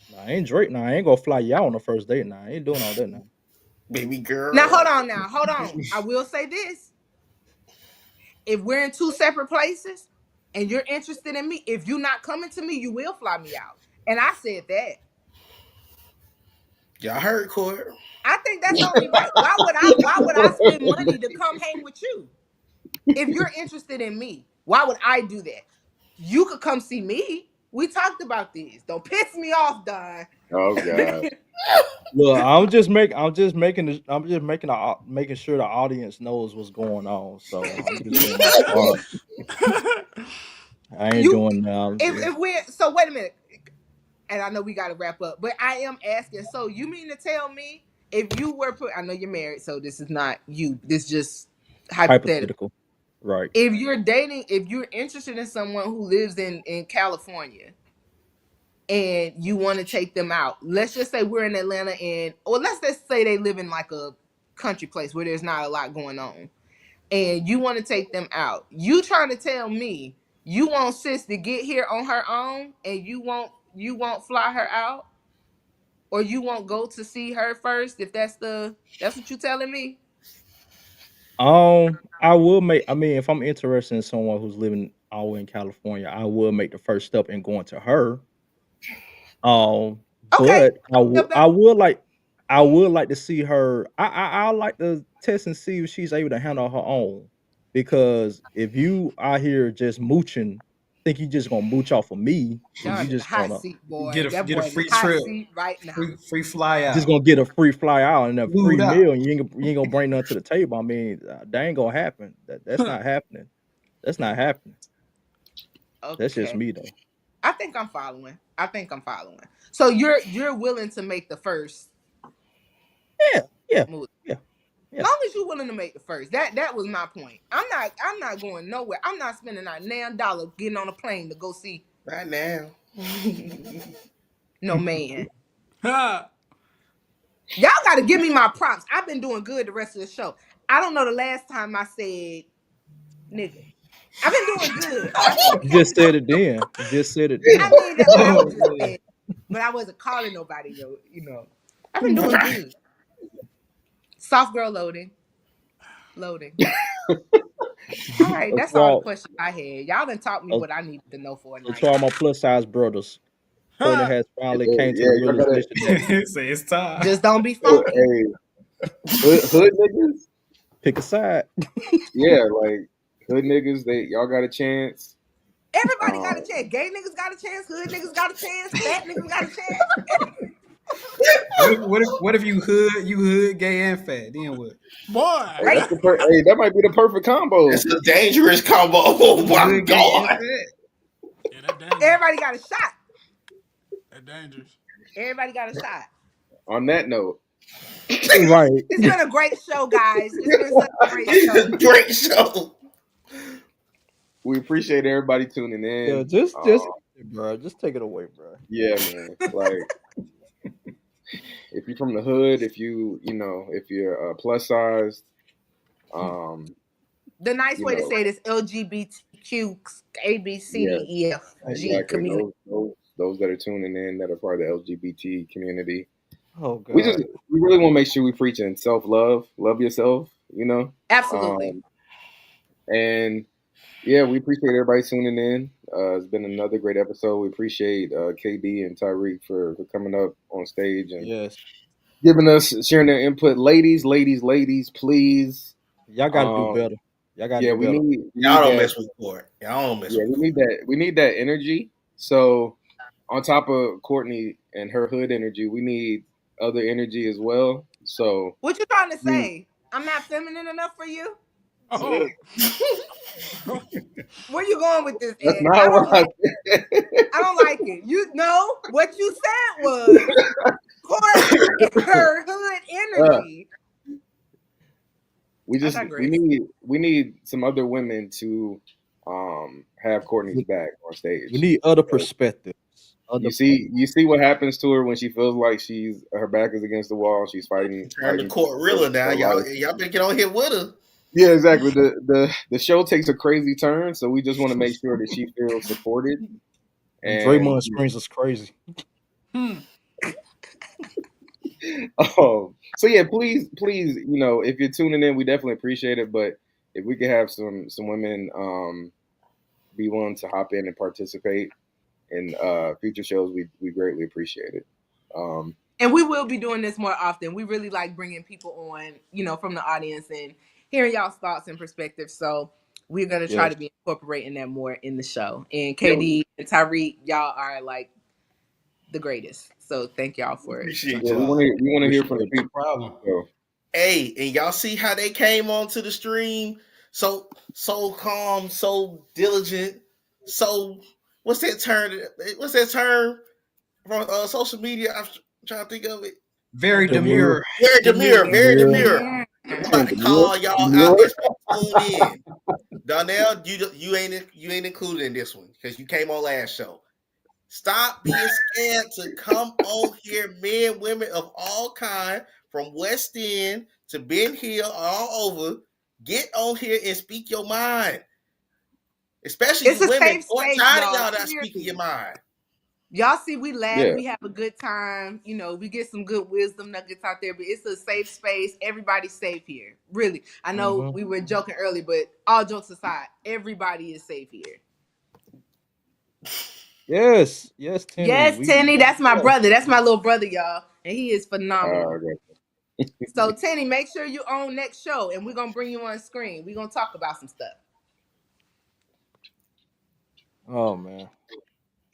D: Nah, I ain't Drake. Now I ain't gonna fly y'all on the first date. Now I ain't doing all that now.
C: Baby
B: Now,
C: girl.
B: hold on, hold on. I will say this: if we're in two separate places and you're interested in me, if you're not coming to me, you will fly me out. And I said that.
C: Y'all heard Cort.
B: I think that's only right. Why would I spend money to come hang with you? If you're interested in me, why would I do that? You could come see me. We talked about this. Don't piss me off, Don.
A: Oh God.
D: Look, I'm just making making sure the audience knows what's going on. So I'm just doing my part. I ain't
B: you
D: doing now. I'm just
B: if we're so wait a minute, and I know we got to wrap up, but I am asking. So you mean to tell me if you were put? I know you're married, so this is not you. This is just hypothetical.
D: hypothetical, right?
B: If you're interested in someone who lives in California and you want to take them out, let's just say we're in Atlanta or let's just say they live in like a country place where there's not a lot going on, and you want to take them out. You trying to tell me you want sis to get here on her own and you won't fly her out or you won't go to see her first if that's what you telling me?
D: I will make. I mean, if I'm interested in someone who's living all the way in California, I will make the first step in going to her. Um,
B: Okay.
D: but I would like to see her. I like to test and see if she's able to handle her own. Because if you out here just mooching, think you just gonna mooch off of me, and you
B: John in the
D: just
B: hot
D: gonna
B: seat, boy.
E: Get
B: That
E: a
B: boy in the
E: free
B: hot
E: trip,
B: seat right now.
E: free fly
D: just
E: out,
D: gonna get a free fly out and a free
E: flued out.
D: meal, and you ain't gonna bring nothing to the table. I mean, that ain't gonna happen. That's not happening. That's not happening. That's just
B: Okay.
D: me though.
B: I think I'm following. So you're willing to make the first
D: Yeah, yeah,
B: move.
D: yeah,
B: As
D: yeah.
B: long as you're willing to make the first. That was my point. I'm not going nowhere. I'm not spending a damn dollar getting on a plane to go see
C: Right now.
B: no man.
F: Ha.
B: Y'all gotta give me my props. I've been doing good the rest of the show. I don't know the last time I said nigga. I've been doing good. I've been
D: You just
B: killing it.
D: said it then. You just said it
B: I
D: then.
B: mean, that's what I
E: Oh
B: was just
E: man.
B: saying. But I wasn't calling nobody though, you know. I've been doing good. Soft girl loading. Loading. All right,
D: So
B: that's
D: to
B: all the
D: all,
B: questions I had. Y'all done taught me
D: so
B: what I needed to know for a
D: so
B: night.
D: to all my plus size brothers, Courtney
F: Ha.
D: has finally
A: Yeah,
D: came to
A: yeah,
D: the
A: y'all gotta.
D: realization that
E: Say it's time.
B: Just don't be funky.
A: Hey, hood niggas.
D: pick a side.
A: Yeah, like hood niggas. Y'all got a chance.
B: Everybody got a
A: Um,
B: chance. Gay niggas got a chance. Hood niggas got a chance. Fat niggas got a chance.
E: What if you hood, gay and fat? Then what?
F: Boy.
A: hey,
B: Right?
A: hey, that might be the perfect combo.
C: It's a dangerous combo. Oh
E: You
C: my
E: hood, gay and
C: god.
E: fat.
F: Yeah, that dangerous.
B: Everybody got a shot.
F: That dangerous.
B: Everybody got a shot.
A: On that note,
D: Right.
B: It's been a great show, guys. It's been such a great show.
C: Great show.
A: we appreciate everybody tuning
D: Yeah,
A: in.
D: just bro, just take it away, bro.
A: Yeah, man. Like if you're from the hood, if you're plus sized, um,
B: The nice
A: you
B: way to
A: know,
B: say it is LGBTQ A B C
A: yeah,
B: D E F G
A: exactly.
B: community.
A: Those that are tuning in that are part of the LGBT community.
D: Oh
A: We
D: God.
A: really want to make sure we preaching self love, love yourself,
B: Absolutely.
A: and yeah, we appreciate everybody tuning in. It's been another great episode. We appreciate KD and Tyreek for coming up on stage and
D: Yes.
A: giving us sharing their input. Ladies, please.
D: Y'all gotta do
A: Um,
D: better. Y'all gotta
A: yeah,
D: do better.
A: we
C: Y'all
A: need
C: don't
A: that.
C: mess with Cort. Y'all don't mess
A: Yeah,
C: with
A: we
C: Cort.
A: need that. We need that energy. So on top of Courtney and her hood energy, we need other energy as well. So
B: What you trying to
A: we,
B: say? I'm not feminine enough for you?
F: Oh.
B: Where you going with this,
A: that's
B: Ed?
A: not what I said.
B: I don't like it. You know what you said was Court and her hood
A: Uh,
B: energy.
A: we
B: I
A: just we
B: digress.
A: need we need some other women to have Courtney's
D: We,
A: back on
D: we
A: stage.
D: need other perspectives. Other
A: You see what happens to her when she feels like her back is against the wall. She's
C: Turn the
A: fighting
C: Cort
A: for
C: realer now.
A: her life.
C: Y'all better get on here with her.
A: Yeah, exactly. The show takes a crazy turn, so we just want to make sure that she feels supported.
D: when
A: And
D: Draymond screams us crazy.
F: Hmm.
A: so yeah, please, if you're tuning in, we definitely appreciate it. But if we could have some women be willing to hop in and participate in future shows, we greatly appreciate it. Um,
B: And we will be doing this more often. We really like bringing people on, from the audience and hearing y'all's thoughts and perspectives. So we're gonna try
A: yes,
B: to be incorporating that more in the show. And
A: yeah,
B: KD and Tyreek, y'all are like the greatest. So thank y'all for
C: Appreciate
A: yeah.
B: joining.
C: y'all.
A: We want to hear from the
D: Appreciate it.
E: No
A: people.
E: problem.
A: So
C: Hey, and y'all see how they came onto the stream? So calm, so diligent, so what's that term? What's that term from social media? I'm trying to think of it.
E: Very
D: Demure.
E: demure.
C: Very demure,
E: Demure.
C: very
D: Demure.
C: demure.
B: Yeah.
C: I'm about to
A: Demure,
C: call y'all out
A: demure.
C: as we tune in. Donnell, you ain't included in this one because you came on last show. Stop being scared to come on here, men, women of all kind, from West End to Ben Hill, all over. Get on here and speak your mind. Especially
B: It's
C: you
B: a
C: women.
B: safe
C: Or
B: space,
C: tired of
B: y'all.
C: y'all not speaking
B: Clearly.
C: your mind.
B: Y'all see, we laugh,
A: Yeah,
B: we have a good time. We get some good wisdom nuggets out there, but it's a safe space. Everybody's safe here. Really. I know
D: Mm-hmm.
B: we were joking earlier, but all jokes aside, everybody is safe here.
D: Yes, yes, Tenny.
B: Yes, Tenny, that's my
D: Yeah.
B: brother. That's my little brother, y'all. And he is phenomenal.
A: okay.
B: So, Tenny, make sure you own next show, and we're going to bring you on screen. We're going to talk about some stuff.
D: Oh man.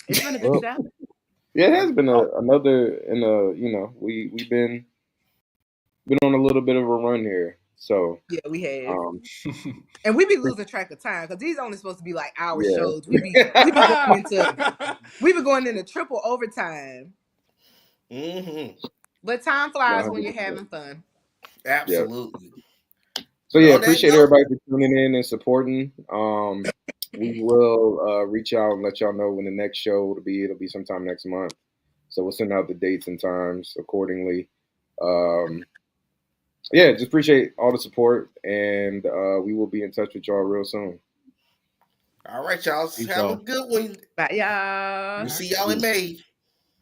B: It's been a good
D: Well,
B: show.
A: Yeah, it has been
D: oh,
A: another, and we've been on a little bit of a run here. So,
B: Yeah, we have.
A: um,
B: And we be losing track of time because these only supposed to be like hour shows. We be
F: Ah.
B: going into triple overtime.
C: Mm-hmm.
B: But time flies when you're
A: 100%.
B: having fun.
A: Yeah.
C: Absolutely.
A: So
C: But
A: yeah,
C: on that
A: appreciate
C: note,
A: everybody for tuning in and supporting. We will reach out and let y'all know when the next show will be. It'll be sometime next month. So we'll send out the dates and times accordingly. Um, yeah, just appreciate all the support, and we will be in touch with y'all real soon.
C: all right, y'all.
D: Peace,
C: Have a
D: y'all.
C: good one.
B: Bye, y'all.
C: We'll see y'all in May.